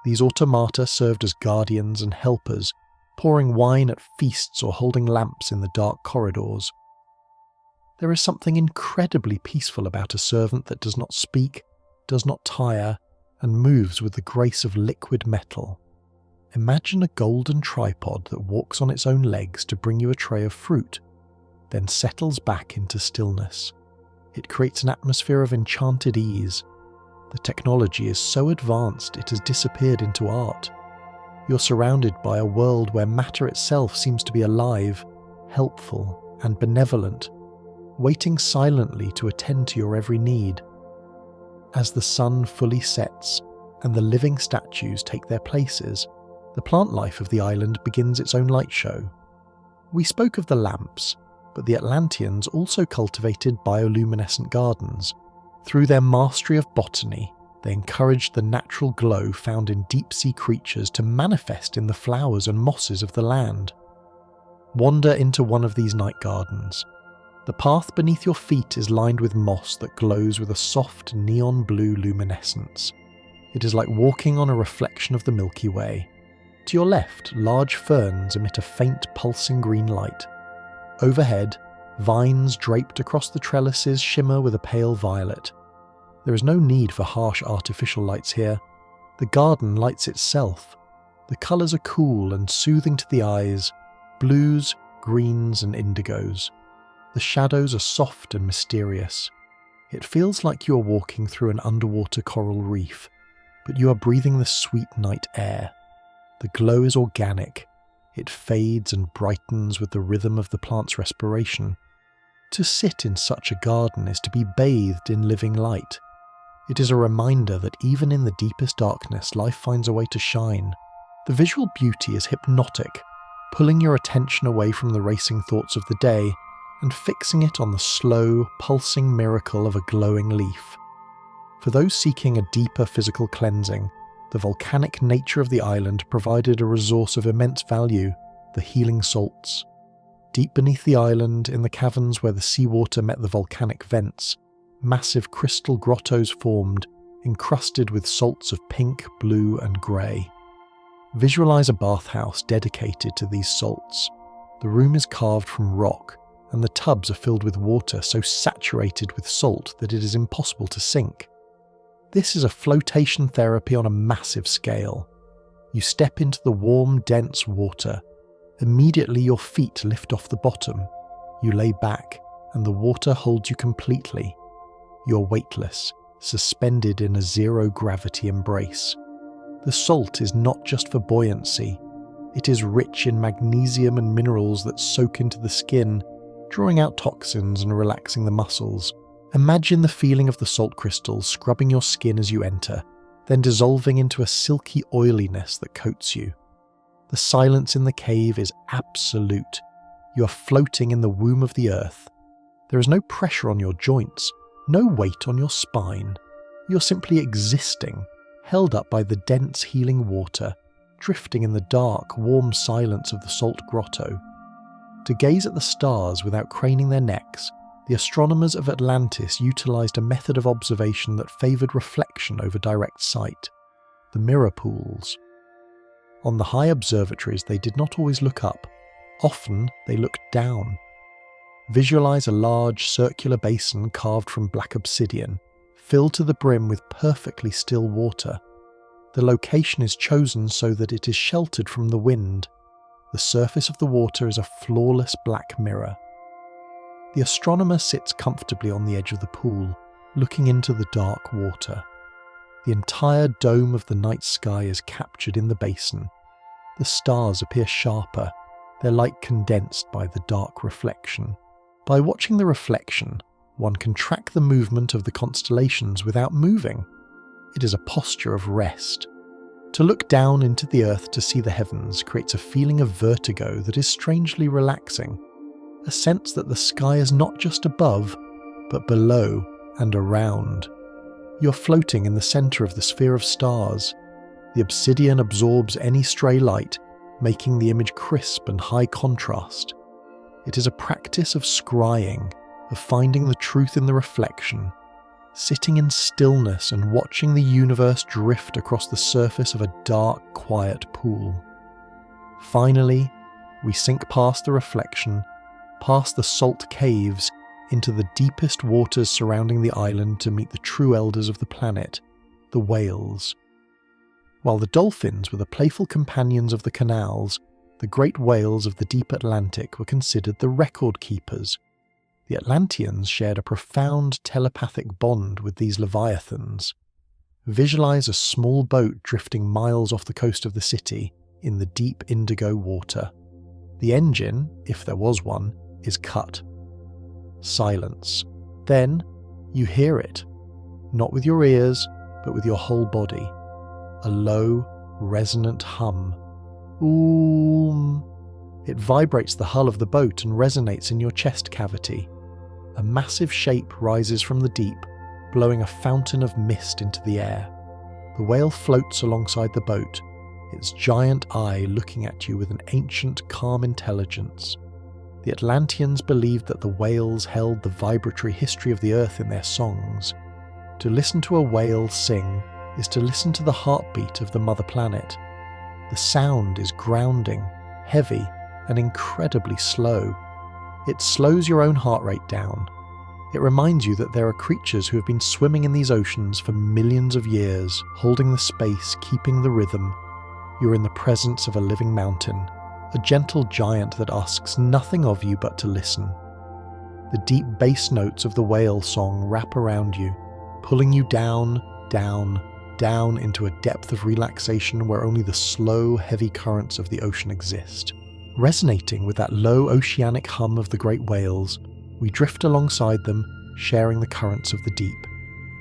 These automata served as guardians and helpers, pouring wine at feasts or holding lamps in the dark corridors. There is something incredibly peaceful about a servant that does not speak, does not tire, and moves with the grace of liquid metal. Imagine a golden tripod that walks on its own legs to bring you a tray of fruit, then settles back into stillness. It creates an atmosphere of enchanted ease. The technology is so advanced it has disappeared into art. You're surrounded by a world where matter itself seems to be alive, helpful, and benevolent, waiting silently to attend to your every need. As the sun fully sets and the living statues take their places, the plant life of the island begins its own light show. We spoke of the lamps, but the Atlanteans also cultivated bioluminescent gardens. Through their mastery of botany, they encouraged the natural glow found in deep-sea creatures to manifest in the flowers and mosses of the land. Wander into one of these night gardens. The path beneath your feet is lined with moss that glows with a soft neon blue luminescence. It is like walking on a reflection of the Milky Way. To your left, large ferns emit a faint pulsing green light. Overhead, vines draped across the trellises shimmer with a pale violet. There is no need for harsh artificial lights here. The garden lights itself. The colours are cool and soothing to the eyes, blues, greens and indigos. The shadows are soft and mysterious. It feels like you are walking through an underwater coral reef, but you are breathing the sweet night air. The glow is organic. It fades and brightens with the rhythm of the plant's respiration. To sit in such a garden is to be bathed in living light. It is a reminder that even in the deepest darkness, life finds a way to shine. The visual beauty is hypnotic, pulling your attention away from the racing thoughts of the day and fixing it on the slow, pulsing miracle of a glowing leaf. For those seeking a deeper physical cleansing, the volcanic nature of the island provided a resource of immense value, the healing salts. Deep beneath the island, in the caverns where the seawater met the volcanic vents, massive crystal grottos formed, encrusted with salts of pink, blue, and grey. Visualize a bathhouse dedicated to these salts. The room is carved from rock, and the tubs are filled with water so saturated with salt that it is impossible to sink. This is a flotation therapy on a massive scale. You step into the warm, dense water. Immediately your feet lift off the bottom. You lay back, and the water holds you completely. You're weightless, suspended in a zero-gravity embrace. The salt is not just for buoyancy. It is rich in magnesium and minerals that soak into the skin, drawing out toxins and relaxing the muscles. Imagine the feeling of the salt crystals scrubbing your skin as you enter, then dissolving into a silky oiliness that coats you. The silence in the cave is absolute. You are floating in the womb of the earth. There is no pressure on your joints, no weight on your spine. You're simply existing, held up by the dense healing water, drifting in the dark, warm silence of the salt grotto. To gaze at the stars without craning their necks, the astronomers of Atlantis utilized a method of observation that favored reflection over direct sight: the mirror pools. On the high observatories, they did not always look up. Often, they looked down. Visualize a large circular basin carved from black obsidian, filled to the brim with perfectly still water. The location is chosen so that it is sheltered from the wind. The surface of the water is a flawless black mirror. The astronomer sits comfortably on the edge of the pool, looking into the dark water. The entire dome of the night sky is captured in the basin. The stars appear sharper, their light condensed by the dark reflection. By watching the reflection, one can track the movement of the constellations without moving. It is a posture of rest. To look down into the earth to see the heavens creates a feeling of vertigo that is strangely relaxing, a sense that the sky is not just above, but below and around. You're floating in the center of the sphere of stars. The obsidian absorbs any stray light, making the image crisp and high contrast. It is a practice of scrying, of finding the truth in the reflection, sitting in stillness and watching the universe drift across the surface of a dark, quiet pool. Finally, we sink past the reflection, past the salt caves, into the deepest waters surrounding the island to meet the true elders of the planet, the whales. While the dolphins were the playful companions of the canals, the great whales of the deep Atlantic were considered the record keepers. The Atlanteans shared a profound telepathic bond with these leviathans. Visualize a small boat drifting miles off the coast of the city in the deep indigo water. The engine, if there was one, is cut. Silence. Then, you hear it. Not with your ears, but with your whole body. A low, resonant hum. Oom. It vibrates the hull of the boat and resonates in your chest cavity. A massive shape rises from the deep, blowing a fountain of mist into the air. The whale floats alongside the boat, its giant eye looking at you with an ancient, calm intelligence. The Atlanteans believed that the whales held the vibratory history of the earth in their songs. To listen to a whale sing is to listen to the heartbeat of the mother planet. The sound is grounding, heavy, and incredibly slow. It slows your own heart rate down. It reminds you that there are creatures who have been swimming in these oceans for millions of years, holding the space, keeping the rhythm. You're in the presence of a living mountain, a gentle giant that asks nothing of you but to listen. The deep bass notes of the whale song wrap around you, pulling you down, down, down into a depth of relaxation where only the slow, heavy currents of the ocean exist. Resonating with that low oceanic hum of the great whales, we drift alongside them, sharing the currents of the deep.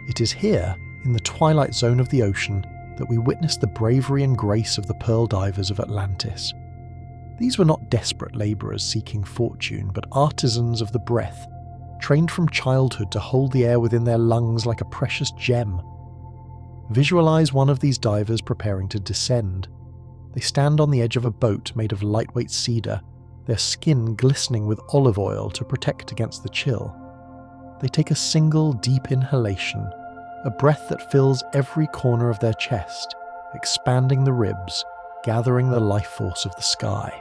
It is here, in the twilight zone of the ocean, that we witness the bravery and grace of the pearl divers of Atlantis. These were not desperate labourers seeking fortune, but artisans of the breath, trained from childhood to hold the air within their lungs like a precious gem. Visualize one of these divers preparing to descend. They stand on the edge of a boat made of lightweight cedar, their skin glistening with olive oil to protect against the chill. They take a single deep inhalation, a breath that fills every corner of their chest, expanding the ribs, gathering the life force of the sky.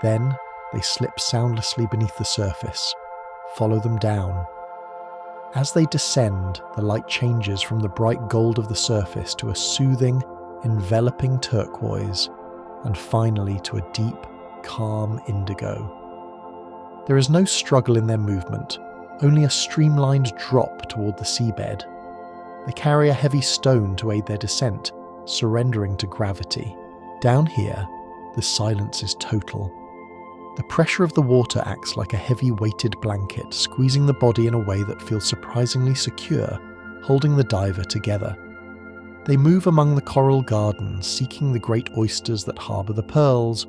Then they slip soundlessly beneath the surface. Follow them down. As they descend, the light changes from the bright gold of the surface to a soothing, enveloping turquoise, and finally to a deep, calm indigo. There is no struggle in their movement, only a streamlined drop toward the seabed. They carry a heavy stone to aid their descent, surrendering to gravity. Down here, the silence is total. The pressure of the water acts like a heavy weighted blanket, squeezing the body in a way that feels surprisingly secure, holding the diver together. They move among the coral gardens, seeking the great oysters that harbour the pearls,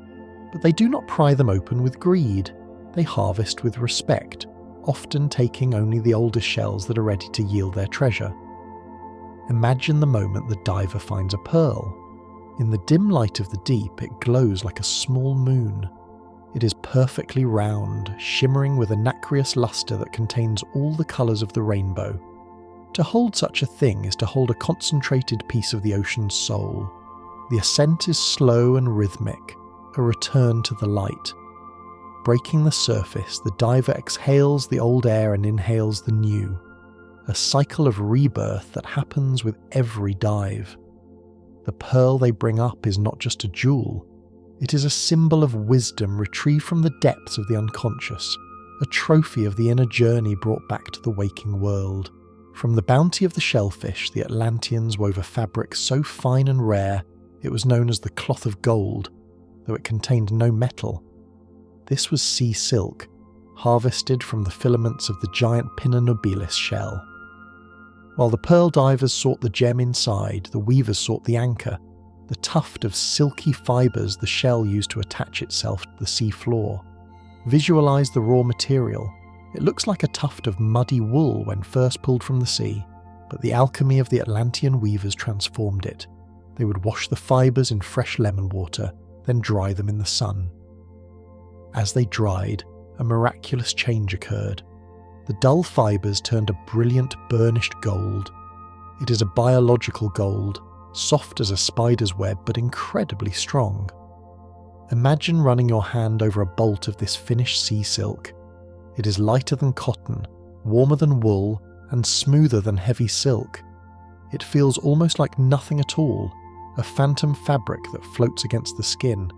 but they do not pry them open with greed. They harvest with respect, often taking only the oldest shells that are ready to yield their treasure. Imagine the moment the diver finds a pearl. In the dim light of the deep, it glows like a small moon. It is perfectly round, shimmering with a nacreous luster that contains all the colours of the rainbow. To hold such a thing is to hold a concentrated piece of the ocean's soul. The ascent is slow and rhythmic, a return to the light. Breaking the surface, the diver exhales the old air and inhales the new, a cycle of rebirth that happens with every dive. The pearl they bring up is not just a jewel, it is a symbol of wisdom retrieved from the depths of the unconscious, a trophy of the inner journey brought back to the waking world. From the bounty of the shellfish, the Atlanteans wove a fabric so fine and rare it was known as the cloth of gold, though it contained no metal. This was sea silk, harvested from the filaments of the giant Pinna nobilis shell. While the pearl divers sought the gem inside, the weavers sought the anchor, the tuft of silky fibres the shell used to attach itself to the sea floor. Visualize the raw material. It looks like a tuft of muddy wool when first pulled from the sea, but the alchemy of the Atlantean weavers transformed it. They would wash the fibres in fresh lemon water, then dry them in the sun. As they dried, a miraculous change occurred. The dull fibres turned a brilliant burnished gold. It is a biological gold, soft as a spider's web but incredibly strong. Imagine running your hand over a bolt of this finished sea silk. It is lighter than cotton, warmer than wool, and smoother than heavy silk. It feels almost like nothing at all, a phantom fabric that floats against the skin.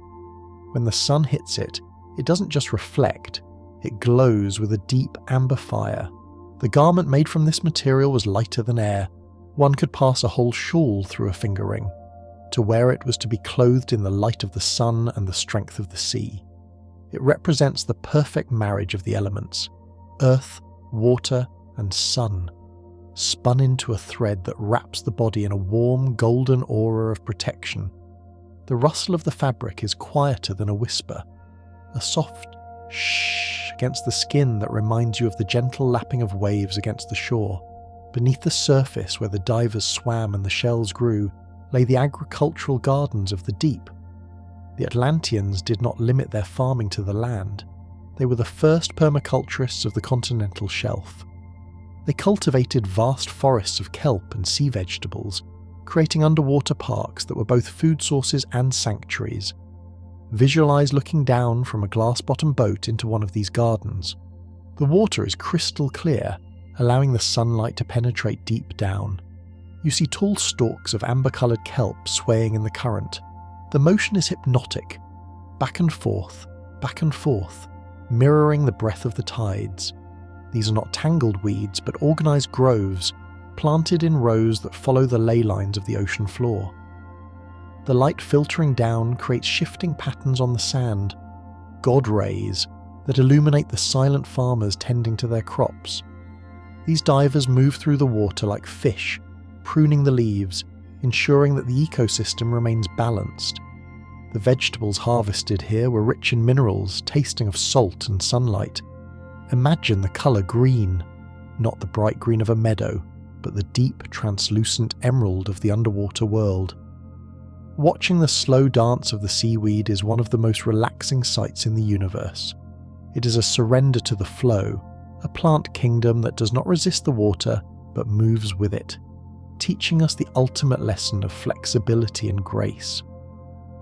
When the sun hits it, it doesn't just reflect, it glows with a deep amber fire. The garment made from this material was lighter than air. One could pass a whole shawl through a finger ring. To wear it was to be clothed in the light of the sun and the strength of the sea. It represents the perfect marriage of the elements, earth, water, and sun, spun into a thread that wraps the body in a warm, golden aura of protection. The rustle of the fabric is quieter than a whisper, a soft shh against the skin that reminds you of the gentle lapping of waves against the shore. Beneath the surface where the divers swam and the shells grew, lay the agricultural gardens of the deep. The Atlanteans did not limit their farming to the land. They were the first permaculturists of the continental shelf. They cultivated vast forests of kelp and sea vegetables, creating underwater parks that were both food sources and sanctuaries. Visualize looking down from a glass-bottom boat into one of these gardens. The water is crystal clear, allowing the sunlight to penetrate deep down. You see tall stalks of amber-coloured kelp swaying in the current. The motion is hypnotic, back and forth, mirroring the breath of the tides. These are not tangled weeds, but organised groves, planted in rows that follow the ley lines of the ocean floor. The light filtering down creates shifting patterns on the sand, god rays that illuminate the silent farmers tending to their crops. These divers move through the water like fish, pruning the leaves, ensuring that the ecosystem remains balanced. The vegetables harvested here were rich in minerals, tasting of salt and sunlight. Imagine the colour green, not the bright green of a meadow, but the deep, translucent emerald of the underwater world. Watching the slow dance of the seaweed is one of the most relaxing sights in the universe. It is a surrender to the flow, a plant kingdom that does not resist the water but moves with it, teaching us the ultimate lesson of flexibility and grace.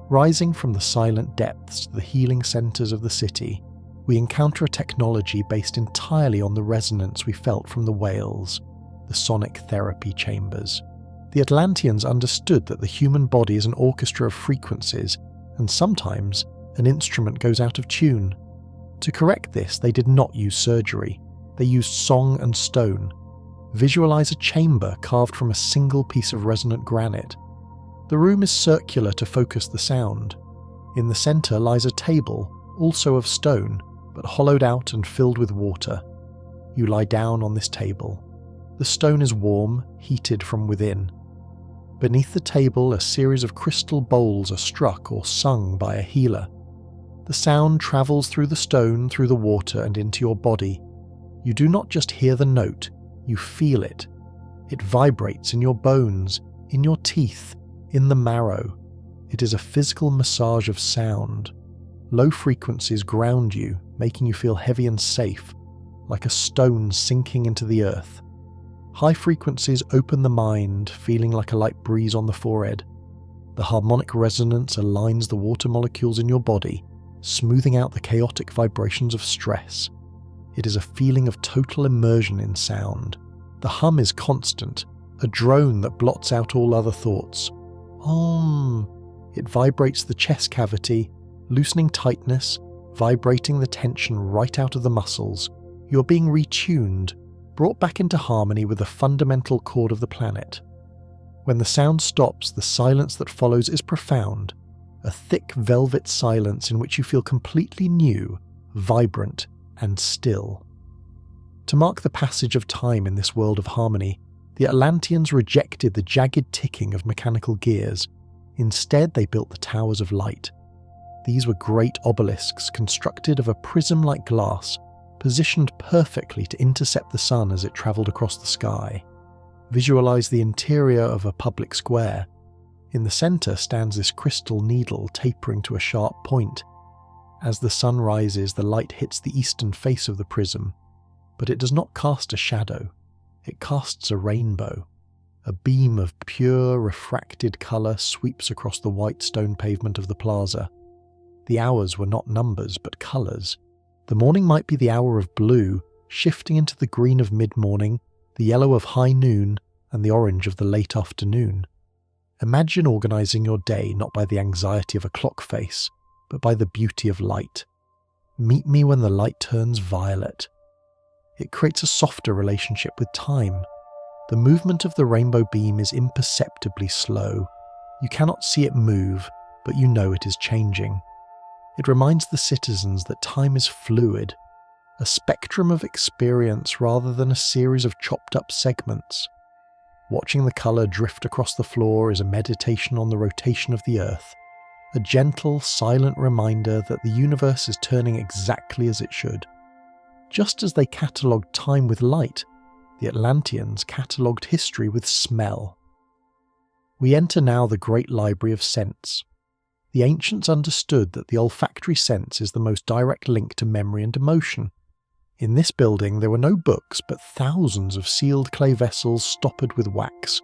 Rising from the silent depths to the healing centres of the city, we encounter a technology based entirely on the resonance we felt from the whales, the sonic therapy chambers. The Atlanteans understood that the human body is an orchestra of frequencies, and sometimes an instrument goes out of tune. To correct this, they did not use surgery. They used song and stone. Visualize a chamber carved from a single piece of resonant granite. The room is circular to focus the sound. In the centre lies a table, also of stone, but hollowed out and filled with water. You lie down on this table. The stone is warm, heated from within. Beneath the table, a series of crystal bowls are struck or sung by a healer. The sound travels through the stone, through the water, and into your body. You do not just hear the note, you feel it. It vibrates in your bones, in your teeth, in the marrow. It is a physical massage of sound. Low frequencies ground you, making you feel heavy and safe, like a stone sinking into the earth. High frequencies open the mind, feeling like a light breeze on the forehead. The harmonic resonance aligns the water molecules in your body, smoothing out the chaotic vibrations of stress. It is a feeling of total immersion in sound. The hum is constant, a drone that blots out all other thoughts. It vibrates the chest cavity, loosening tightness, vibrating the tension right out of the muscles. You're being retuned, brought back into harmony with the fundamental chord of the planet. When the sound stops, the silence that follows is profound, a thick velvet silence in which you feel completely new, vibrant, and still. To mark the passage of time in this world of harmony, the Atlanteans rejected the jagged ticking of mechanical gears. Instead, they built the Towers of Light. These were great obelisks constructed of a prism-like glass, positioned perfectly to intercept the sun as it travelled across the sky. Visualize the interior of a public square. In the centre stands this crystal needle tapering to a sharp point. As the sun rises, the light hits the eastern face of the prism, but it does not cast a shadow. It casts a rainbow. A beam of pure, refracted colour sweeps across the white stone pavement of the plaza. The hours were not numbers, but colours. The morning might be the hour of blue, shifting into the green of mid-morning, the yellow of high noon, and the orange of the late afternoon. Imagine organising your day not by the anxiety of a clock face, but by the beauty of light. Meet me when the light turns violet. It creates a softer relationship with time. The movement of the rainbow beam is imperceptibly slow. You cannot see it move, but you know it is changing. It reminds the citizens that time is fluid, a spectrum of experience rather than a series of chopped-up segments. Watching the colour drift across the floor is a meditation on the rotation of the earth, a gentle, silent reminder that the universe is turning exactly as it should. Just as they catalogued time with light, the Atlanteans catalogued history with smell. We enter now the great library of scents. The ancients understood that the olfactory sense is the most direct link to memory and emotion. In this building there were no books but thousands of sealed clay vessels stoppered with wax.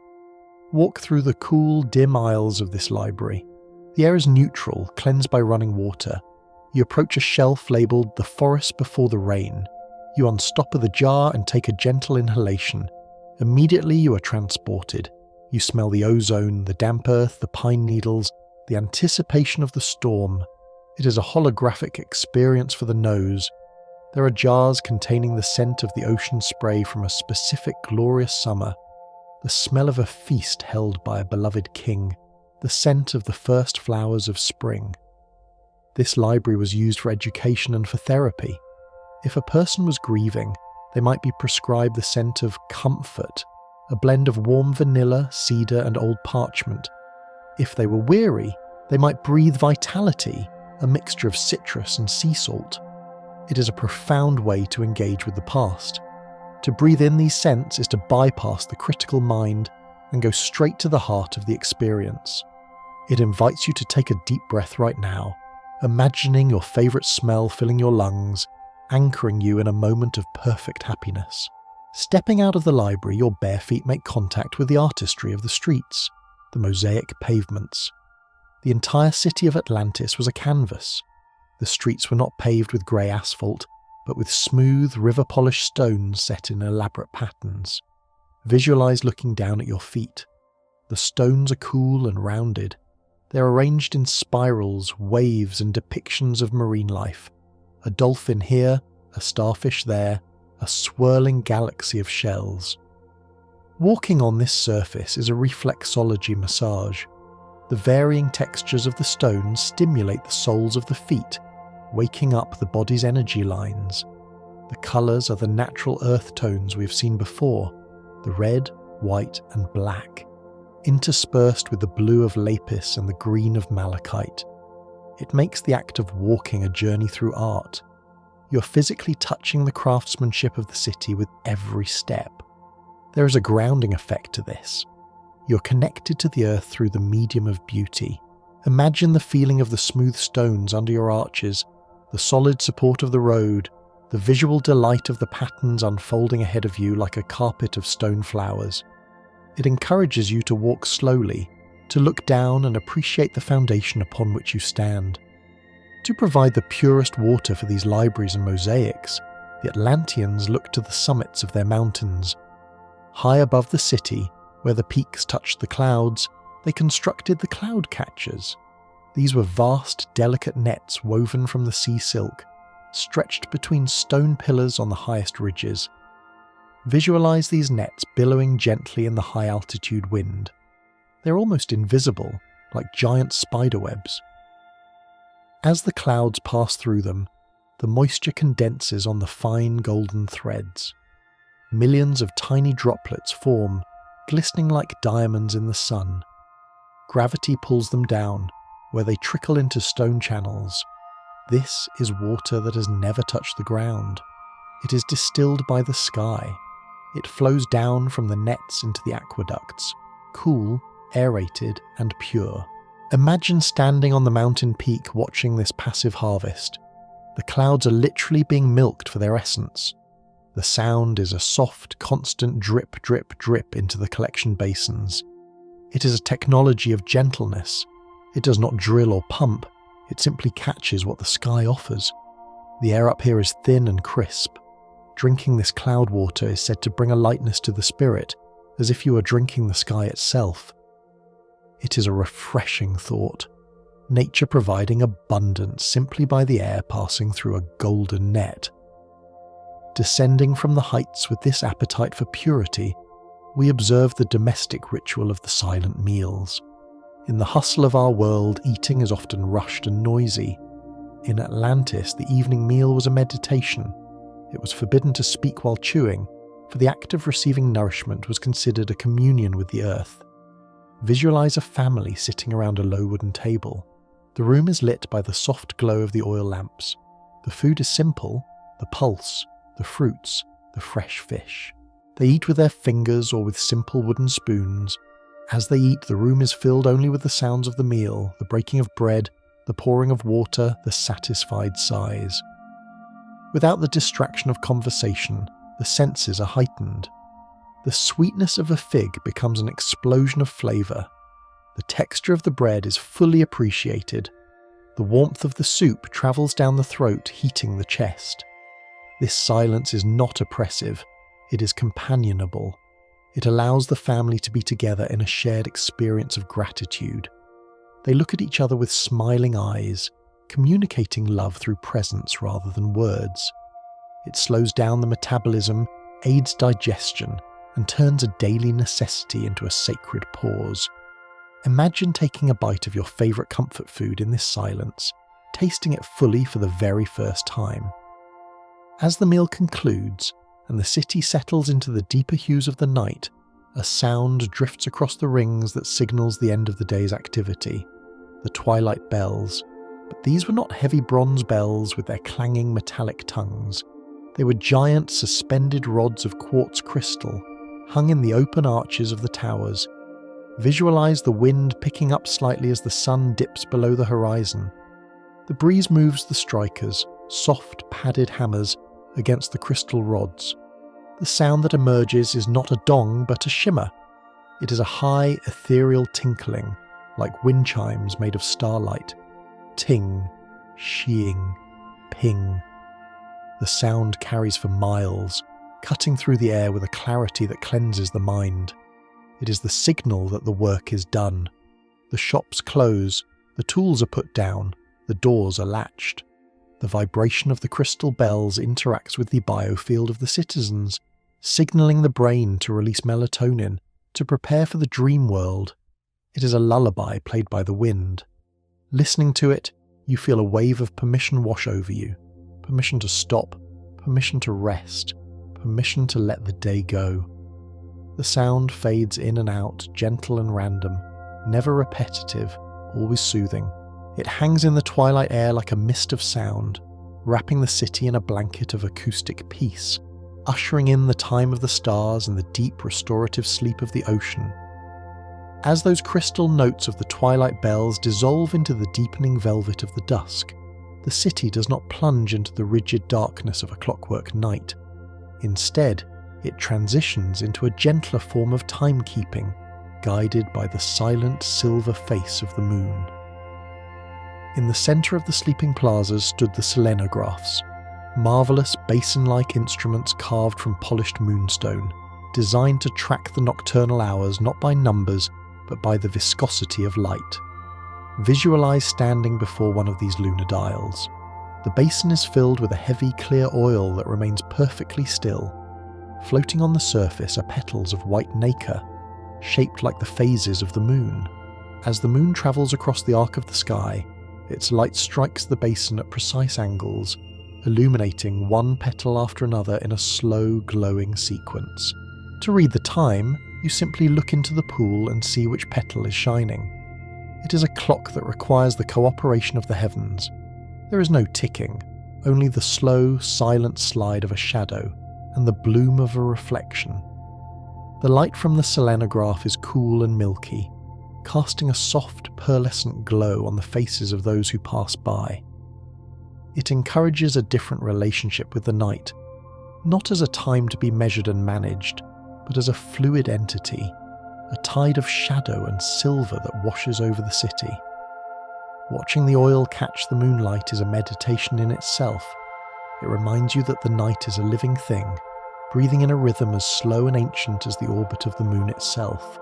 Walk through the cool, dim aisles of this library. The air is neutral, cleansed by running water. You approach a shelf labelled "The Forest Before the Rain." You unstopper the jar and take a gentle inhalation. Immediately you are transported. You smell the ozone, the damp earth, the pine needles, the anticipation of the storm. It is a holographic experience for the nose. There are jars containing the scent of the ocean spray from a specific glorious summer, the smell of a feast held by a beloved king, the scent of the first flowers of spring. This library was used for education and for therapy. If a person was grieving, they might be prescribed the scent of comfort, a blend of warm vanilla, cedar, and old parchment. If they were weary, they might breathe vitality, a mixture of citrus and sea salt. It is a profound way to engage with the past. To breathe in these scents is to bypass the critical mind and go straight to the heart of the experience. It invites you to take a deep breath right now, imagining your favourite smell filling your lungs, anchoring you in a moment of perfect happiness. Stepping out of the library, your bare feet make contact with the artistry of the streets, the mosaic pavements. The entire city of Atlantis was a canvas. The streets were not paved with grey asphalt, but with smooth, river-polished stones set in elaborate patterns. Visualize looking down at your feet. The stones are cool and rounded. They're arranged in spirals, waves, and depictions of marine life. A dolphin here, a starfish there, a swirling galaxy of shells. Walking on this surface is a reflexology massage. The varying textures of the stones stimulate the soles of the feet, waking up the body's energy lines. The colours are the natural earth tones we've seen before, the red, white and black, interspersed with the blue of lapis and the green of malachite. It makes the act of walking a journey through art. You're physically touching the craftsmanship of the city with every step. There is a grounding effect to this. You're connected to the earth through the medium of beauty. Imagine the feeling of the smooth stones under your arches, the solid support of the road, the visual delight of the patterns unfolding ahead of you like a carpet of stone flowers. It encourages you to walk slowly, to look down and appreciate the foundation upon which you stand. To provide the purest water for these libraries and mosaics, the Atlanteans looked to the summits of their mountains. High above the city, where the peaks touched the clouds, they constructed the cloud catchers. These were vast, delicate nets woven from the sea silk, stretched between stone pillars on the highest ridges. Visualize these nets billowing gently in the high-altitude wind. They're almost invisible, like giant spiderwebs. As the clouds pass through them, the moisture condenses on the fine golden threads. Millions of tiny droplets form, glistening like diamonds in the sun. Gravity pulls them down, where they trickle into stone channels. This is water that has never touched the ground. It is distilled by the sky. It flows down from the nets into the aqueducts, cool, aerated, and pure. Imagine standing on the mountain peak watching this passive harvest. The clouds are literally being milked for their essence. The sound is a soft, constant drip, drip, drip into the collection basins. It is a technology of gentleness. It does not drill or pump, it simply catches what the sky offers. The air up here is thin and crisp. Drinking this cloud water is said to bring a lightness to the spirit, as if you were drinking the sky itself. It is a refreshing thought. Nature providing abundance simply by the air passing through a golden net. Descending from the heights with this appetite for purity, we observe the domestic ritual of the silent meals. In the hustle of our world, eating is often rushed and noisy. In Atlantis, the evening meal was a meditation. It was forbidden to speak while chewing, for the act of receiving nourishment was considered a communion with the earth. Visualize a family sitting around a low wooden table. The room is lit by the soft glow of the oil lamps. The food is simple: the pulse, the fruits, the fresh fish. They eat with their fingers or with simple wooden spoons. As they eat, the room is filled only with the sounds of the meal, the breaking of bread, the pouring of water, the satisfied sighs. Without the distraction of conversation, the senses are heightened. The sweetness of a fig becomes an explosion of flavour. The texture of the bread is fully appreciated. The warmth of the soup travels down the throat, heating the chest. This silence is not oppressive, it is companionable. It allows the family to be together in a shared experience of gratitude. They look at each other with smiling eyes, communicating love through presence rather than words. It slows down the metabolism, aids digestion, and turns a daily necessity into a sacred pause. Imagine taking a bite of your favourite comfort food in this silence, tasting it fully for the very first time. As the meal concludes, and the city settles into the deeper hues of the night, a sound drifts across the rings that signals the end of the day's activity, the twilight bells. But these were not heavy bronze bells with their clanging metallic tongues. They were giant suspended rods of quartz crystal, hung in the open arches of the towers. Visualize the wind picking up slightly as the sun dips below the horizon. The breeze moves the strikers, soft padded hammers, against the crystal rods. The sound that emerges is not a dong but a shimmer. It is a high, ethereal tinkling, like wind chimes made of starlight. Ting, sheeing, ping. The sound carries for miles, cutting through the air with a clarity that cleanses the mind. It is the signal that the work is done. The shops close, the tools are put down, the doors are latched. The vibration of the crystal bells interacts with the biofield of the citizens, signalling the brain to release melatonin, to prepare for the dream world. It is a lullaby played by the wind. Listening to it, you feel a wave of permission wash over you. Permission to stop, permission to rest, permission to let the day go. The sound fades in and out, gentle and random, never repetitive, always soothing. It hangs in the twilight air like a mist of sound, wrapping the city in a blanket of acoustic peace, ushering in the time of the stars and the deep restorative sleep of the ocean. As those crystal notes of the twilight bells dissolve into the deepening velvet of the dusk, the city does not plunge into the rigid darkness of a clockwork night. Instead, it transitions into a gentler form of timekeeping, guided by the silent silver face of the moon. In the centre of the sleeping plazas stood the selenographs, marvellous basin-like instruments carved from polished moonstone, designed to track the nocturnal hours not by numbers, but by the viscosity of light. Visualize standing before one of these lunar dials. The basin is filled with a heavy, clear oil that remains perfectly still. Floating on the surface are petals of white nacre, shaped like the phases of the moon. As the moon travels across the arc of the sky, its light strikes the basin at precise angles, illuminating one petal after another in a slow, glowing sequence. To read the time, you simply look into the pool and see which petal is shining. It is a clock that requires the cooperation of the heavens. There is no ticking, only the slow, silent slide of a shadow and the bloom of a reflection. The light from the selenograph is cool and milky, casting a soft, pearlescent glow on the faces of those who pass by. It encourages a different relationship with the night, not as a time to be measured and managed, but as a fluid entity, a tide of shadow and silver that washes over the city. Watching the oil catch the moonlight is a meditation in itself. It reminds you that the night is a living thing, breathing in a rhythm as slow and ancient as the orbit of the moon itself.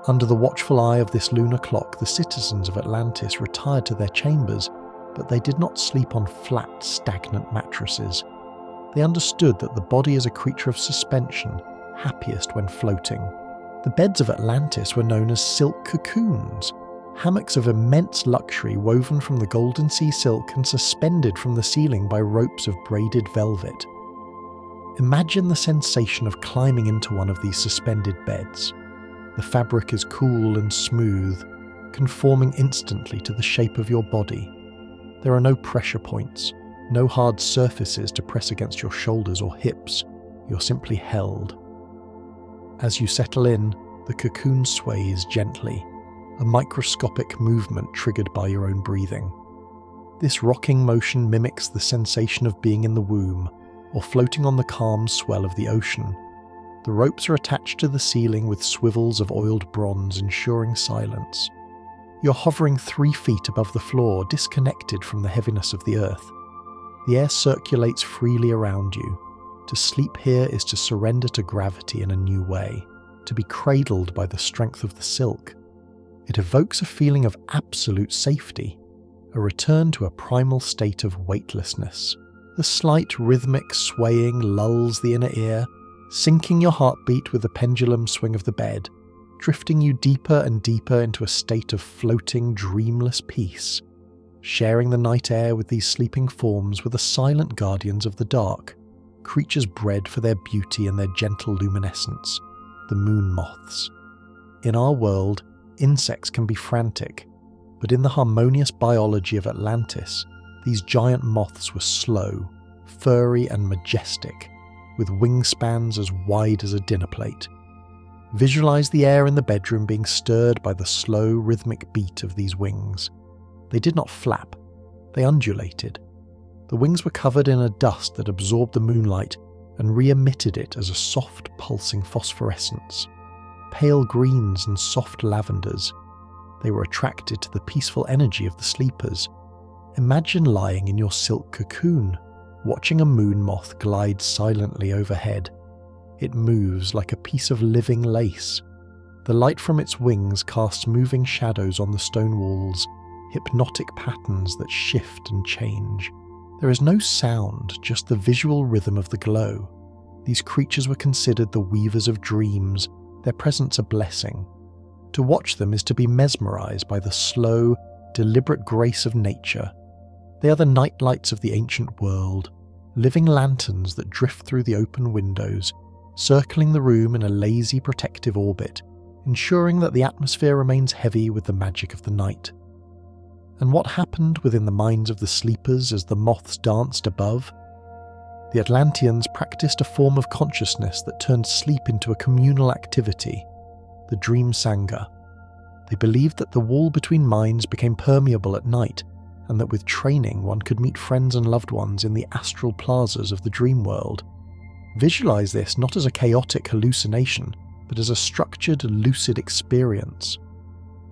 Under the watchful eye of this lunar clock, the citizens of Atlantis retired to their chambers, but they did not sleep on flat, stagnant mattresses. They understood that the body is a creature of suspension, happiest when floating. The beds of Atlantis were known as silk cocoons, hammocks of immense luxury woven from the golden sea silk and suspended from the ceiling by ropes of braided velvet. Imagine the sensation of climbing into one of these suspended beds. The fabric is cool and smooth, conforming instantly to the shape of your body. There are no pressure points, no hard surfaces to press against your shoulders or hips. You're simply held. As you settle in, the cocoon sways gently, a microscopic movement triggered by your own breathing. This rocking motion mimics the sensation of being in the womb, or floating on the calm swell of the ocean. The ropes are attached to the ceiling with swivels of oiled bronze, ensuring silence. You're hovering 3 feet above the floor, disconnected from the heaviness of the earth. The air circulates freely around you. To sleep here is to surrender to gravity in a new way, to be cradled by the strength of the silk. It evokes a feeling of absolute safety, a return to a primal state of weightlessness. The slight rhythmic swaying lulls the inner ear, syncing your heartbeat with the pendulum swing of the bed, drifting you deeper and deeper into a state of floating, dreamless peace. Sharing the night air with these sleeping forms were the silent guardians of the dark, creatures bred for their beauty and their gentle luminescence, the moon moths. In our world, insects can be frantic, but in the harmonious biology of Atlantis, these giant moths were slow, furry and majestic, with wingspans as wide as a dinner plate. Visualize the air in the bedroom being stirred by the slow, rhythmic beat of these wings. They did not flap, they undulated. The wings were covered in a dust that absorbed the moonlight and re-emitted it as a soft, pulsing phosphorescence. Pale greens and soft lavenders. They were attracted to the peaceful energy of the sleepers. Imagine lying in your silk cocoon, watching a moon moth glide silently overhead. It moves like a piece of living lace. The light from its wings casts moving shadows on the stone walls, hypnotic patterns that shift and change. There is no sound, just the visual rhythm of the glow. These creatures were considered the weavers of dreams, their presence a blessing. To watch them is to be mesmerized by the slow, deliberate grace of nature. They are the night lights of the ancient world, living lanterns that drift through the open windows, circling the room in a lazy protective orbit, ensuring that the atmosphere remains heavy with the magic of the night. And what happened within the minds of the sleepers as the moths danced above? The Atlanteans practiced a form of consciousness that turned sleep into a communal activity, the dream sangha. They believed that the wall between minds became permeable at night, and that with training one could meet friends and loved ones in the astral plazas of the dream world. Visualize this not as a chaotic hallucination, but as a structured, lucid experience.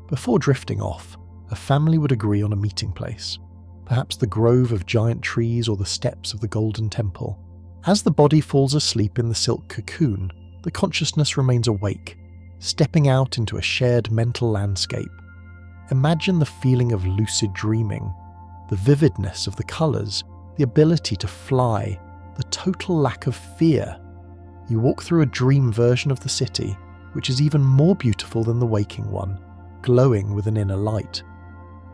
Before drifting off, a family would agree on a meeting place, perhaps the grove of giant trees or the steps of the Golden Temple. As the body falls asleep in the silk cocoon, the consciousness remains awake, stepping out into a shared mental landscape. Imagine the feeling of lucid dreaming, the vividness of the colours, the ability to fly, the total lack of fear. You walk through a dream version of the city, which is even more beautiful than the waking one, glowing with an inner light.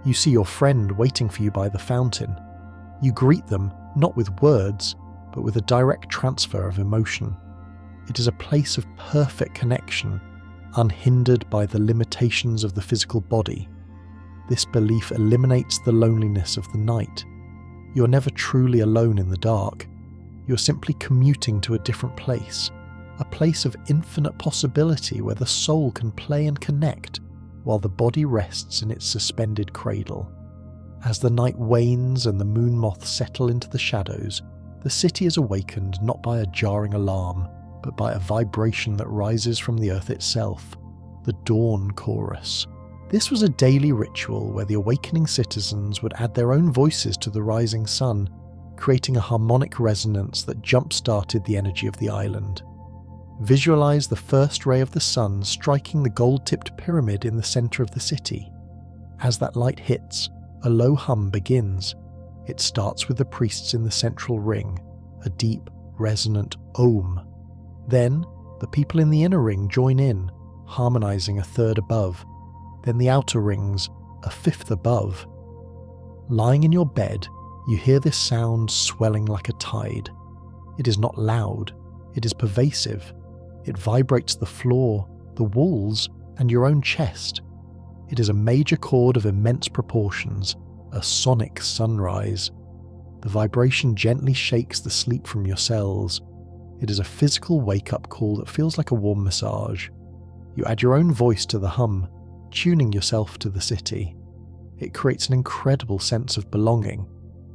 You see your friend waiting for you by the fountain. You greet them, not with words, but with a direct transfer of emotion. It is a place of perfect connection, unhindered by the limitations of the physical body. This belief eliminates the loneliness of the night. You are never truly alone in the dark. You are simply commuting to a different place, a place of infinite possibility where the soul can play and connect, while the body rests in its suspended cradle. As the night wanes and the moon moths settle into the shadows, the city is awakened not by a jarring alarm, but by a vibration that rises from the earth itself, the dawn chorus. This was a daily ritual where the awakening citizens would add their own voices to the rising sun, creating a harmonic resonance that jump-started the energy of the island. Visualize the first ray of the sun striking the gold-tipped pyramid in the center of the city. As that light hits, a low hum begins. It starts with the priests in the central ring, a deep, resonant Om. Then, the people in the inner ring join in, harmonizing a third above. Then the outer rings, a fifth above. Lying in your bed, you hear this sound swelling like a tide. It is not loud, it is pervasive. It vibrates the floor, the walls, and your own chest. It is a major chord of immense proportions, a sonic sunrise. The vibration gently shakes the sleep from your cells. It is a physical wake-up call that feels like a warm massage. You add your own voice to the hum, tuning yourself to the city. It creates an incredible sense of belonging.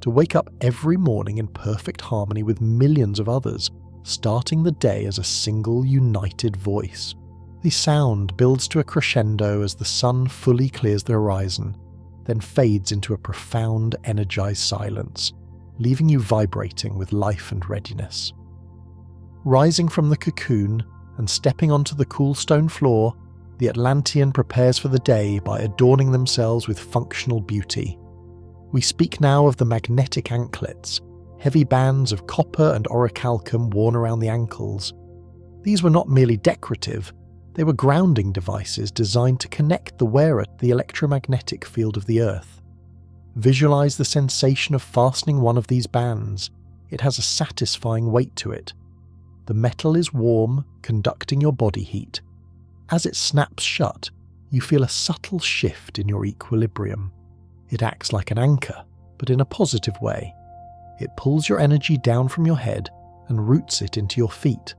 To wake up every morning in perfect harmony with millions of others, starting the day as a single united voice. The sound builds to a crescendo as the sun fully clears the horizon, then fades into a profound, energized silence, leaving you vibrating with life and readiness. Rising from the cocoon and stepping onto the cool stone floor, the Atlantean prepares for the day by adorning themselves with functional beauty. We speak now of the magnetic anklets, heavy bands of copper and orichalcum worn around the ankles. These were not merely decorative, they were grounding devices designed to connect the wearer to the electromagnetic field of the earth. Visualize the sensation of fastening one of these bands. It has a satisfying weight to it. The metal is warm, conducting your body heat. As it snaps shut, you feel a subtle shift in your equilibrium. It acts like an anchor, but in a positive way. It pulls your energy down from your head and roots it into your feet.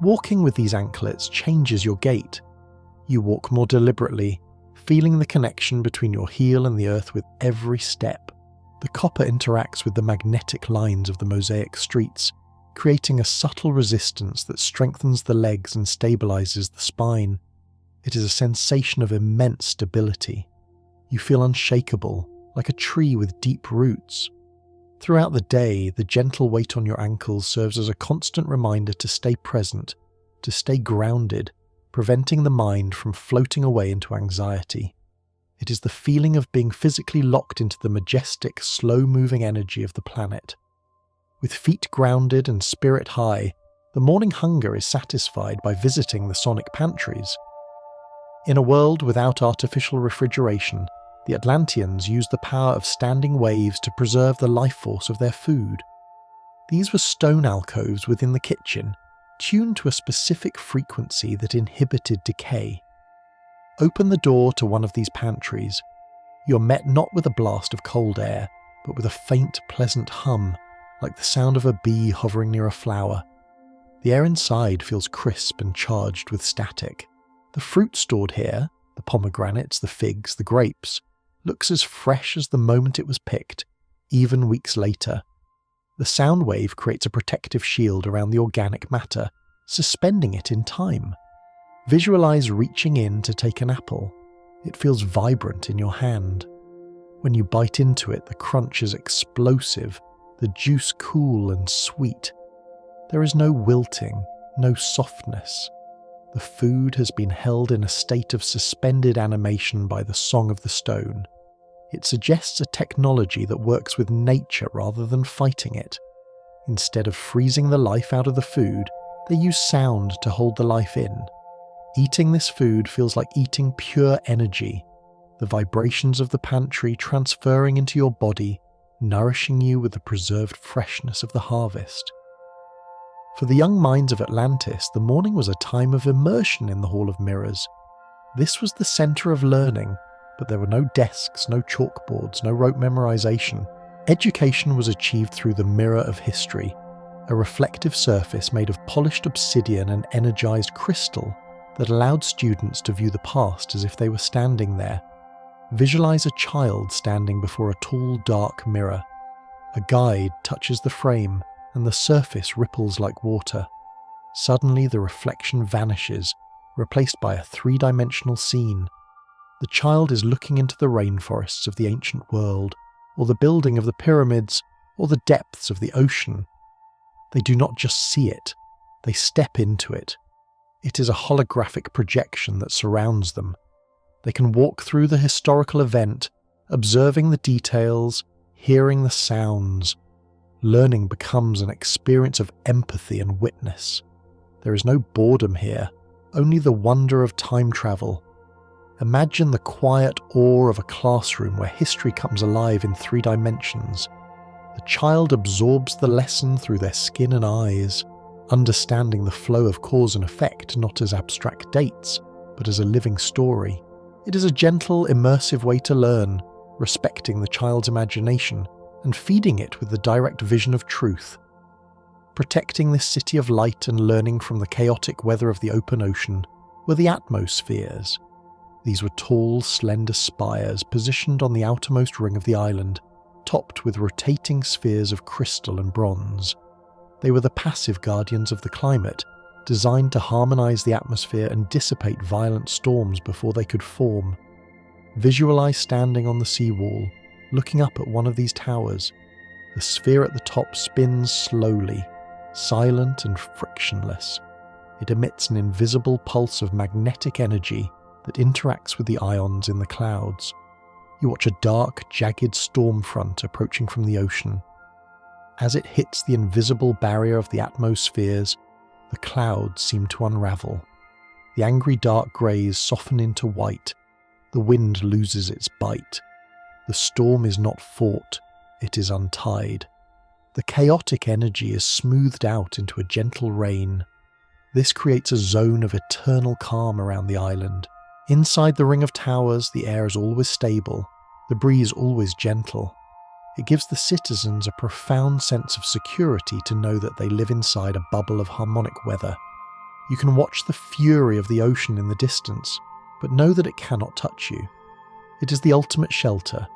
Walking with these anklets changes your gait. You walk more deliberately, feeling the connection between your heel and the earth with every step. The copper interacts with the magnetic lines of the mosaic streets, creating a subtle resistance that strengthens the legs and stabilizes the spine. It is a sensation of immense stability. You feel unshakable, like a tree with deep roots. Throughout the day, the gentle weight on your ankles serves as a constant reminder to stay present, to stay grounded, preventing the mind from floating away into anxiety. It is the feeling of being physically locked into the majestic, slow-moving energy of the planet. With feet grounded and spirit high, the morning hunger is satisfied by visiting the sonic pantries. In a world without artificial refrigeration, the Atlanteans used the power of standing waves to preserve the life force of their food. These were stone alcoves within the kitchen, tuned to a specific frequency that inhibited decay. Open the door to one of these pantries. You're met not with a blast of cold air, but with a faint, pleasant hum, like the sound of a bee hovering near a flower. The air inside feels crisp and charged with static. The fruit stored here, the pomegranates, the figs, the grapes, looks as fresh as the moment it was picked, even weeks later. The sound wave creates a protective shield around the organic matter, suspending it in time. Visualize reaching in to take an apple. It feels vibrant in your hand. When you bite into it, the crunch is explosive, the juice cool and sweet. There is no wilting, no softness. The food has been held in a state of suspended animation by the song of the stone. It suggests a technology that works with nature rather than fighting it. Instead of freezing the life out of the food, they use sound to hold the life in. Eating this food feels like eating pure energy, the vibrations of the pantry transferring into your body, nourishing you with the preserved freshness of the harvest. For the young minds of Atlantis, the morning was a time of immersion in the Hall of Mirrors. This was the centre of learning, but there were no desks, no chalkboards, no rote memorization. Education was achieved through the mirror of history, a reflective surface made of polished obsidian and energized crystal that allowed students to view the past as if they were standing there. Visualize a child standing before a tall, dark mirror. A guide touches the frame, and the surface ripples like water. Suddenly the reflection vanishes, replaced by a three-dimensional scene. The child is looking into the rainforests of the ancient world, or the building of the pyramids, or the depths of the ocean. They do not just see it, they step into it. It is a holographic projection that surrounds them. They can walk through the historical event, observing the details, hearing the sounds. Learning becomes an experience of empathy and witness. There is no boredom here, only the wonder of time travel. Imagine the quiet awe of a classroom where history comes alive in 3 dimensions. The child absorbs the lesson through their skin and eyes, understanding the flow of cause and effect not as abstract dates, but as a living story. It is a gentle, immersive way to learn, respecting the child's imagination and feeding it with the direct vision of truth. Protecting this city of light and learning from the chaotic weather of the open ocean were the atmospheres. These were tall, slender spires positioned on the outermost ring of the island, topped with rotating spheres of crystal and bronze. They were the passive guardians of the climate, designed to harmonize the atmosphere and dissipate violent storms before they could form. Visualize standing on the seawall, looking up at one of these towers. The sphere at the top spins slowly, silent and frictionless. It emits an invisible pulse of magnetic energy that interacts with the ions in the clouds. You watch a dark, jagged storm front approaching from the ocean. As it hits the invisible barrier of the atmospheres, the clouds seem to unravel. The angry dark greys soften into white. The wind loses its bite. The storm is not fought, it is untied. The chaotic energy is smoothed out into a gentle rain. This creates a zone of eternal calm around the island. Inside the ring of towers, the air is always stable, the breeze always gentle. It gives the citizens a profound sense of security to know that they live inside a bubble of harmonic weather. You can watch the fury of the ocean in the distance, but know that it cannot touch you. It is the ultimate shelter,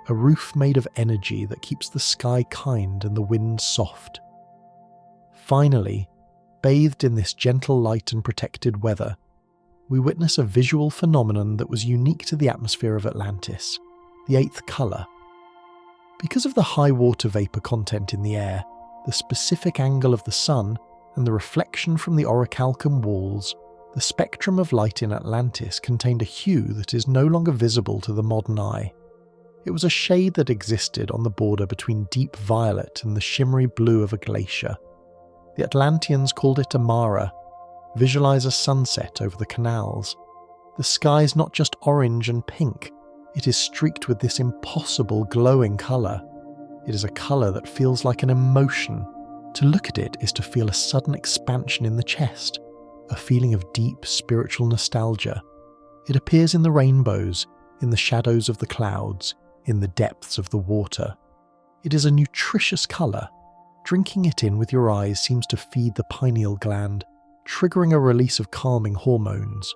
a roof made of energy that keeps the sky kind and the wind soft. Finally, bathed in this gentle light and protected weather, we witness a visual phenomenon that was unique to the atmosphere of Atlantis, the eighth colour. Because of the high water vapour content in the air, the specific angle of the sun, and the reflection from the orichalcum walls, the spectrum of light in Atlantis contained a hue that is no longer visible to the modern eye. It was a shade that existed on the border between deep violet and the shimmery blue of a glacier. The Atlanteans called it Amara. Visualize a sunset over the canals. The sky is not just orange and pink, it is streaked with this impossible glowing colour. It is a colour that feels like an emotion. To look at it is to feel a sudden expansion in the chest, a feeling of deep spiritual nostalgia. It appears in the rainbows, in the shadows of the clouds, in the depths of the water. It is a nutritious colour. Drinking it in with your eyes seems to feed the pineal gland, triggering a release of calming hormones.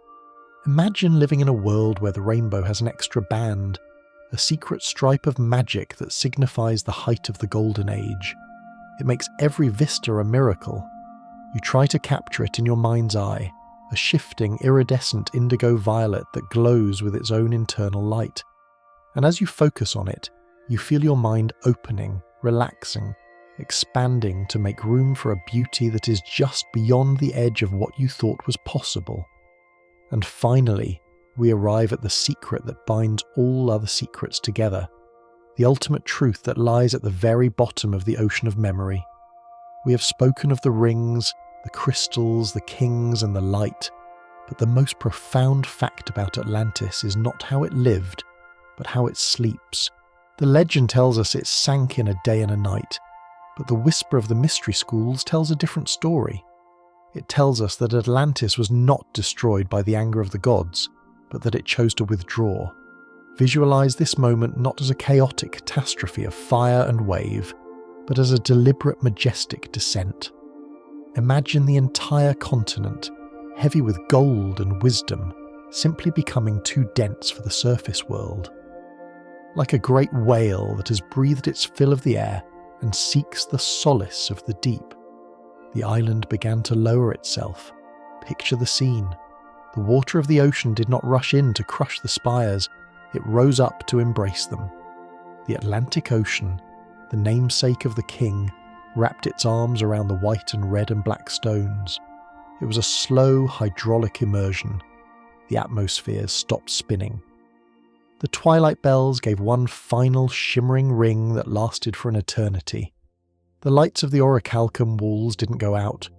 Imagine living in a world where the rainbow has an extra band, a secret stripe of magic that signifies the height of the golden age. It makes every vista a miracle. You try to capture it in your mind's eye, a shifting, iridescent indigo violet that glows with its own internal light. And as you focus on it, you feel your mind opening, relaxing, expanding to make room for a beauty that is just beyond the edge of what you thought was possible. And finally, we arrive at the secret that binds all other secrets together, the ultimate truth that lies at the very bottom of the ocean of memory. We have spoken of the rings, the crystals, the kings, and the light, but the most profound fact about Atlantis is not how it lived, but how it sleeps. The legend tells us it sank in a day and a night, but the whisper of the mystery schools tells a different story. It tells us that Atlantis was not destroyed by the anger of the gods, but that it chose to withdraw. Visualize this moment not as a chaotic catastrophe of fire and wave, but as a deliberate, majestic descent. Imagine the entire continent, heavy with gold and wisdom, simply becoming too dense for the surface world. Like a great whale that has breathed its fill of the air and seeks the solace of the deep, the island began to lower itself. Picture the scene. The water of the ocean did not rush in to crush the spires, it rose up to embrace them. The Atlantic Ocean, the namesake of the king, wrapped its arms around the white and red and black stones. It was a slow hydraulic immersion. The atmosphere stopped spinning. The twilight bells gave one final shimmering ring that lasted for an eternity. The lights of the orichalcum walls didn't go out.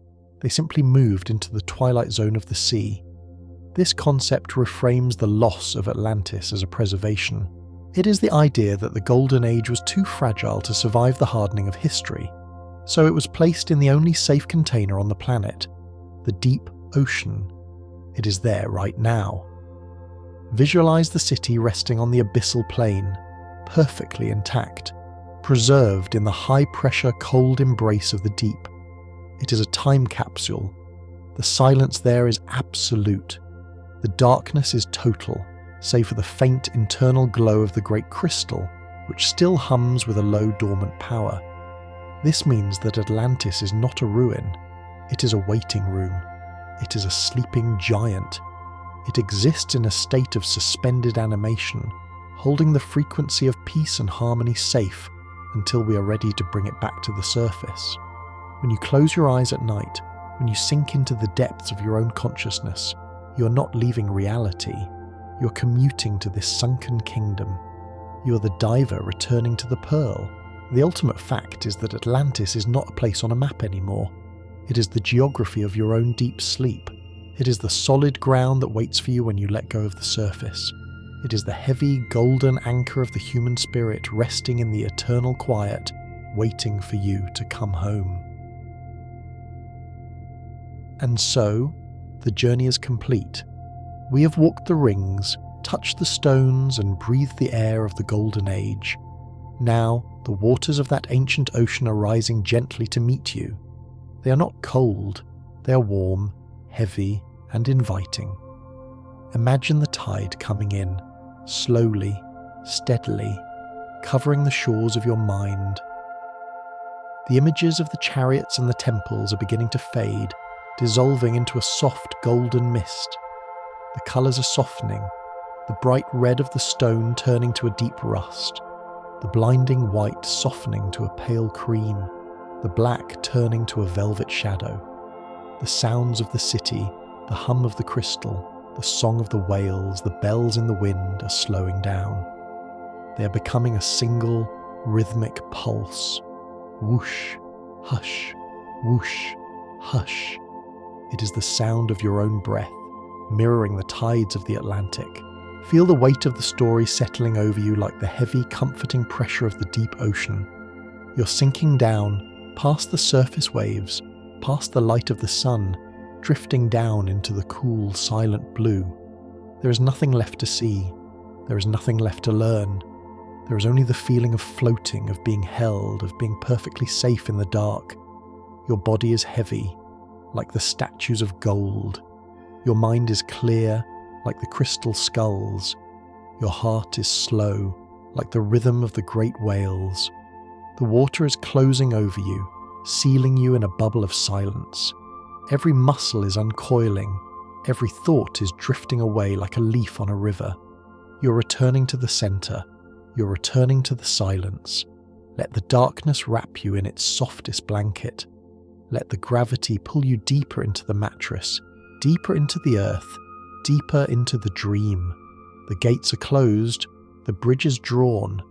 They simply moved into the twilight zone of the sea. This concept reframes the loss of Atlantis as a preservation. It is the idea that the Golden Age was too fragile to survive the hardening of history, so it was placed in the only safe container on the planet, the deep ocean. It is there right now. Visualize the city resting on the abyssal plain, perfectly intact, preserved in the high-pressure, cold embrace of the deep. It is a time capsule. The silence there is absolute. The darkness is total, save for the faint internal glow of the great crystal, which still hums with a low dormant power. This means that Atlantis is not a ruin. It is a waiting room. It is a sleeping giant. It exists in a state of suspended animation, holding the frequency of peace and harmony safe until we are ready to bring it back to the surface. When you close your eyes at night, when you sink into the depths of your own consciousness, you are not leaving reality. You are commuting to this sunken kingdom. You are the diver returning to the pearl. The ultimate fact is that Atlantis is not a place on a map anymore. It is the geography of your own deep sleep. It is the solid ground that waits for you when you let go of the surface. It is the heavy, golden anchor of the human spirit resting in the eternal quiet, waiting for you to come home. And so, the journey is complete. We have walked the rings, touched the stones, and breathed the air of the Golden Age. Now, the waters of that ancient ocean are rising gently to meet you. They are not cold, they are warm, heavy and inviting. Imagine the tide coming in, slowly, steadily, covering the shores of your mind. The images of the chariots and the temples are beginning to fade, dissolving into a soft golden mist. The colours are softening, the bright red of the stone turning to a deep rust, the blinding white softening to a pale cream, the black turning to a velvet shadow. The sounds of the city, the hum of the crystal, the song of the whales, the bells in the wind are slowing down. They are becoming a single, rhythmic pulse. Whoosh, hush, whoosh, hush. It is the sound of your own breath, mirroring the tides of the Atlantic. Feel the weight of the story settling over you like the heavy, comforting pressure of the deep ocean. You're sinking down, past the surface waves, past the light of the sun, drifting down into the cool, silent blue. There is nothing left to see. There is nothing left to learn. There is only the feeling of floating, of being held, of being perfectly safe in the dark. Your body is heavy, like the statues of gold. Your mind is clear, like the crystal skulls. Your heart is slow, like the rhythm of the great whales. The water is closing over you, sealing you in a bubble of silence. Every muscle is uncoiling. Every thought is drifting away like a leaf on a river. You're returning to the center. You're returning to the silence. Let the darkness wrap you in its softest blanket. Let the gravity pull you deeper into the mattress, deeper into the earth, deeper into the dream. The gates are closed, the bridge is drawn,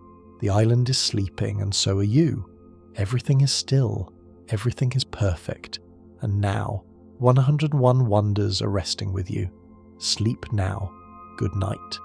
the island is sleeping, and so are you. Everything is still, everything is perfect. And now, 101 wonders are resting with you. Sleep now. Good night.